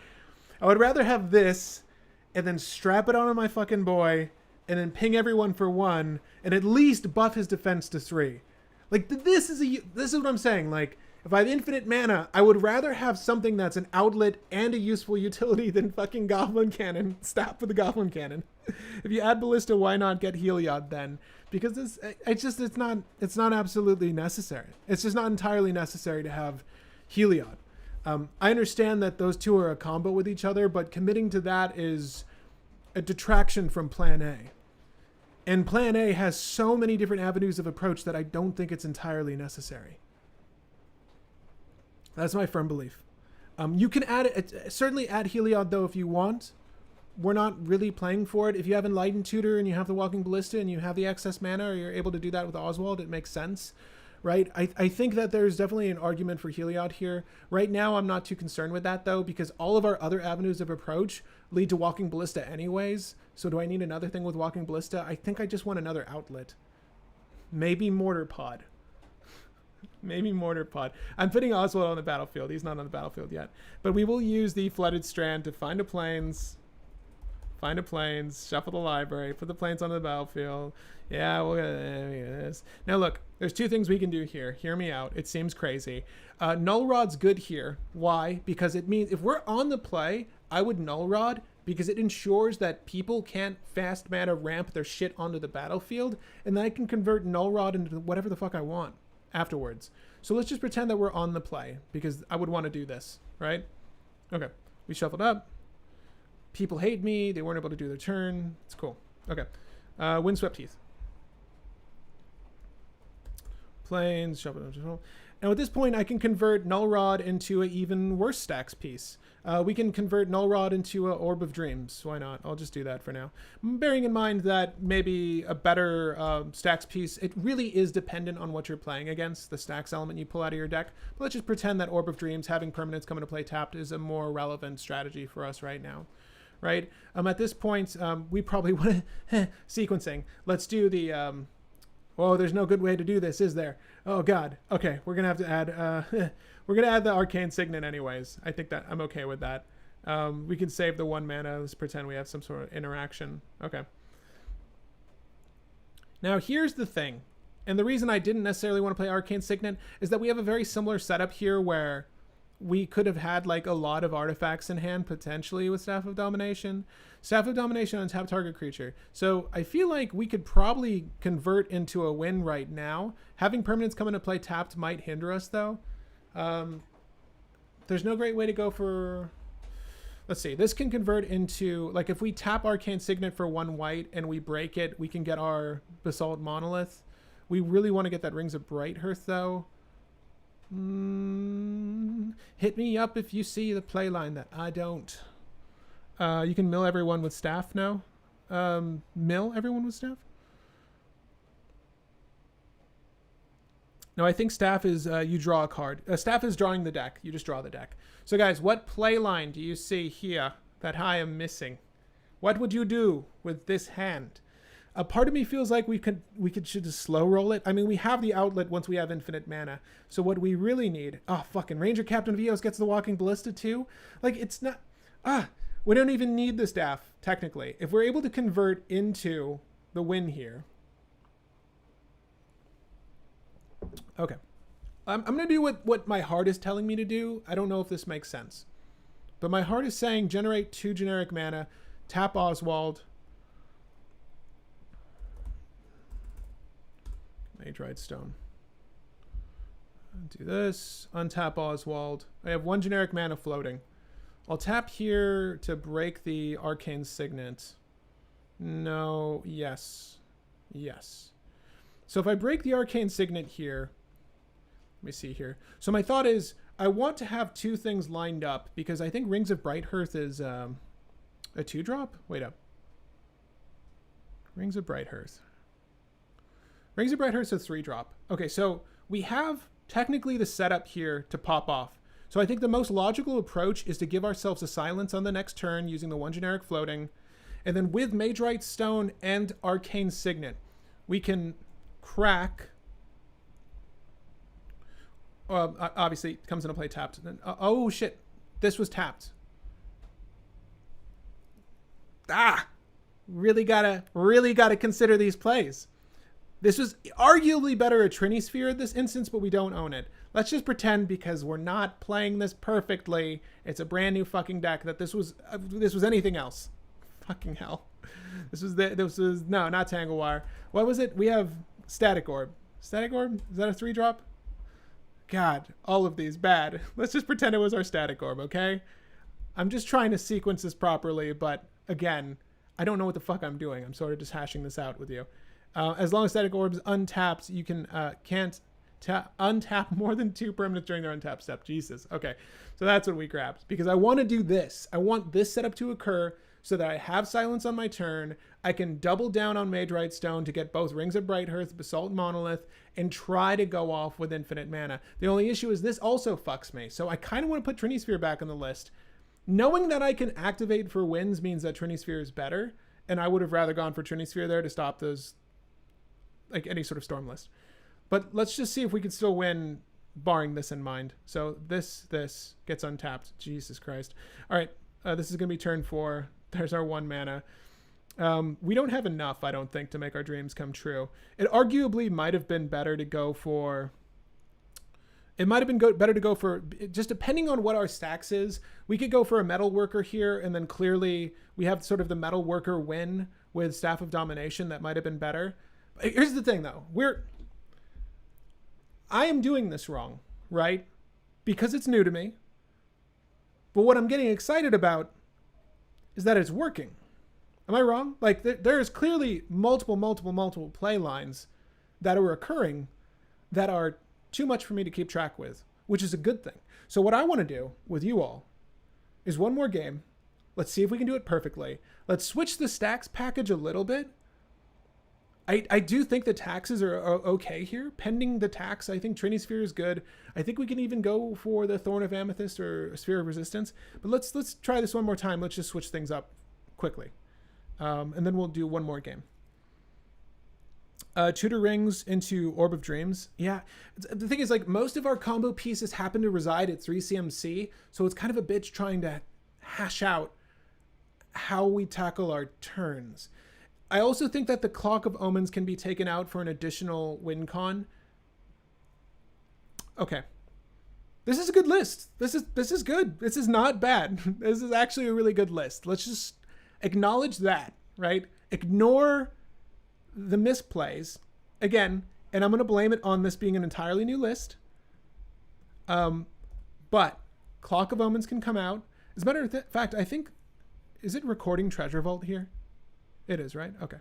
I would rather have this and then strap it onto my fucking boy and then ping everyone for 1 and at least buff his defense to 3. Like, this is what I'm saying. Like, if I have infinite mana, I would rather have something that's an outlet and a useful utility than fucking Goblin Cannon. Stop with the Goblin Cannon. If you add Ballista, why not get Heliod then? Because it's not absolutely necessary. It's just not entirely necessary to have Heliod. I understand that those two are a combo with each other, but committing to that is a detraction from Plan A. And Plan A has so many different avenues of approach that I don't think it's entirely necessary. That's my firm belief. You can add it, certainly add Heliod though if you want. We're not really playing for it. If you have Enlightened Tutor and you have the Walking Ballista and you have the excess mana, or you're able to do that with Oswald, it makes sense, right? I think that there's definitely an argument for Heliod here. Right now, I'm not too concerned with that though, because all of our other avenues of approach lead to Walking Ballista anyways. So do I need another thing with Walking Ballista? I think I just want another outlet. Maybe Mortar Pod. Maybe Mortar Pod. I'm putting Oswald on the battlefield. He's not on the battlefield yet. But we will use the Flooded Strand to find a plains. Find a plains, shuffle the library, put the plains on the battlefield. Yeah, we'll get this. Now look, there's 2 things we can do here. Hear me out. It seems crazy. Null Rod's good here. Why? Because it means if we're on the play, I would Null Rod because it ensures that people can't fast mana ramp their shit onto the battlefield, and then I can convert Null Rod into whatever the fuck I want afterwards. So let's just pretend that we're on the play because I would want to do this, right? Okay, we shuffled up. People hate me. They weren't able to do their turn. It's cool. Okay. Windswept Heath. Plains. Shuffle. Now at this point, I can convert Null Rod into an even worse stacks piece. We can convert Null Rod into an Orb of Dreams. Why not? I'll just do that for now. Bearing in mind that maybe a better stacks piece, it really is dependent on what you're playing against, the stacks element you pull out of your deck. But let's just pretend that Orb of Dreams, having permanents come into play tapped, is a more relevant strategy for us right now. Right? At this point, we probably want to sequencing. Let's do the, oh, there's no good way to do this, is there? Oh God. Okay. We're going to have to add, we're going to add the Arcane Signet anyways. I think that I'm okay with that. We can save the 1 mana. Let's pretend we have some sort of interaction. Okay. Now here's the thing. And the reason I didn't necessarily want to play Arcane Signet is that we have a very similar setup here where we could have had like a lot of artifacts in hand potentially with Staff of Domination. Staff of Domination on tap target creature. So I feel like we could probably convert into a win right now. Having permanents come into play tapped might hinder us though. There's no great way to go for... Let's see. This can convert into... Like if we tap Arcane Signet for 1 white and we break it, we can get our Basalt Monolith. We really want to get that Rings of Brighthearth though. Hit me up if you see the play line that I don't. You can mill everyone with staff now. Mill everyone with staff? No, I think staff is you draw a card. Staff is drawing the deck. You just draw the deck. So guys, what play line do you see here that I am missing? What would you do with this hand? A part of me feels like we should just slow roll it. I mean, we have the outlet once we have infinite mana. So what we really need... Oh, fucking Ranger Captain of Eos gets the Walking Ballista too? Like, it's not... we don't even need the staff, technically. If we're able to convert into the win here... Okay. I'm going to do what my heart is telling me to do. I don't know if this makes sense. But my heart is saying generate 2 generic mana, tap Oswald... Adride Stone. Do this. Untap Oswald. I have 1 generic mana floating. I'll tap here to break the Arcane Signet. No. Yes. Yes. So if I break the Arcane Signet here, me see here. So my thought is I want to have two things lined up because I think Rings of Brighthearth is a 2-drop. Wait up. Rings of Brighthearth. Rings of Brighthearth is a 3-drop. Okay, so we have technically the setup here to pop off. So I think the most logical approach is to give ourselves a silence on the next turn using the 1 generic floating. And then with Magerite Stone and Arcane Signet, we can crack... obviously, it comes into play tapped. Oh, shit. This was tapped. Really gotta consider these plays. This was arguably better a Trini Sphere in this instance, but we don't own it. Let's just pretend, because we're not playing this perfectly, it's a brand new fucking deck, that this was anything else. Fucking hell. This was no, not Tanglewire. What was it? We have Static Orb. Static Orb? Is that a 3-drop? God, all of these bad. Let's just pretend it was our Static Orb, okay? I'm just trying to sequence this properly, but again, I don't know what the fuck I'm doing. I'm sort of just hashing this out with you. As long as Static Orb's untapped, you can't untap more than 2 permanents during their untap step. Jesus. Okay, so that's what we grabbed. Because I want to do this. I want this setup to occur so that I have silence on my turn. I can double down on Magerite Stone to get both Rings of Brighthearth, Basalt Monolith, and try to go off with infinite mana. The only issue is this also fucks me. So I kind of want to put Trini Sphere back on the list. Knowing that I can activate for wins means that Trini Sphere is better. And I would have rather gone for Trini Sphere there to stop those, like any sort of storm list. But let's just see if we can still win, barring this in mind. So this gets untapped. Jesus Christ. All right, this is going to be turn 4. There's our 1 mana. We don't have enough, I don't think, to make our dreams come true. It arguably might have been better to go for... It might have been better to go for... Just depending on what our stacks is, we could go for a Metal Worker here, and then clearly we have sort of the Metal Worker win with Staff of Domination. That might have been better. Here's the thing, though. I am doing this wrong, right? Because it's new to me. But what I'm getting excited about is that it's working. Am I wrong? Like, there's clearly multiple play lines that are occurring that are too much for me to keep track with, which is a good thing. So what I want to do with you all is one more game. Let's see if we can do it perfectly. Let's switch the stacks package a little bit. I do think the taxes are okay here. Pending the tax, I think Trini Sphere is good. I think we can even go for the Thorn of Amethyst or Sphere of Resistance. But let's try this one more time. Let's just switch things up quickly. And then we'll do one more game. Tutor Rings into Orb of Dreams. Yeah, the thing is, like, most of our combo pieces happen to reside at 3 CMC, so it's kind of a bitch trying to hash out how we tackle our turns. I also think that the Clock of Omens can be taken out for an additional win con. Okay. This is a good list. This is good. This is not bad. This is actually a really good list. Let's just acknowledge that, right? Ignore the misplays again, and I'm going to blame it on this being an entirely new list. But Clock of Omens can come out. As a matter of fact, I think, is it recording Treasure Vault here? It is, right? Okay.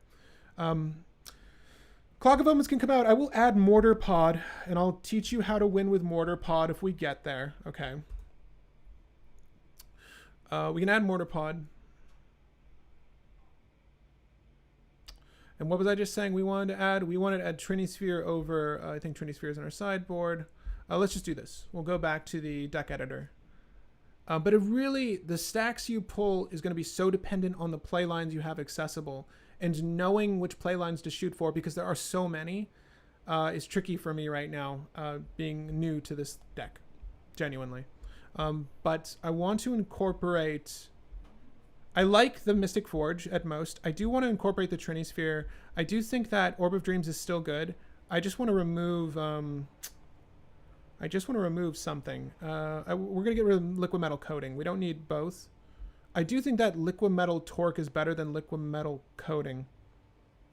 Clock of Omens can come out. I will add Mortar Pod, and I'll teach you how to win with Mortar Pod if we get there. Okay. We can add Mortar Pod. And what was I just saying we wanted to add? We wanted to add Trini Sphere over, I think Trini Sphere is on our sideboard. Let's just do this. We'll go back to the deck editor. But it really, the stacks you pull is going to be so dependent on the play lines you have accessible. And knowing which play lines to shoot for, because there are so many, is tricky for me right now, being new to this deck, genuinely. But I want to incorporate... I like the Mystic Forge at most. I do want to incorporate the Trini Sphere. I do think that Orb of Dreams is still good. I just want to remove... something. We're going to get rid of Liquid Metal Coating. We don't need both. I do think that Liquid Metal Torque is better than Liquid Metal Coating.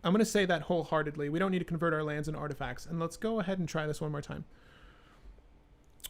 I'm going to say that wholeheartedly. We don't need to convert our lands into artifacts. And let's go ahead and try this one more time.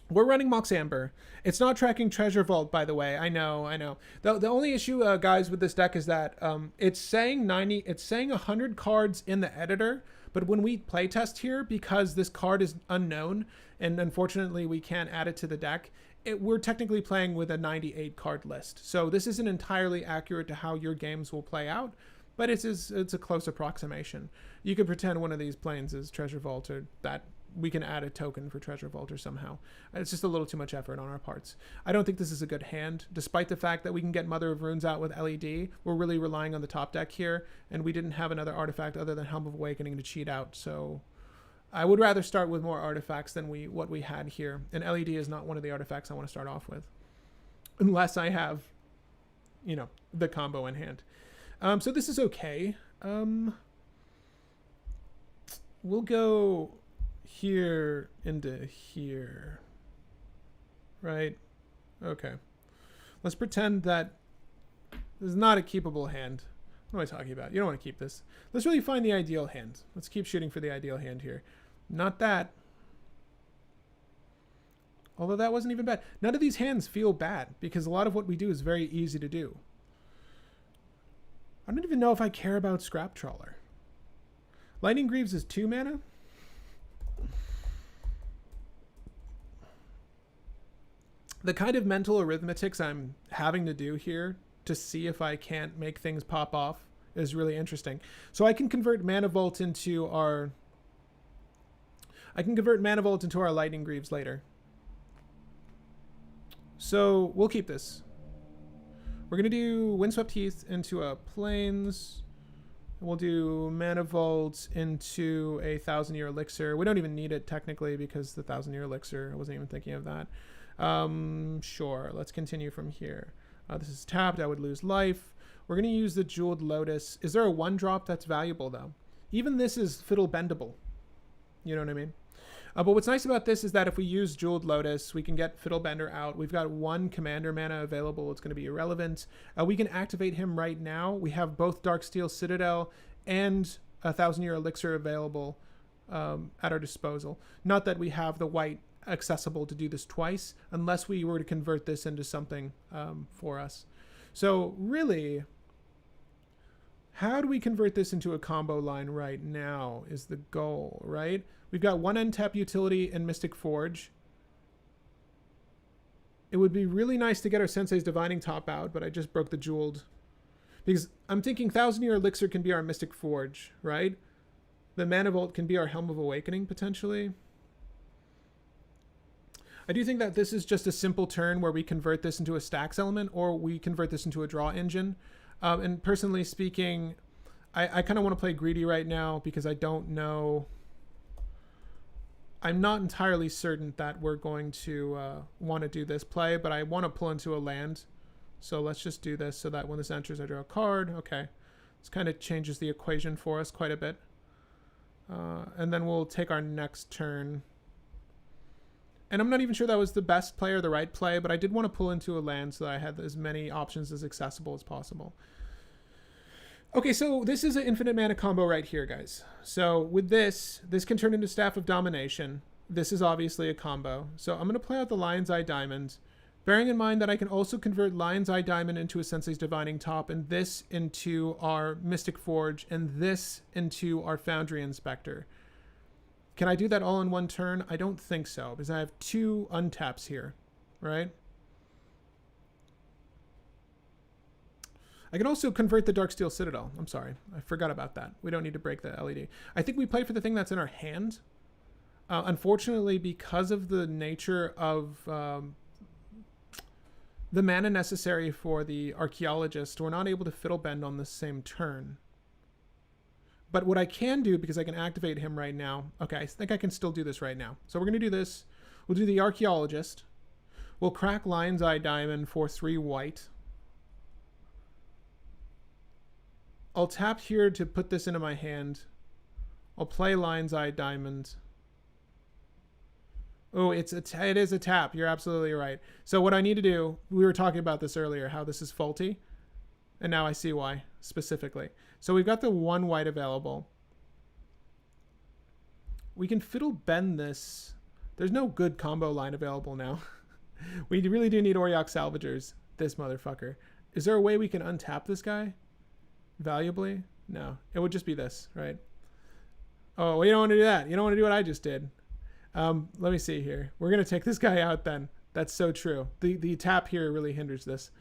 We're running Mox Amber. It's not tracking Treasure Vault, by the way. I know. The only issue, guys, with this deck is that it's saying 100 cards in the editor, but when we playtest here, because this card is unknown, and unfortunately we can't add it to the deck, we're technically playing with a 98 card list. So this isn't entirely accurate to how your games will play out, but it's a close approximation. You could pretend one of these planes is Treasure Vault, or that we can add a token for Treasure Vault or somehow. It's just a little too much effort on our parts. I don't think this is a good hand, despite the fact that we can get Mother of Runes out with LED. We're really relying on the top deck here, and we didn't have another artifact other than Helm of Awakening to cheat out, so I would rather start with more artifacts than what we had here. And LED is not one of the artifacts I want to start off with, unless I have, you know, the combo in hand. So this is okay. We'll go here into here, right? Okay. Let's pretend that this is not a keepable hand. What am I talking about? You don't want to keep this. Let's really find the ideal hand. Let's keep shooting for the ideal hand here. Not that. Although that wasn't even bad. None of these hands feel bad because a lot of what we do is very easy to do. I don't even know if I care about Scrap Trawler. Lightning Greaves is 2 mana. The kind of mental arithmetics I'm having to do here to see if I can't make things pop off is really interesting. So I can convert Mana Vault into our Lightning Greaves later. So we'll keep this. We're going to do Windswept Heath into a Plains. We'll do Mana Vault into a 1,000-Year Elixir. We don't even need it technically because the 1,000-Year Elixir, I wasn't even thinking of that. Sure, let's continue from here. This is tapped. I would lose life. We're going to use the Jeweled Lotus. Is there a 1-drop that's valuable, though? Even this is Fiddlebendable. You know what I mean? But what's nice about this is that if we use Jeweled Lotus, we can get Fiddlebender out. We've got 1 commander mana available. It's going to be irrelevant. We can activate him right now. We have both Darksteel Citadel and a 1,000-Year Elixir available at our disposal. Not that we have the white accessible to do this twice, unless we were to convert this into something for us. So really, how do we convert this into a combo line right now is the goal, right? We've got 1 untap utility in Mystic Forge. It would be really nice to get our Sensei's Divining Top out, but I just broke the Jeweled. Because I'm thinking 1,000-Year Elixir can be our Mystic Forge, right? The Mana Vault can be our Helm of Awakening, potentially. I do think that this is just a simple turn where we convert this into a stacks element, or we convert this into a draw engine. And personally speaking, I kind of want to play greedy right now because I don't know. I'm not entirely certain that we're going to want to do this play, but I want to pull into a land. So let's just do this so that when this enters, I draw a card. Okay. This kind of changes the equation for us quite a bit. And then we'll take our next turn. And I'm not even sure that was the best play or the right play, but I did want to pull into a land so that I had as many options as accessible as possible. Okay, so this is an infinite mana combo right here, guys. So with this can turn into Staff of Domination. This is obviously a combo. So I'm going to play out the Lion's Eye Diamond, bearing in mind that I can also convert Lion's Eye Diamond into a Sensei's Divining Top, and this into our Mystic Forge, and this into our Foundry Inspector. Can I do that all in one turn? I don't think so, because I have 2 untaps here, right? I can also convert the Darksteel Citadel. I'm sorry, I forgot about that. We don't need to break the LED. I think we play for the thing that's in our hand. Unfortunately, because of the nature of the mana necessary for the Archaeologist, we're not able to Fiddlebend on the same turn. But what I can do, because I can activate him right now, okay, I think I can still do this right now. So we're going to do this. We'll do the Archaeologist. We'll crack Lion's Eye Diamond for 3 white. I'll tap here to put this into my hand. I'll play Lion's Eye Diamond. Oh, it is a tap. You're absolutely right. So what I need to do, we were talking about this earlier, how this is faulty. And now I see why, specifically. So we've got the 1 white available. We can Fiddlebend this. There's no good combo line available now. We really do need Auriok Salvagers, this motherfucker. Is there a way we can untap this guy valuably? No, it would just be this, right? Oh, well, you don't want to do that. You don't want to do what I just did. Let me see here. We're going to take this guy out then. That's so true. The tap here really hinders this.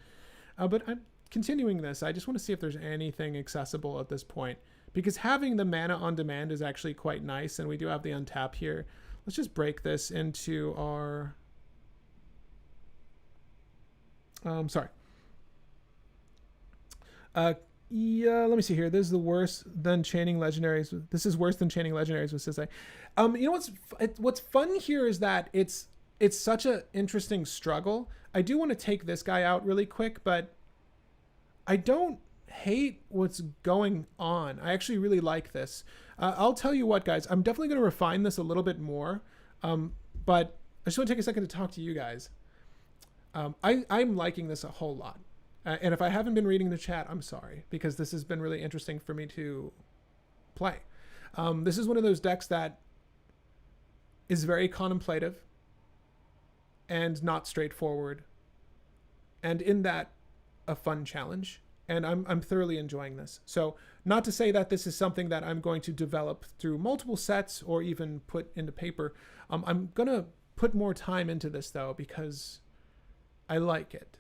But I'm continuing this. I just want to see if there's anything accessible at this point. Because having the mana on demand is actually quite nice. And we do have the untap here. Let's just break this into our... sorry. Yeah, let me see here. This is the worse than chaining legendaries. This is worse than chaining legendaries with Sisei. You know what's fun here is that it's such an interesting struggle. I do want to take this guy out really quick, but I don't hate what's going on. I actually really like this. I'll tell you what, guys. I'm definitely going to refine this a little bit more, but I just want to take a second to talk to you guys. I'm liking this a whole lot. And if I haven't been reading the chat, I'm sorry, because this has been really interesting for me to play. This is one of those decks that is very contemplative and not straightforward. And in that, a fun challenge. And I'm thoroughly enjoying this. So not to say that this is something that I'm going to develop through multiple sets or even put into paper. I'm going to put more time into this, though, because I like it.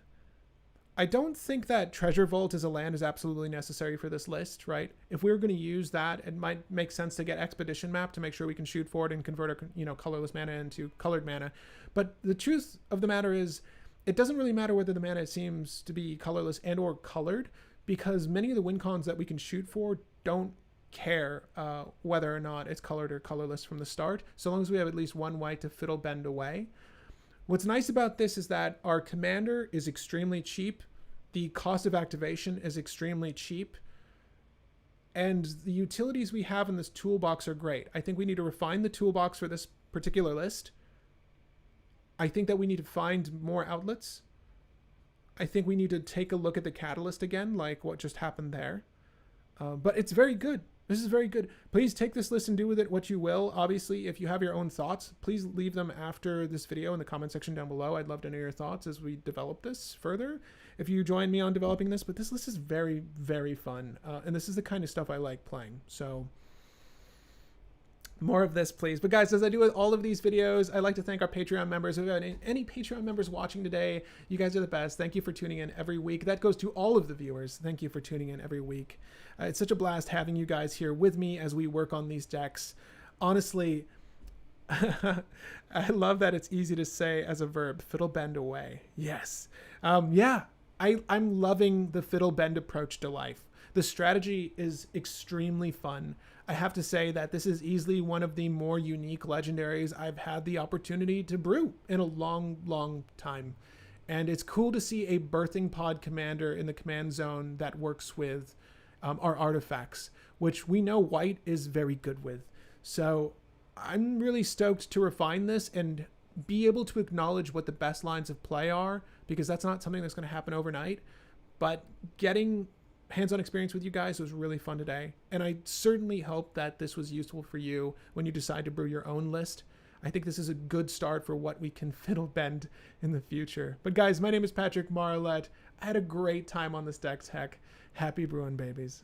I don't think that Treasure Vault as a land is absolutely necessary for this list, right? If we were going to use that, it might make sense to get Expedition Map to make sure we can shoot forward and convert our, colorless mana into colored mana. But the truth of the matter is, it doesn't really matter whether the mana seems to be colorless and or colored, because many of the win cons that we can shoot for don't care whether or not it's colored or colorless from the start, so long as we have at least one white to Fiddlebend away. What's nice about this is that our commander is extremely cheap. The cost of activation is extremely cheap. And the utilities we have in this toolbox are great. I think we need to refine the toolbox for this particular list. I think that we need to find more outlets. I think we need to take a look at the catalyst again, like what just happened there. But it's very good. This is very good. Please take this list and do with it what you will. Obviously, if you have your own thoughts, please leave them after this video in the comment section down below. I'd love to know your thoughts as we develop this further, if you join me on developing this. But this list is very, very fun. And this is the kind of stuff I like playing. So more of this, please. But guys, as I do with all of these videos, I'd like to thank our Patreon members. If we have any Patreon members watching today, you guys are the best. Thank you for tuning in every week. That goes to all of the viewers. Thank you for tuning in every week. It's such a blast having you guys here with me as we work on these decks. Honestly, I love that it's easy to say as a verb, Fiddlebend away. Yes. Yeah, I'm loving the Fiddlebend approach to life. The strategy is extremely fun. I have to say that this is easily one of the more unique legendaries I've had the opportunity to brew in a long, long time. And it's cool to see a birthing pod commander in the command zone that works with our artifacts, which we know white is very good with. So I'm really stoked to refine this and be able to acknowledge what the best lines of play are, because that's not something that's going to happen overnight. But getting hands-on experience with you guys was really fun today, and I certainly hope that this was useful for you when you decide to brew your own list. I think this is a good start for what we can Fiddlebend in the future. But guys, my name is Patrick Marlette. I had a great time on this deck tech. Happy brewing, babies.